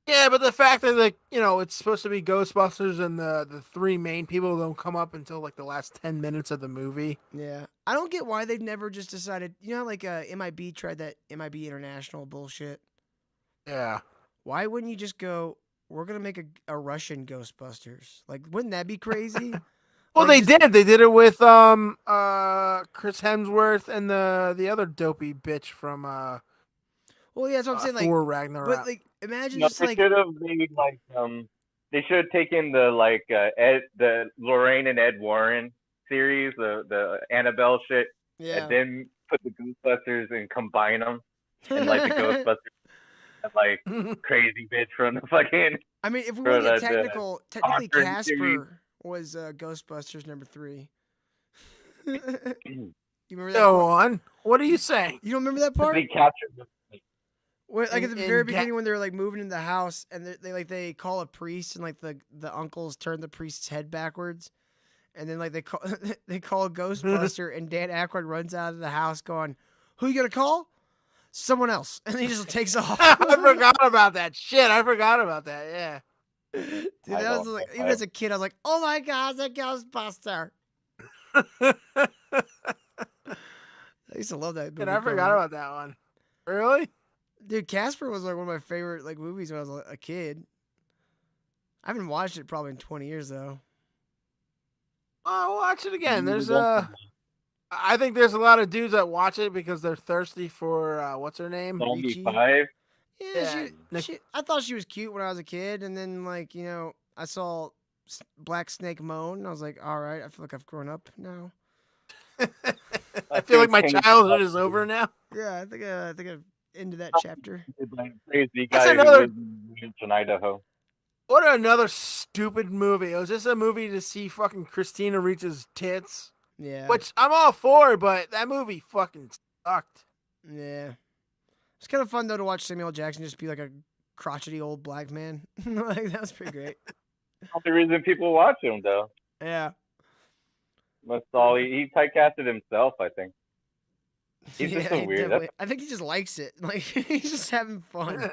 Yeah, but the fact that like, you know, it's supposed to be Ghostbusters and the three main people don't come up until like the last 10 minutes of the movie. Yeah. I don't get why they've never just decided, you know, like MIB tried that MIB International bullshit. Yeah. Why wouldn't you just go, we're going to make a Russian Ghostbusters? Like, wouldn't that be crazy? Well, they did. They did it with Chris Hemsworth and the other dopey bitch from well, yeah, that's what I'm saying. Thor like, Ragnarok. But like, imagine No, just they like should have made like they should have taken the Lorraine and Ed Warren series, the Annabelle shit, yeah. and then put the Ghostbusters and combine them, and like the Ghostbusters, and, like crazy bitch from the fucking. I mean, if we want to get technically Conjuring Casper series. was Ghostbusters number 3. You remember that? Go part? on. What are you saying? You don't remember that part? They captured the Where, like at the very beginning when they're like moving in the house and they call a priest and like the uncles turn the priest's head backwards, and then like they call a Ghostbuster and Dan Aykroyd runs out of the house going, "Who you gonna call? Someone else," and he just takes off. I forgot about that shit. I forgot about that. Yeah. Dude, that was like, even as a kid, I was like, "Oh my god, it's a Ghostbuster!" I used to love that movie. And I forgot about that one. Really? Dude, Casper was like one of my favorite like movies when I was a kid. I haven't watched it probably in 20 years though. I'll watch it again. There's I think there's a lot of dudes that watch it because they're thirsty for what's her name? Zombie 5. Yeah, I thought she was cute when I was a kid, and then like you know I saw Black Snake moan, and I was like, all right, I feel like I've grown up now. I feel like my childhood is over now. Yeah, I think I'm into that chapter. Crazy guy who lives in Idaho. What another stupid movie. It was just a movie to see fucking Christina Ricci's tits. Yeah. Which I'm all for, but that movie fucking sucked. Yeah. It's kind of fun though to watch Samuel Jackson just be like a crotchety old black man. Like that was pretty great. That's the reason people watch him though. Yeah. That's all he typecasted himself, I think. He's just so weird. I think he just likes it. Like he's just having fun.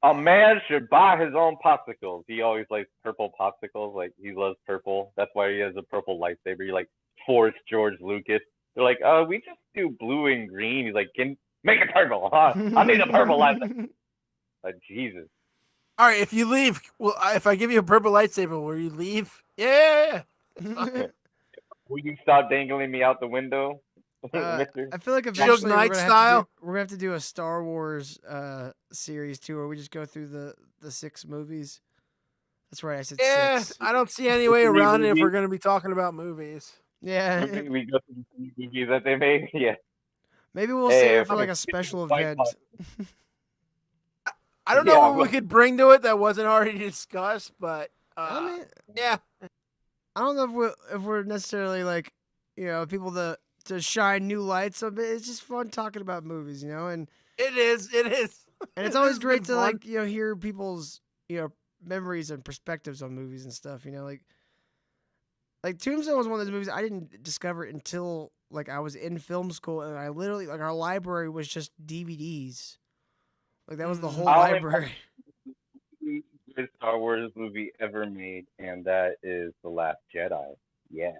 A man should buy his own popsicles. He always likes purple popsicles. Like he loves purple. That's why he has a purple lightsaber. He like forced George Lucas. They're like, we just do blue and green. He's like, make it purple, huh? I need a purple lightsaber. Like Jesus. All right, if you leave, well, if I give you a purple lightsaber, will you leave? Yeah. Will you stop dangling me out the window? I feel like eventually we're gonna have to do a Star Wars series too, where we just go through the 6 movies. That's right, I said 6. I don't see any way around it if we're gonna be talking about movies. Yeah, we go through the movies that they made. Yeah, maybe we'll save it for like a special event. I don't know what we could bring to it that wasn't already discussed, but yeah. I don't know if we're necessarily like, you know, people to shine new lights on it. It's just fun talking about movies, you know, and it is. And it's always great to like, you know, hear people's, you know, memories and perspectives on movies and stuff, you know, like Tombstone was one of those movies I didn't discover it until like I was in film school, and I literally like our library was just DVDs. Like that was the whole library. Good Star Wars movie ever made, and that is The Last Jedi. Yeah.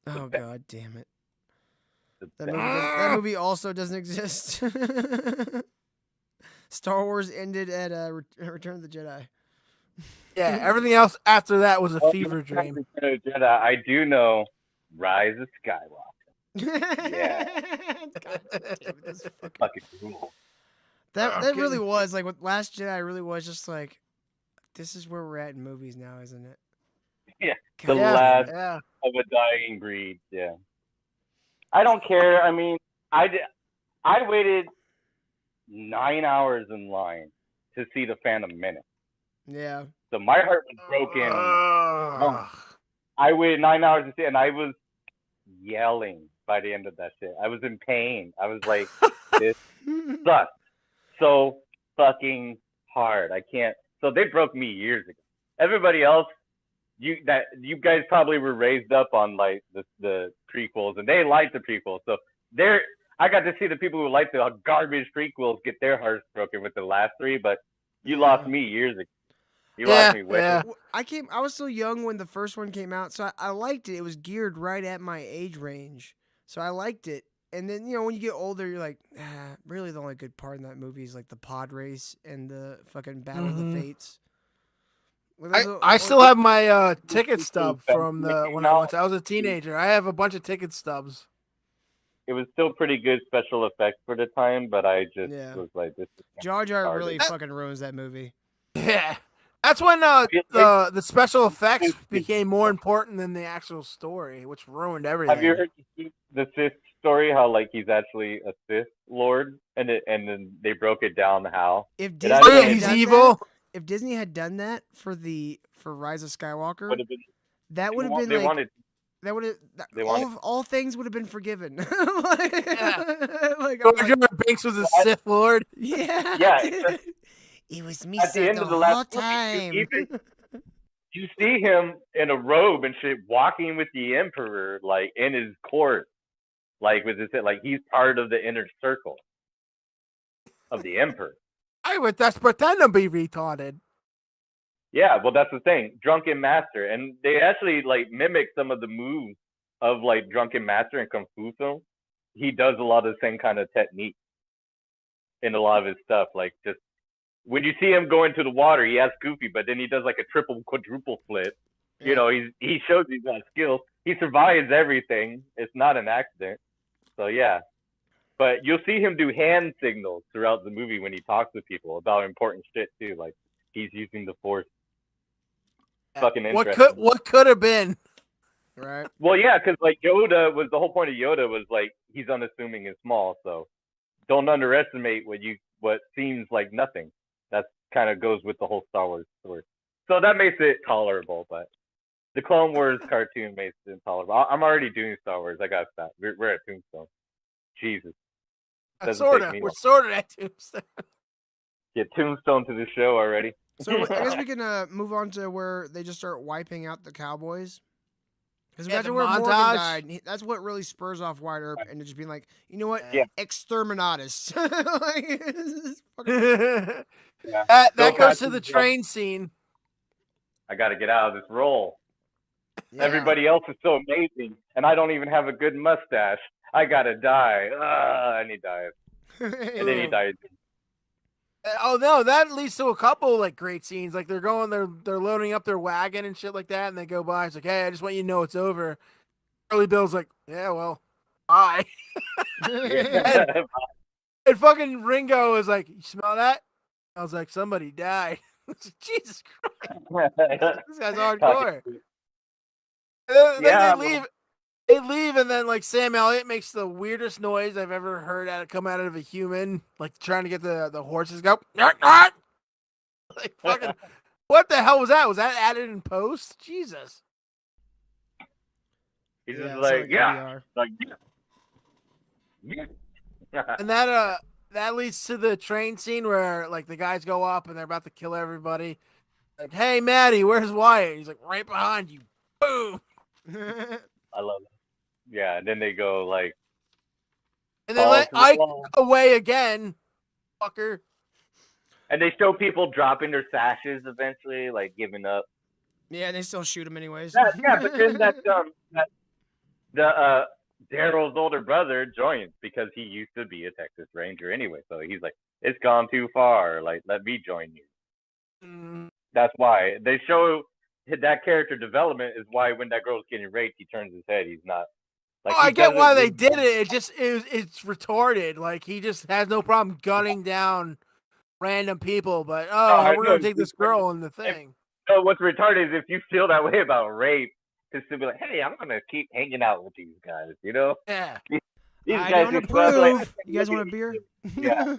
Oh god damn it. That movie also doesn't exist. Star Wars ended at Return of the Jedi. Yeah, everything else after that was a fever dream. Return of the Jedi, I do know Rise of Skywalker. Yeah. God damn it, that's fucking cool. That really was like what Last Jedi really was just like. This is where we're at in movies now, isn't it? Yeah, God, the last yeah. of a dying breed. Yeah, I don't care. I mean, I waited 9 hours in line to see the Phantom Menace. Yeah. So my heart was broken. I waited 9 hours to see it, and I was yelling by the end of that shit. I was in pain. I was like, this sucks so fucking hard. I can't. So they broke me years ago. Everybody else, you guys probably were raised up on like the prequels, and they liked the prequels. So I got to see the people who liked the garbage prequels get their hearts broken with the last three, but you lost me years ago. You lost me way. I was still young when the first one came out, so I liked it. It was geared right at my age range, so I liked it. And then when you get older, you're like, really the only good part in that movie is like the pod race and the fucking Battle of the Fates. I still have my ticket stub from when I went. I was a teenager. I have a bunch of ticket stubs. It was still pretty good special effects for the time, but I just was like, this is Jar Jar really fucking ruins that movie. Yeah. That's when the special effects became more important than the actual story, which ruined everything. Have you heard the Sith story? How like he's actually a Sith Lord, and then they broke it down how if Disney he's evil. If Disney had done that for Rise of Skywalker, that would have been all things would have been forgiven. Jar Jar Binks was a Sith Lord. Yeah. Yeah. It was me at the end of the last time. You see him in a robe and shit, walking with the Emperor, like in his court, like with his like he's part of the inner circle of the Emperor. I would just pretend to be retarded. Yeah, well, that's the thing, Drunken Master, and they actually like mimic some of the moves of like Drunken Master in Kung Fu film. He does a lot of the same kind of technique in a lot of his stuff, like just. When you see him go into the water, he has Goofy, but then he does like a triple, quadruple flip. Yeah. He shows he's got skills. He survives everything. It's not an accident. So yeah, but you'll see him do hand signals throughout the movie when he talks to people about important shit too. Like he's using the Force. Fucking interesting. What could have been? Right. Well, yeah, because like Yoda was the whole point of Yoda was like he's unassuming and small, so don't underestimate what seems like nothing. That kind of goes with the whole Star Wars story. So that makes it tolerable, but the Clone Wars cartoon makes it intolerable. I'm already doing Star Wars. I gotta stop. We're at Tombstone. Jesus. We're sort of at Tombstone. Get Tombstone to the show already. So I guess we can move on to where they just start wiping out the cowboys. Because that's where Morgan died. That's what really spurs off Wyatt Earp and just being like, you know what? Yeah. Exterminatus. That goes to the train scene. I got to get out of this role. Yeah. Everybody else is so amazing, and I don't even have a good mustache. I got to die. And he dies. And then he dies. Oh no, that leads to a couple like great scenes. Like they're loading up their wagon and shit like that, and they go by. It's like, hey, I just want you to know it's over. Curly Bill's like, yeah, well, bye. and fucking Ringo is like, you smell that? I was like, somebody died. Jesus Christ, this guy's hardcore. They leave, and then like Sam Elliott makes the weirdest noise I've ever heard come out of a human, like trying to get the horses go. Like fucking, what the hell was that? Was that added in post? Jesus. He's just like, yeah, like, yeah. And that leads to the train scene where like the guys go up and they're about to kill everybody. Like, hey Maddie, where's Wyatt? He's like, right behind you. Boom. I love it. Yeah, and then they go like, and they let Ike away again, fucker. And they show people dropping their sashes eventually, like giving up. Yeah, and they still shoot him anyways. Yeah, but then Daryl's older brother joins because he used to be a Texas Ranger anyway. So he's like, it's gone too far. Like, let me join you. That's why they show that character development is why when that girl's getting raped, he turns his head. He's not Like, I get why they did it. It's retarded. Like, he just has no problem gunning down random people. But we're gonna take this girl in the thing. So what's retarded is if you feel that way about rape, just to be like, hey, I'm gonna keep hanging out with these guys, you know? Yeah. These I guys don't approve. You guys want a beer? Yeah.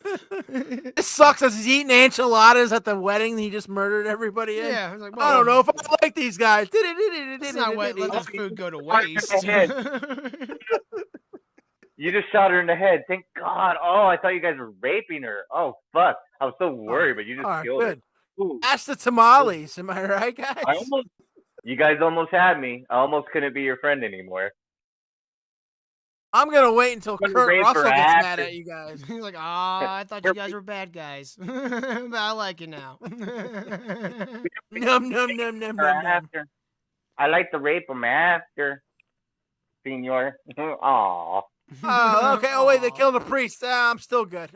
It sucks as he's eating enchiladas at the wedding he just murdered everybody in. Yeah. I was like, I don't know if I like these guys. It's not let this food go to waste. You just shot her in the head. Thank God. Oh, I thought you guys were raping her. Oh, fuck. I was so worried, but you just killed her. Ooh. That's the tamales. Am I right, guys? You guys almost had me. I almost couldn't be your friend anymore. I'm going to wait until Kurt Russell gets mad at you guys. He's like, I thought you guys were bad guys. But I like you now. Num, num, num, num, num. I like to rape them after, senor. Aww. Oh, okay. Oh, wait, they killed a priest. I'm still good.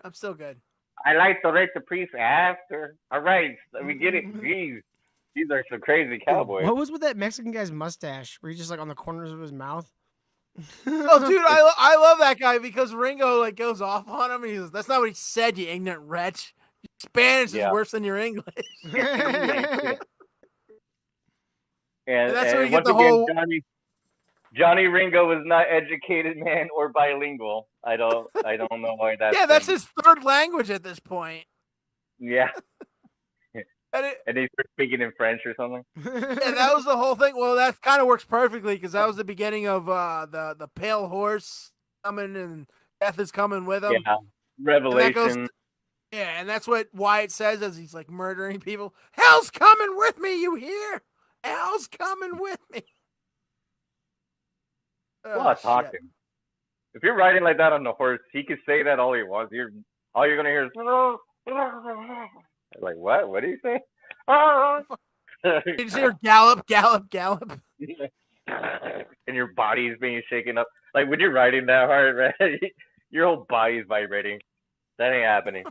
I like to rape the priest after. All right, we get it. Jeez. These are some crazy cowboys. What was with that Mexican guy's mustache? Were he just like on the corners of his mouth? Oh, dude, I love that guy because Ringo like goes off on him. And he says, "That's not what he said, you ignorant wretch. Spanish is worse than your English." and that's where you once get the again, whole. Johnny Ringo was not educated, man, or bilingual. I don't know why that's. Yeah, that's his third language at this point. Yeah. And he started speaking in French or something. Yeah, that was the whole thing. Well, that kind of works perfectly because that was the beginning of the pale horse coming and death is coming with him. Yeah, Revelation. And that's what Wyatt says as he's like murdering people. Hell's coming with me, you hear? Hell's coming with me. A lot of talking. If you're riding like that on the horse, he could say that all he wants. All you're gonna hear is. Like, what? What do you say? You just hear gallop, gallop, gallop. And your body is being shaken up. Like, when you're riding that hard, right? Your whole body is vibrating. That ain't happening.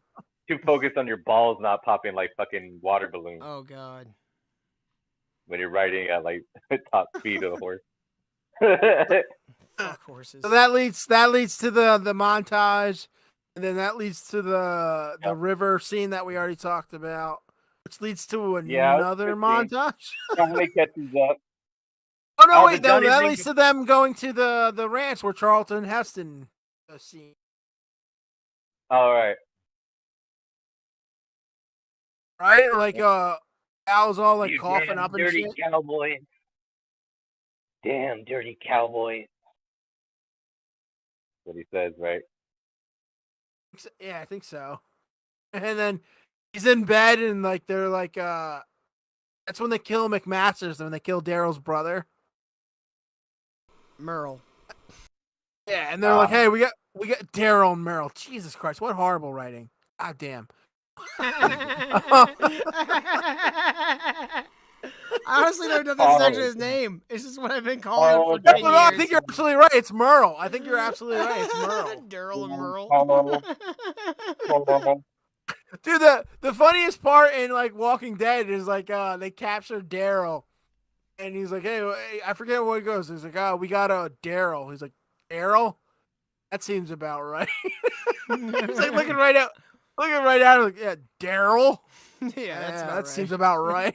Too focused on your balls not popping like fucking water balloons. Oh, God. When you're riding at, like, top speed of the horse. Fuck horses. So that leads to the montage. And then that leads to the river scene that we already talked about, which leads to another montage. Somebody catches up. Oh, no, wait. No, that leads to them going to the ranch where Charlton Heston scene. All right. Right? Like, Al's all, like, coughing up and dirty shit. Cowboys. Damn, dirty cowboys. That's what he says, right? Yeah, I think so. And then he's in bed and like they're like that's when they kill McMasters, when they kill Daryl's brother. Merle. Yeah, and they're like, hey, we got Daryl and Merle. Jesus Christ, what horrible writing. God damn. I honestly don't know if that's actually his name. It's just what I've been calling him for 10 years. I think you're absolutely right. It's Merle. I think you're absolutely right. It's Merle. Daryl and Merle. Dude, the funniest part in like Walking Dead is like they capture Daryl, and he's like, hey, I forget what he goes. He's like, oh, we got a Daryl. He's like, Daryl? That seems about right. He's like looking right out. Like, yeah, Daryl. Yeah, that seems about right.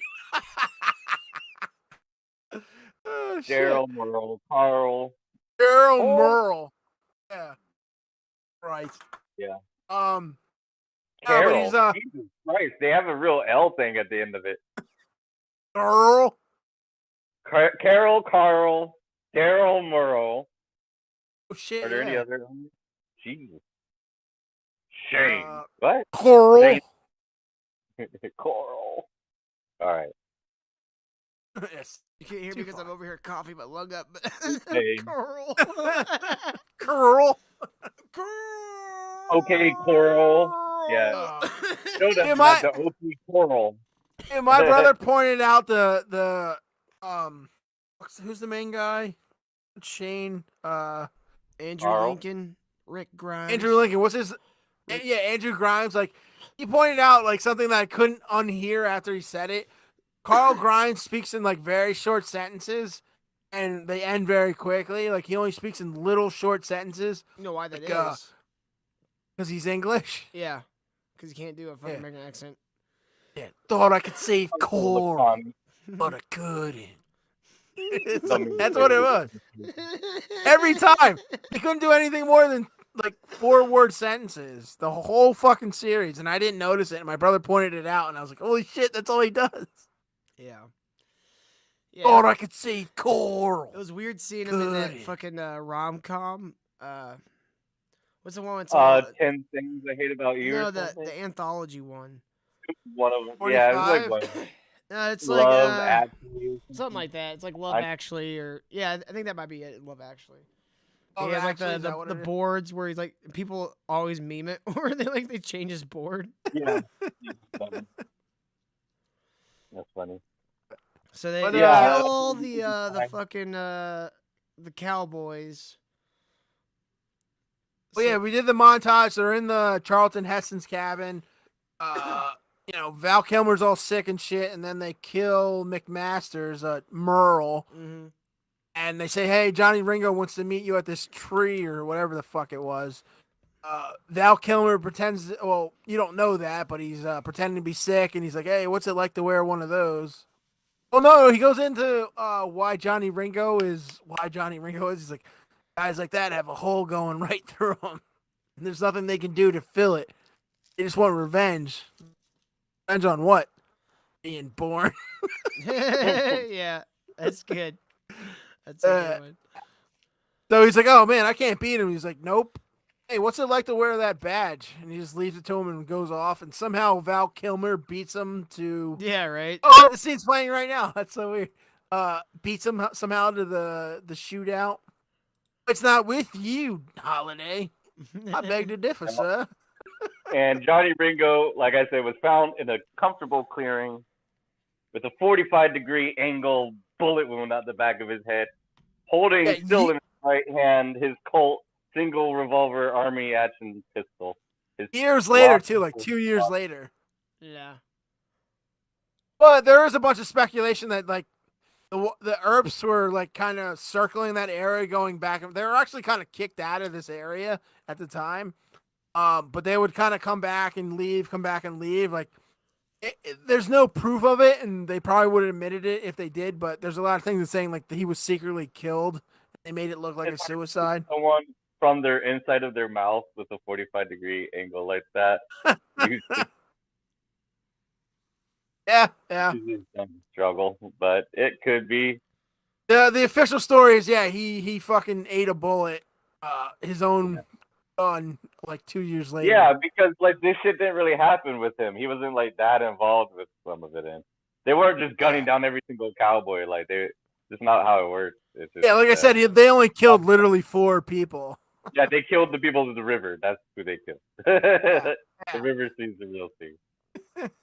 Oh, Daryl, Merle, Carl. Merle. Yeah. Right. Yeah. Carol. Jesus Christ, they have a real L thing at the end of it. Carl. Carol, Carl, Daryl, Merle. Oh shit. Are there any other? Jesus. Shane. What? Coral. Coral. All right. Yes. You can't hear me because I'm over here coughing my lung up. Coral. Coral. Okay, Coral. Yeah. No, that's not the OP Coral. And my brother pointed out the who's the main guy? Shane. Andrew Lincoln. Rick Grimes. Andrew Lincoln. What's his? Yeah, Andrew Grimes. Like he pointed out like something that I couldn't unhear after he said it. Carl Grimes speaks in like very short sentences, and they end very quickly. Like he only speaks in little short sentences. You know why that like, is? Because he's English. Yeah, because he can't do a fucking American accent. Yeah, thought I could save Corral, but I couldn't. That's what it was. Every time he couldn't do anything more than like 4-word sentences the whole fucking series, and I didn't notice it. And my brother pointed it out, and I was like, "Holy shit, that's all he does." Yeah. Thought I could save Corral. It was weird seeing him in that fucking rom-com. What's the one? It's 10 Things I Hate About You. No, the anthology one. One of them. 45? Yeah, it was like one. It's Love like Actually. something like that. It's like Love Actually, or I think that might be it. Love Actually. Oh, he has like the boards where he's like, people always meme it, or they change his board. Yeah, that's funny. So they kill all the fucking the cowboys. Well, yeah, we did the montage. They're in the Charlton Heston's cabin. Val Kilmer's all sick and shit, and then they kill McMaster's Merle. Mm-hmm. And they say, hey, Johnny Ringo wants to meet you at this tree or whatever the fuck it was. Val Kilmer pretends, well, you don't know that, but he's pretending to be sick, and he's like, hey, what's it like to wear one of those? Well, no, he goes into why Johnny Ringo is. He's like, guys like that have a hole going right through them. And there's nothing they can do to fill it. They just want revenge. Revenge on what? Being born. Yeah, that's good. That's a good one. So he's like, oh, man, I can't beat him. He's like, nope. Hey, what's it like to wear that badge? And he just leaves it to him and goes off. And somehow Val Kilmer beats him to... Yeah, right? Oh, the scene's playing right now. That's so weird. Beats him somehow to the shootout. It's not with you, Holiday. I beg to differ, sir. And Johnny Ringo, like I said, was found in a comfortable clearing with a 45-degree angle bullet wound out the back of his head, holding still in his right hand his Colt single revolver army action pistol. Years later, too, like 2 years later. Yeah. But there is a bunch of speculation that, like, the Earps were, like, kind of circling that area, going back. They were actually kind of kicked out of this area at the time. But they would kind of come back and leave, come back and leave. Like, there's no proof of it, and they probably would have admitted it if they did, but there's a lot of things that saying, like, that he was secretly killed. They made it look like a suicide. Someone from their inside of their mouth with a 45-degree angle like that. Yeah. Struggle, but it could be. The official story is, he fucking ate a bullet, his own son, like 2 years later. Yeah, because like this shit didn't really happen with him. He wasn't like that involved with some of it. And they weren't just gunning down every single cowboy. Like that's not how it works. It's just, like I said, they only killed literally 4 people. Yeah, they killed the people of the river. That's who they killed. The river sees the real thing.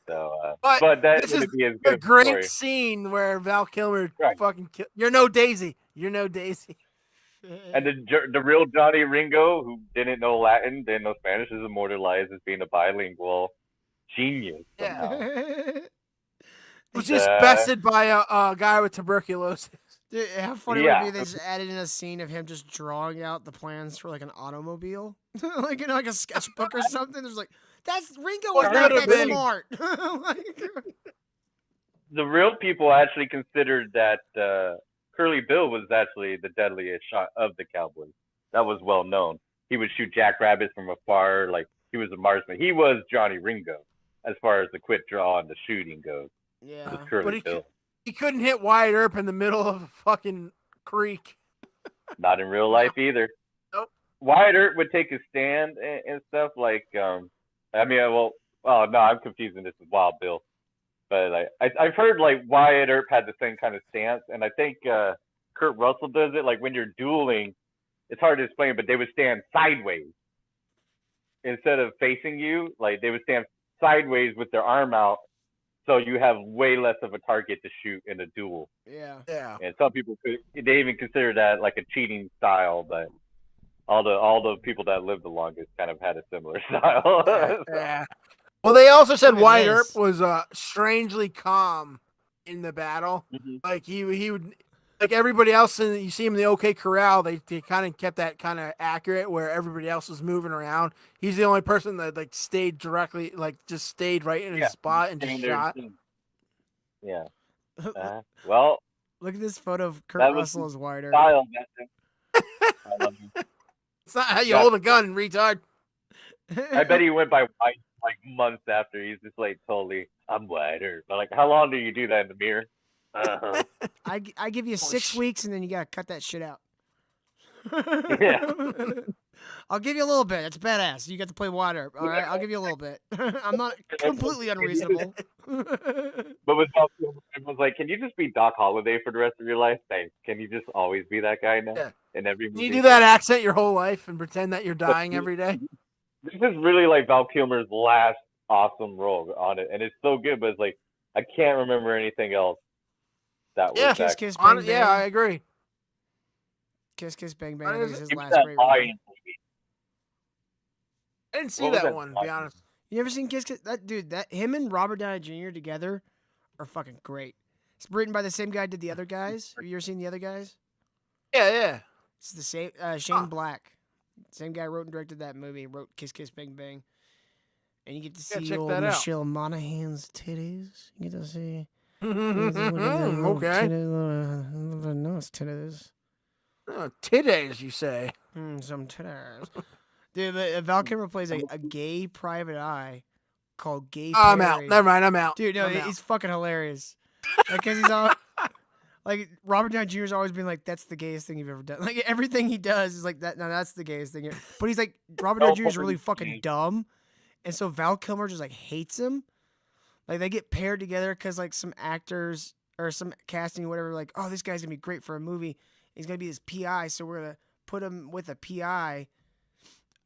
So, but that this is be as a good great story. scene where Val Kilmer fucking killed. You're no Daisy. You're no Daisy. And the real Johnny Ringo, who didn't know Latin, didn't know Spanish, is immortalized as being a bilingual genius. Was just bested by a guy with tuberculosis. Dude, how funny would it be if they just added in a scene of him just drawing out the plans for like an automobile? Like like a sketchbook or something. There's like, that's Ringo was not that smart. The real people actually considered that Curly Bill was actually the deadliest shot of the Cowboys. That was well known. He would shoot jackrabbits from afar, like he was a marksman. He was Johnny Ringo as far as the quick draw and the shooting goes. Yeah, Curly Bill. He couldn't hit Wyatt Earp in the middle of a fucking creek. Not in real life either. Nope. Wyatt Earp would take a stand and stuff like, no, I'm confusing this with Wild Bill. But like, I've heard like Wyatt Earp had the same kind of stance, and I think Kurt Russell does it. Like when you're dueling, it's hard to explain, but they would stand sideways instead of facing you. Like they would stand sideways with their arm out, so you have way less of a target to shoot in a duel. Yeah. And some people they even consider that like a cheating style, but all the people that lived the longest kind of had a similar style. Yeah. Well, they also said Wyatt Earp was strangely calm in the battle. Mm-hmm. Like he would like everybody else, and you see him in the OK Corral, they kind of kept that kind of accurate where everybody else was moving around. He's the only person that like stayed directly, like just stayed right in his spot and just shot. Yeah. Well, look at this photo of Kurt Russell as Wider. I love you. It's not how you hold a gun, retard. I bet he went by white like months after. He's just like totally, I'm Wider. But like, how long do you do that in the mirror? I give you 6 weeks and then you gotta cut that shit out. Yeah. I'll give you a little bit. It's badass. You get to play Wider. All right, I'll give you a little bit. I'm not completely unreasonable. But with Val Kilmer, everyone's like, can you just be Doc Holliday for the rest of your life? Thanks. Can you just always be that guy now? Yeah. In every movie? Can you do that accent your whole life and pretend that you're dying every day? This is really like Val Kilmer's last awesome role on it, and it's so good. But it's like I can't remember anything else that was. Kiss, Kiss, Bang, Bang. Yeah, I agree. Kiss, Kiss, Bang, Bang. Is his last great role. I didn't see that one, to be honest. You ever seen Kiss, Kiss? Him and Robert Downey Jr. together are fucking great. It's written by the same guy who did The Other Guys. Have you ever seen The Other Guys? Yeah. It's the same. Shane Black. Same guy wrote and directed that movie. Wrote Kiss, Kiss, Bang, Bang. And you get to see old Michelle Monaghan's titties. You get to see. Okay. Nice titties. Titties, you say? Some titties. Dude, but Val Kilmer plays a gay private eye called Gay Perry. I'm out. Never mind, I'm out. Dude, no, he's fucking hilarious. Because he's all... Like, Robert Downey Jr.'s always been like, that's the gayest thing you've ever done. Like, everything he does is like, that. No, that's the gayest thing. But he's like, Robert Downey Jr. is really fucking dumb. And so Val Kilmer just, like, hates him. Like, they get paired together because, like, some actors or some casting or whatever, like, oh, this guy's going to be great for a movie. He's going to be his PI, so we're going to put him with a PI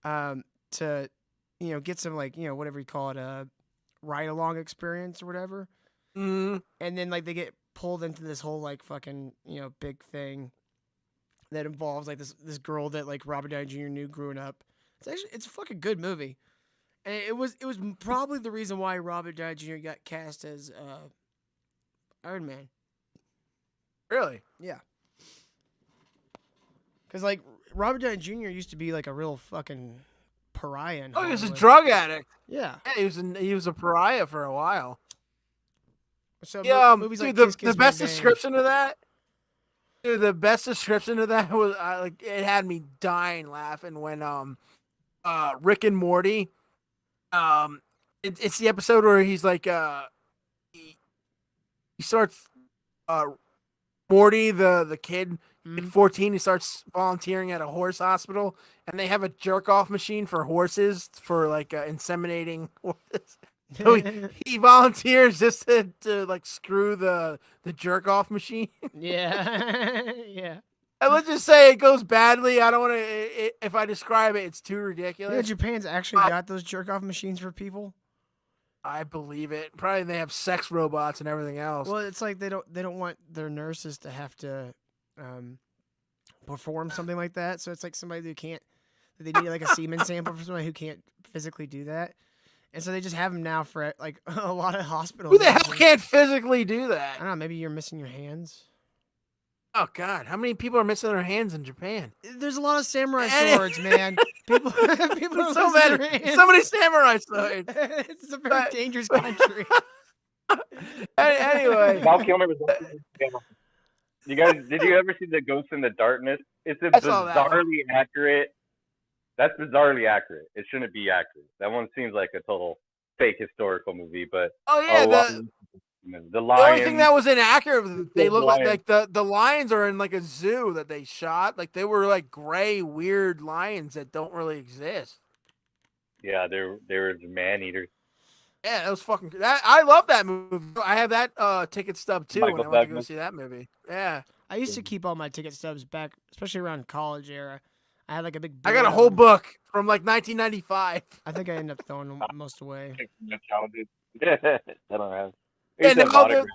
to, you know, get some, like, you know, whatever you call it, a ride-along experience or whatever. Mm-hmm. And then, like, they get pulled into this whole, like, fucking, you know, big thing that involves, like, this girl that, like, Robert Downey Jr. knew growing up. It's a fucking good movie. And it was probably the reason why Robert Downey Jr. got cast as Iron Man. Really? Yeah. Because, like, Robert Downey Jr. used to be, like, a real fucking pariah. He was a drug addict. Yeah. Yeah, he was a pariah for a while. So dude, like the best description of that, dude, the best description of that was like it had me dying laughing when Rick and Morty, it's the episode where he's like he starts Morty the kid at 14, he starts volunteering at a horse hospital, and they have a jerk off machine for horses for like inseminating horses. So he volunteers just to like screw the jerk off machine. Yeah. Yeah. And let's just say it goes badly. I don't want to. If I describe it, it's too ridiculous. Yeah, Japan's actually got those jerk off machines for people. I believe it. Probably they have sex robots and everything else. Well, it's like they don't want their nurses to have to perform something like that. So it's like somebody who can't. They need like a semen sample for somebody who can't physically do that. And so they just have them now for like a lot of hospitals. Who the hell can't physically do that? I don't know. Maybe you're missing your hands. Oh God, how many people are missing their hands in Japan? There's a lot of samurai swords, man. People are so many samurai swords. It's a very dangerous country. Anyway, Val Kilmer was. You guys, did you ever see the Ghost in the Darkness? It's a bizarrely accurate. That's bizarrely accurate. It shouldn't be accurate. That one seems like a total fake historical movie, but the lions, the only thing that was inaccurate, they look like the lions are in like a zoo that they shot. Like they were like gray, weird lions that don't really exist. Yeah, they were man eaters. Yeah, that was fucking. I love that movie. I have that ticket stub too when I went to go see that movie. Yeah, I used to keep all my ticket stubs back, especially around college era. I had like a big. I got a whole book from like 1995. I think I ended up throwing most away. I don't have. And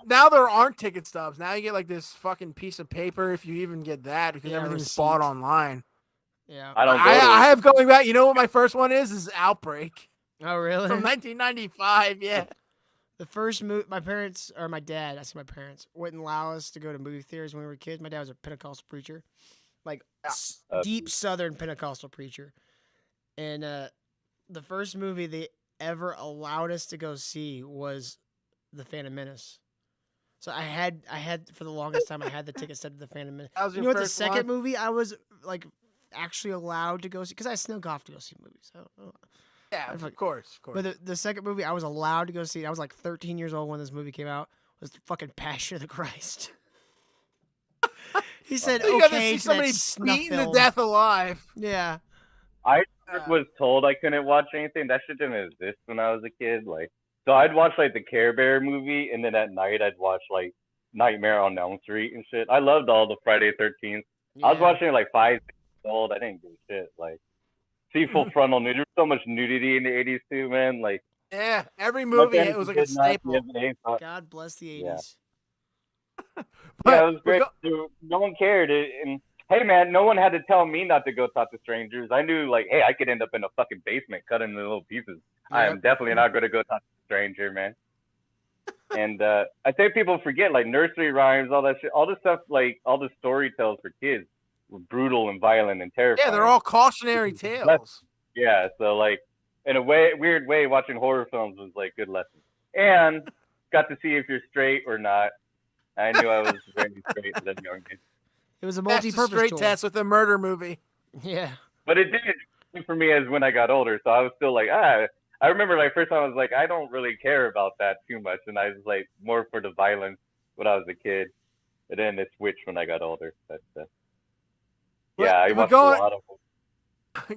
now there aren't ticket stubs. Now you get like this fucking piece of paper if you even get that because everything's bought online. Yeah, I have going back. You know what my first one is? Is Outbreak. Oh really? From 1995. Yeah. The first movie, my parents, or my dad, I say my parents, wouldn't allow us to go to movie theaters when we were kids. My dad was a Pentecostal preacher, like deep Southern Pentecostal preacher. And the first movie they ever allowed us to go see was The Phantom Menace. So I had for the longest time, I had the ticket stub to The Phantom Menace. You know what, the second movie I was like actually allowed to go see, because I snuck off to go see movies. Yeah, of course. But the second movie I was allowed to go see, I was like 13 years old when this movie came out, was the fucking Passion of the Christ. He said, you got to see somebody beaten to death alive. Yeah. I was told I couldn't watch anything. That shit didn't exist when I was a kid. Like, so I'd watch like the Care Bear movie, and then at night I'd watch like Nightmare on Elm Street and shit. I loved all the Friday 13th. Yeah. I was watching it like 5 years old. I didn't give a shit. Like, see full frontal nudity. There was so much nudity in the 80s too, man. Like, yeah, every movie it was like a staple. God bless the 80s. Yeah, it was great. No one cared. And hey, man, no one had to tell me not to go talk to strangers. I knew, like, hey, I could end up in a fucking basement cut into little pieces. Yep. I am definitely not going to go talk to a stranger, man. And I think people forget, like, nursery rhymes, all that shit, all the stuff, like, all the story tales for kids were brutal and violent and terrifying. Yeah, they're all cautionary tales. Yeah, so, like, in a weird way, watching horror films was, like, good lessons. And got to see if you're straight or not. I knew I was very straight as a young kid. It was a multi-purpose straight tool. test with a murder movie. Yeah. But it did for me as when I got older. So I was still like, I remember like first time I was like, I don't really care about that too much. And I was like more for the violence when I was a kid. And then it switched when I got older. But yeah, I watched a lot of them.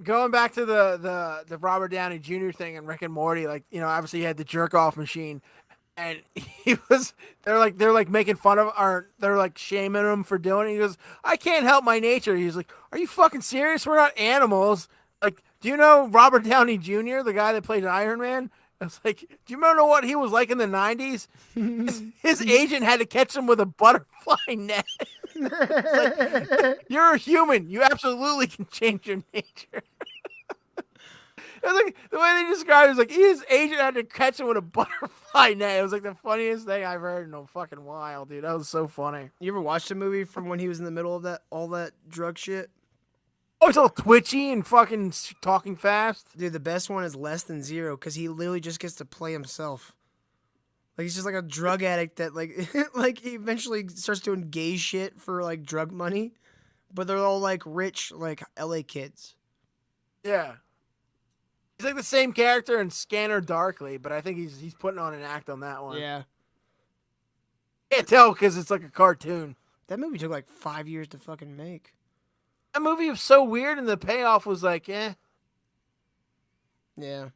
Going back to the Robert Downey Jr. thing and Rick and Morty, like, you know, obviously he had the jerk off machine. And they're like making fun of, or they're like shaming him for doing it. He goes, I can't help my nature. He's like, are you fucking serious? We're not animals. Like, do you know Robert Downey Jr., the guy that played Iron Man? I was like, do you know what he was like in the 90s? His agent had to catch him with a butterfly net. Like, you're a human. You absolutely can change your nature. It was like the way they described it was like his agent had to catch him with a butterfly net. It was like the funniest thing I've heard in a fucking while, dude. That was so funny. You ever watched a movie from when he was in the middle of all that drug shit? Oh, it's all twitchy and fucking talking fast. Dude, the best one is Less Than Zero because he literally just gets to play himself. Like he's just like a drug addict that like like he eventually starts doing gay shit for like drug money, but they're all like rich like LA kids. Yeah. He's like the same character in Scanner Darkly, but I think he's putting on an act on that one. Yeah. Can't tell because it's like a cartoon. That movie took like 5 years to fucking make. That movie was so weird, and the payoff was like, eh. Yeah.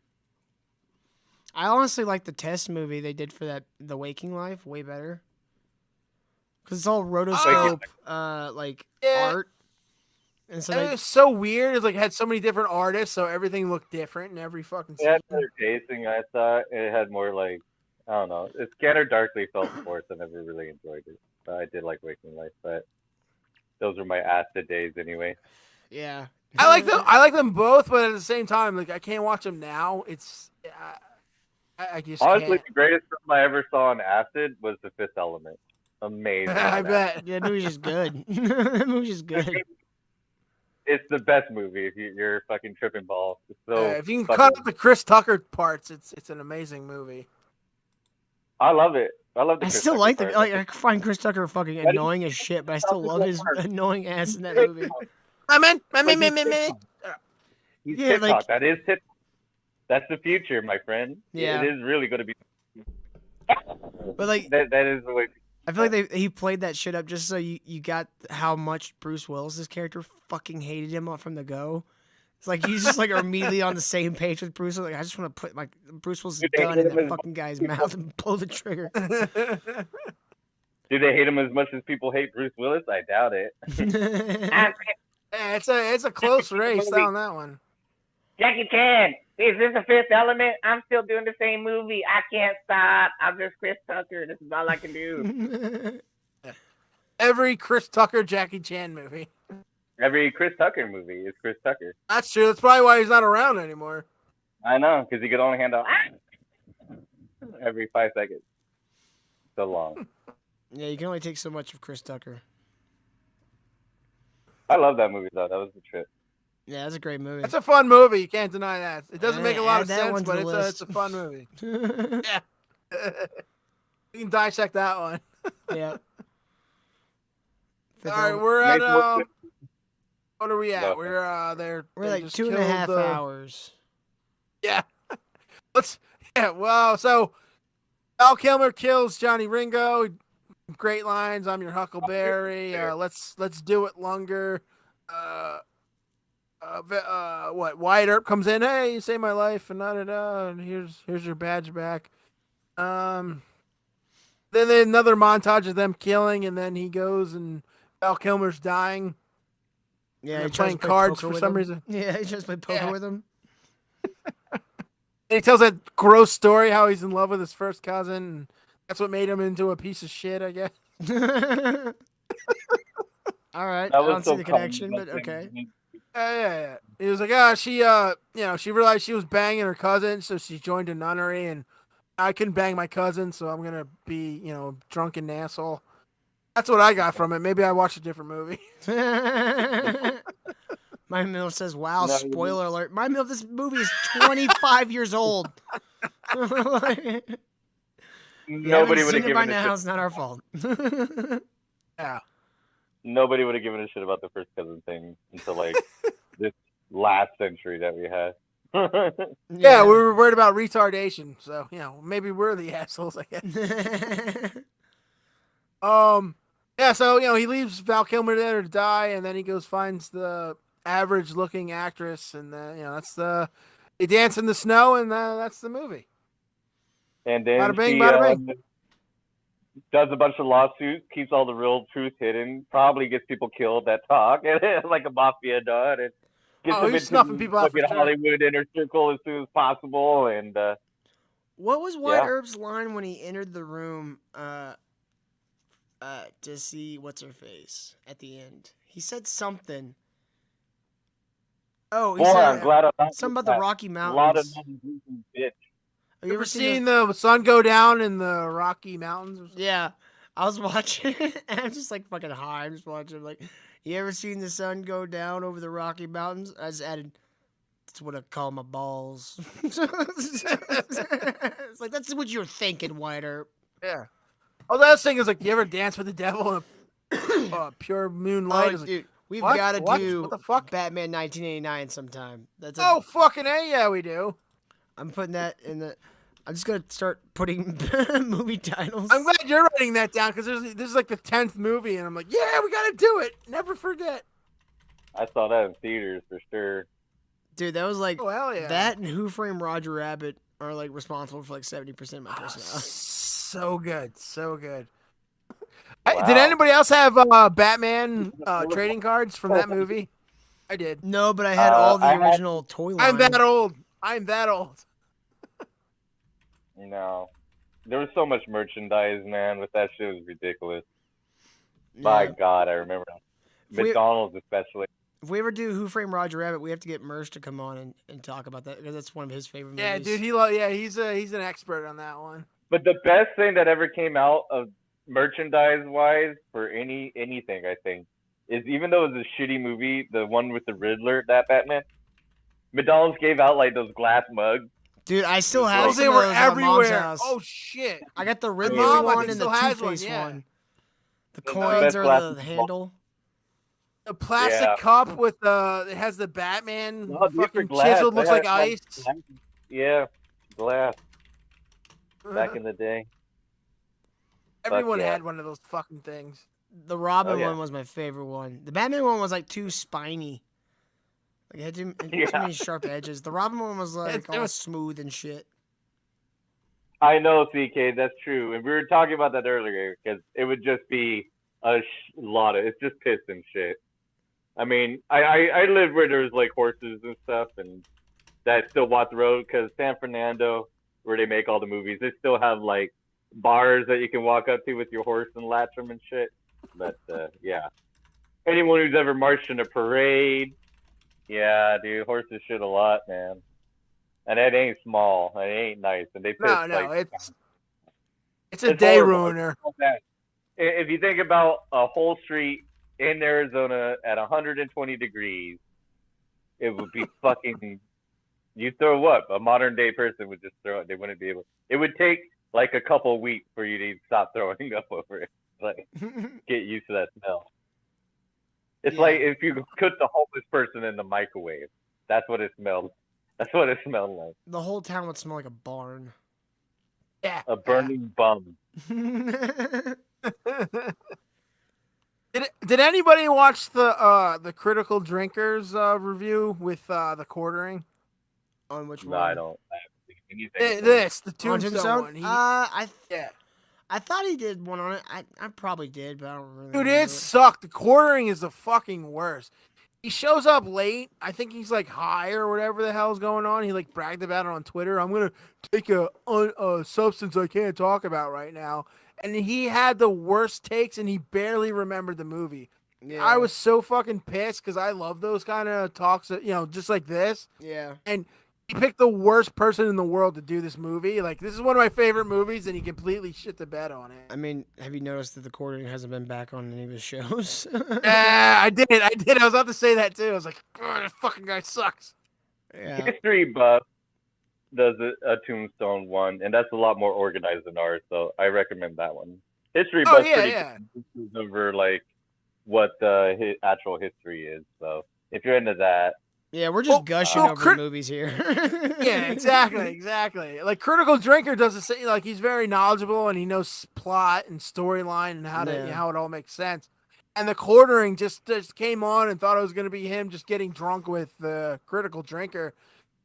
I honestly like the test movie they did for The Waking Life way better. Because it's all rotoscope, art. And so it was so weird. It's like it had so many different artists, so everything looked different in every fucking scene. It had better tasting, I thought. It had more like, I don't know. It Scanner Darkly felt forced. I never really enjoyed it. I did like Waking Life, but those were my acid days anyway. Yeah. I like them both, but at the same time, like I can't watch them now. It's I just honestly can't. The greatest film I ever saw on acid was The Fifth Element. Amazing. I bet. Yeah, that movie's just good. That movie's just good. It's the best movie if you're fucking tripping balls. So if you can cut out the Chris Tucker parts, it's an amazing movie. I love it. I still like the I find Chris Tucker fucking annoying as shit, but I still love his annoying ass in that movie. He's TikTok. That is TikTok. That's the future, my friend. Yeah, it is really going to be. But like that is the way. I feel like he played that shit up just so you got how much Bruce Willis' character fucking hated him from the go. It's like he's just like immediately on the same page with Bruce. Like I just want to put my Bruce Willis' gun in that fucking guy's mouth and pull the trigger. Do they hate him as much as people hate Bruce Willis? I doubt it. Yeah, it's a close race on that one. Jackie Chan, is this a Fifth Element? I'm still doing the same movie. I can't stop. I'm just Chris Tucker. This is all I can do. Every Chris Tucker Jackie Chan movie. Every Chris Tucker movie is Chris Tucker. That's true. That's probably why he's not around anymore. I know, because he could only handle. every 5 seconds. So long. Yeah, you can only take so much of Chris Tucker. I love that movie though. That was the trip. Yeah, that's a great movie. It's a fun movie. You can't deny that. It doesn't make a lot of sense, but it's a fun movie. Yeah. You can dissect that one. Yeah. All right, we're at what are we at? We're like 2.5 hours. Yeah. Well, so Val Kilmer kills Johnny Ringo. Great lines. I'm your Huckleberry. Let's do it longer. Wyatt Earp comes in. Hey, you saved my life, and and here's your badge back. Then another montage of them killing, and then he goes and Val Kilmer's dying. Yeah, he's playing cards for some reason. Yeah, he just played poker with him. And he tells that gross story how he's in love with his first cousin. And that's what made him into a piece of shit, I guess. All right, I don't see the connection, but okay. Yeah. He was like, she realized she was banging her cousin, so she joined a nunnery, and I couldn't bang my cousin, so I'm gonna be, drunken asshole. That's what I got from it. Maybe I watched a different movie. My MILF says, wow, spoiler alert. My MILF, this movie is 25 years old. Nobody would have given by now. It's not our fault. Yeah. Nobody would have given a shit about the first cousin thing until like this last century that we had. Yeah, we were worried about retardation, so maybe we're the assholes, I guess. Yeah, so he leaves Val Kilmer there to die, and then he goes finds the average-looking actress, and they dance in the snow, and that's the movie. And then bada bing, she bada bing. Does a bunch of lawsuits, keeps all the real truth hidden, probably gets people killed that talk, like a mafia done, and gets them into snuffing people out for sure. Hollywood inner circle as soon as possible. And what was Wyatt Earp's line when he entered the room to see what's her face at the end? He said something. Oh, he said something about the Rocky Mountains. A lot of bitch. Have you ever seen the sun go down in the Rocky Mountains? Yeah. I was watching it, and I'm just like fucking high. I'm just watching. Like, you ever seen the sun go down over the Rocky Mountains? I just added, that's what I call my balls. It's like, that's what you're thinking, Wyatt Earp. Yeah. Oh, the last thing is, like, you ever dance with the devil in a pure moonlight? Oh, dude, we've got to do what the fuck? Batman 1989 sometime. Fucking A, yeah, we do. I'm putting that in the... I'm just going to start putting movie titles. I'm glad you're writing that down, because this is like the 10th movie, and I'm like, yeah, we got to do it. Never forget. I saw that in theaters for sure. Dude, that was like... Oh, hell yeah. That and Who Framed Roger Rabbit are like responsible for like 70% of my personality. So good. So good. Wow. Did anybody else have Batman trading cards from that movie? I did. No, but I had all the original toy line. I'm that old. No. There was so much merchandise, man, but that shit was ridiculous. Yeah. My God, I remember. McDonald's especially. If we ever do Who Framed Roger Rabbit, we have to get Mersh to come on and talk about that, because that's one of his favorite movies. Yeah, dude, he's an expert on that one. But the best thing that ever came out of merchandise-wise for anything, I think, is even though it was a shitty movie, the one with the Riddler, that Batman, McDonald's gave out like those glass mugs. Dude, I still have those. They were everywhere. Oh shit! I got the Riddler one and the Two-Face one. The coins or the handle. The plastic cup with it has the Batman fucking chiseled, looks like ice. Yeah, glass. Back in the day. Everyone had one of those fucking things. The Robin one was my favorite one. The Batman one was like too spiny. Like, it had too many sharp edges. The Robin one was like all smooth and shit. I know, CK, that's true. And we were talking about that earlier, because it would just be a lot of, it's just piss and shit. I mean, I lived where there was like horses and stuff, and that still walked the road, because San Fernando, where they make all the movies, they still have like bars that you can walk up to with your horse and latch them and shit. But yeah, anyone who's ever marched in a parade, yeah, dude, horses shit a lot, man. And it ain't small, it ain't nice, and they piss It's a day ruiner. If you think about a whole street in Arizona at 120 degrees, it would be fucking. You throw up. A modern day person would just throw it. They wouldn't be able. It would take like a couple weeks for you to stop throwing up over it. Like get used to that smell. It's like if you cook the homeless person in the microwave. That's what it smelled. That's what it smelled like. The whole town would smell like a barn. Yeah. A burning bum. Did anybody watch the Critical Drinkers review with the quartering? On which one? No, I don't. The Tombstone one. I thought he did one on it. I probably did, but I don't really. Dude, it sucked. The quartering is the fucking worst. He shows up late. I think he's like high or whatever the hell's going on. He like bragged about it on Twitter. I'm gonna take a substance I can't talk about right now. And he had the worst takes, and he barely remembered the movie. Yeah. I was so fucking pissed because I love those kind of talks, just like this. Yeah. And he picked the worst person in the world to do this movie. Like, this is one of my favorite movies, and he completely shit the bed on it. I mean, have you noticed that the quartering hasn't been back on any of his shows? I did. I was about to say that, too. I was like, oh, this fucking guy sucks. Yeah. History Buff does a Tombstone one, and that's a lot more organized than ours, so I recommend that one. History Buff's pretty good over, like, what the actual history is, so if you're into that. Yeah, we're just gushing over movies here. Yeah, exactly. Like, Critical Drinker does the same. Like, he's very knowledgeable, and he knows plot and storyline and how it all makes sense. And the quartering just came on and thought it was going to be him just getting drunk with the Critical Drinker.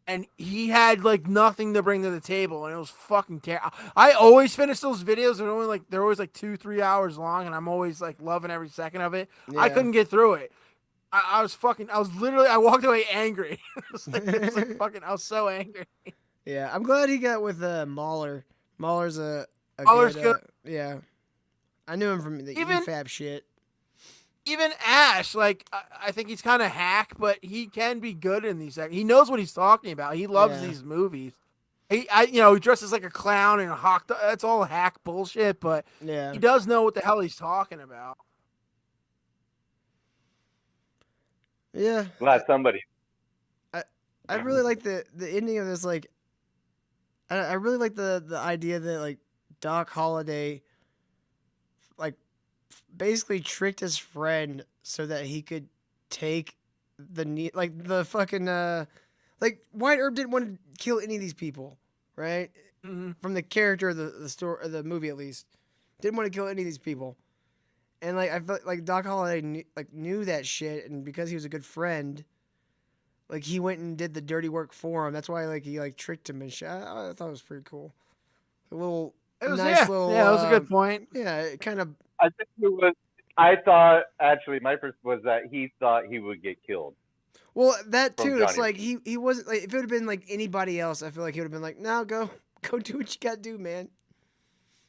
And he had like nothing to bring to the table, and it was fucking terrible. I always finish those videos. They're always like 2-3 hours long, and I'm always like loving every second of it. Yeah. I couldn't get through it. I walked away angry. I was so angry. Yeah, I'm glad he got with Mahler. Mahler's Mahler's good. Yeah, I knew him from the EFAB shit. Even Ash, like, I think he's kind of hack, but he can be good in these. He knows what he's talking about. He loves these movies. He dresses like a clown and a hawk. That's all hack bullshit, but he does know what the hell he's talking about. Yeah. Glad somebody. I really like the ending of this. Like, I really like the idea that like Doc Holliday, like, basically tricked his friend so that he could take the fucking like White Herb didn't want to kill any of these people, right? Mm-hmm. From the character of the story, the movie at least, didn't want to kill any of these people, and like I felt like Doc Holliday knew that shit, and because he was a good friend, like he went and did the dirty work for him. That's why he tricked him and shit. I thought it was pretty cool. That was a good point. Yeah, it kind of. I think it was. I thought actually my first was that he thought he would get killed. Well, that too. It's like he wasn't like if it would have been like anybody else, I feel like he would have been like, no, go do what you got to do, man.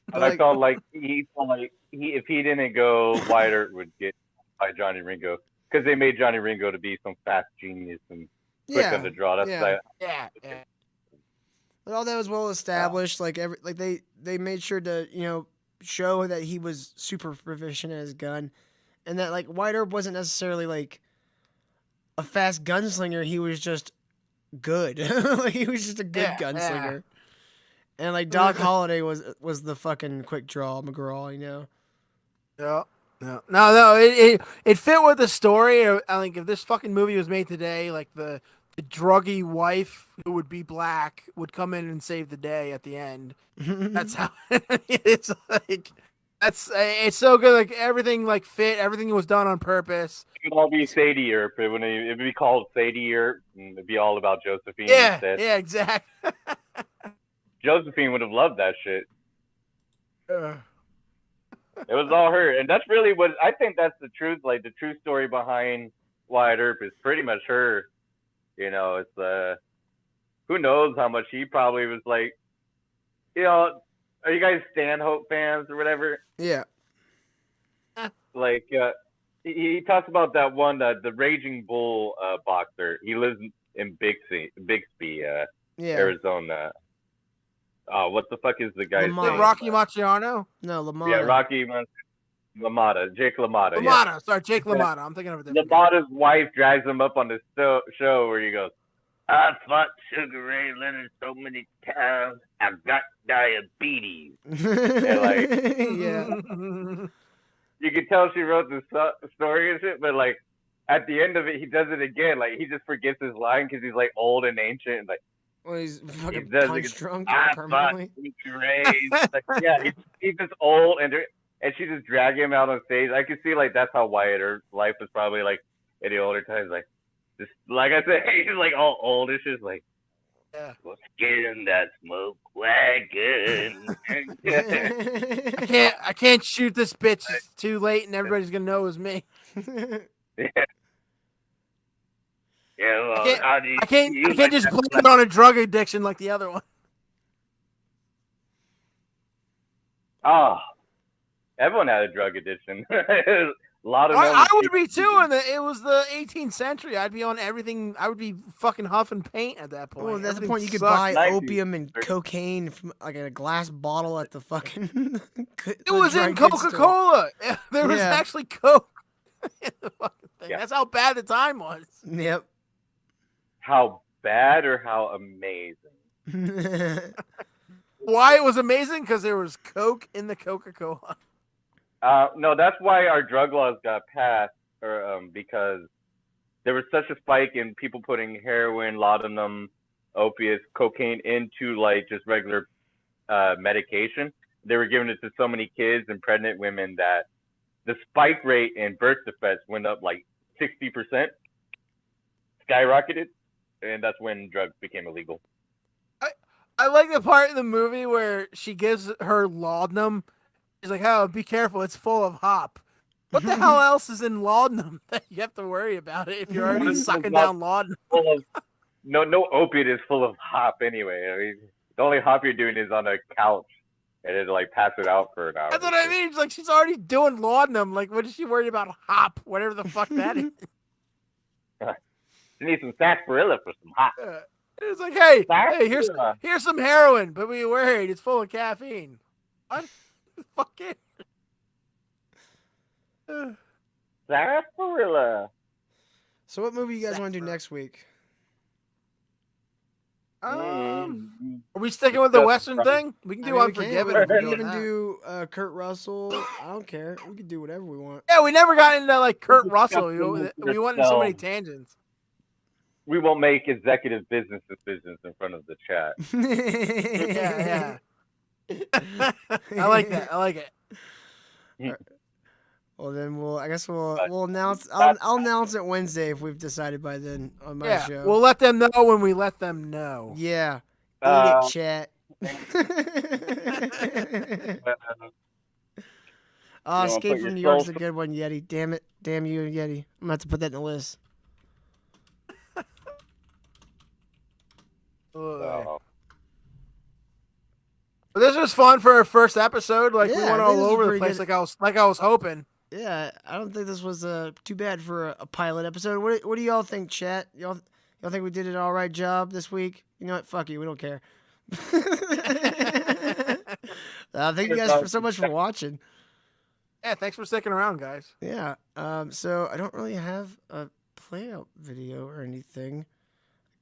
But I felt like if he didn't go, Wyatt Earp would get by Johnny Ringo because they made Johnny Ringo to be some fast genius and quick on the draw. That's But all that was well established. Like they made sure to show that he was super proficient at his gun, and that like White Herb wasn't necessarily like a fast gunslinger. He was just good. Like he was just a good gunslinger. And like Doc Holliday was the fucking quick draw McGraw, Yeah. No. It fit with the story. I think if this fucking movie was made today, like the druggy wife who would be black would come in and save the day at the end. That's how it's like. It's so good. Like everything like fit. Everything was done on purpose. It would all be Sadie Earp. It would be called Sadie Earp, and it'd be all about Josephine. Yeah, instead. Yeah, exactly. Josephine would have loved that shit. It was all her, and that's really what I think. That's the truth. Like the true story behind Wyatt Earp is pretty much her. It's who knows how much he probably was like. Are you guys Stanhope fans or whatever? Yeah. Like he talks about that one, the Raging Bull boxer. He lives in Bixby, Arizona. what the fuck is the guy's name? Rocky Marciano? No, LaMotta. Yeah, Rocky LaMotta. Jake LaMotta. LaMotta. Yeah. Sorry, Jake LaMotta. I'm thinking of a different guy. LaMotta's wife drags him up on the show where he goes, I fought Sugar Ray Leonard so many times, I've got diabetes. And like, yeah. You can tell she wrote the story and shit, but like at the end of it, he does it again. Like he just forgets his line because he's like old and ancient. And, like, well, he's fucking punch drunk I permanently. Like, yeah, he's just old, and she just dragged him out on stage. I could see like that's how Wyatt her life was probably like in the older times. Like just like I said, he's like all old. It's just like, yeah, let's get in that smoke wagon. I can't shoot this bitch. It's too late, and everybody's gonna know it was me. Yeah, well, I can't just blame it on a drug addiction like the other one. Oh, everyone had a drug addiction. A lot of I would be too, and it was the 18th century. I'd be on everything. I would be fucking huffing paint at that point. Well, that's the point. You could buy opium and cocaine from like in a glass bottle at the fucking. It was in Coca-Cola. There was actually Coke in the fucking thing. Yeah. That's how bad the time was. Yep. How bad or how amazing? Why it was amazing? Because there was Coke in the Coca-Cola. No, that's why our drug laws got passed, or because there was such a spike in people putting heroin, laudanum, opiates, cocaine into like just regular medication. They were giving it to so many kids and pregnant women that the spike rate in birth defects went up like 60%, skyrocketed, and that's when drugs became illegal. I like the part in the movie where she gives her laudanum. She's like, "Oh, be careful! It's full of hop." What the hell else is in laudanum that you have to worry about it if you're already sucking down laudanum? No opiate is full of hop anyway. I mean, the only hop you're doing is on a couch and then like pass it out for an hour. That's what I mean. It's like she's already doing laudanum. Like, what is she worried about hop? Whatever the fuck that is. She needs some sarsaparilla for some hop. It's like, hey, here's some heroin, but be worried, it's full of caffeine. What? Fuck it. Sarsaparilla. So what movie you guys want to do next week? Are we sticking with the Western thing? We can do Unforgiven. We can even do Kurt Russell. I don't care. We can do whatever we want. Yeah, we never got into like Kurt Russell. We went into so many tangents. We won't make executive business decisions in front of the chat. yeah. I like that. I like it. Right. Well, then we'll announce. I'll announce it Wednesday if we've decided by then on my show. We'll let them know when we let them know. Yeah. Eat it, chat. Escape from New York's a good one, Yeti. Damn it. Damn you, Yeti. I'm gonna have to put that in the list. But this was fun for our first episode. Like we went all over the place, like I was hoping. Yeah, I don't think this was too bad for a pilot episode. What do y'all think, chat? Y'all think we did an all right job this week? You know what? Fuck you. We don't care. Thank you guys so much for watching. Yeah, thanks for sticking around, guys. Yeah. So I don't really have a playout video or anything.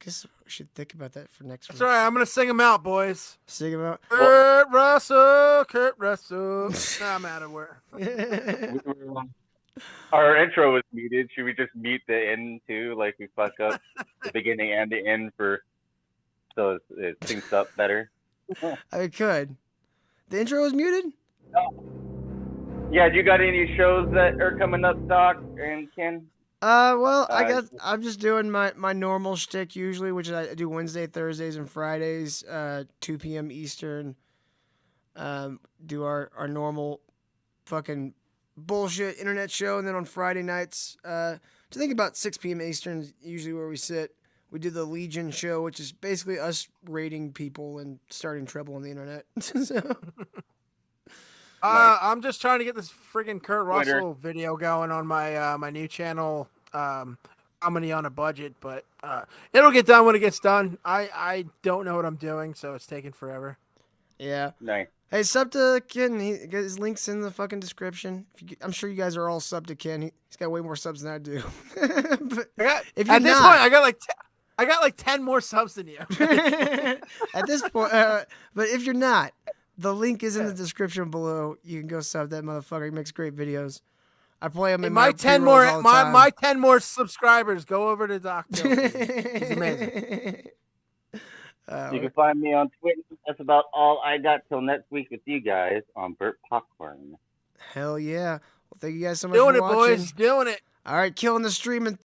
I guess we should think about that for next week. That's all right. I'm going to sing them out, boys. Sing them out. Kurt Russell. Nah, I'm out of where. Our intro was muted. Should we just mute the end too? Like we fuck up the beginning and the end so it syncs up better? I could. The intro was muted? Yeah, do you got any shows that are coming up, Doc and Ken? Well, I'm just doing my normal shtick usually, which is I do Wednesday, Thursdays, and Fridays, 2 p.m. Eastern. Do our normal fucking bullshit internet show, and then on Friday nights, I think about 6 p.m. Eastern is usually where we sit. We do the Legion show, which is basically us raiding people and starting trouble on the internet. So. I'm just trying to get this friggin' Kurt Russell video going on my my new channel, Comedy on a Budget, but it'll get done when it gets done. I don't know what I'm doing, so it's taking forever. Yeah. Nice. Hey, sub to Ken. His link's in the fucking description. I'm sure you guys are all sub to Ken. He's got way more subs than I do. But if you're at this not, point, I got like 10 more subs than you. At this point, but if you're not, the link is in the description below. You can go sub that motherfucker. He makes great videos. I play him in my 10 more all the time. my 10 more subscribers. Go over to Doc Til. He's amazing. You can find me on Twitter. That's about all I got till next week with you guys on Burt Popcorn. Hell yeah. Well, thank you guys so much for watching. Doing it, boys. Doing it. All right, killing the stream in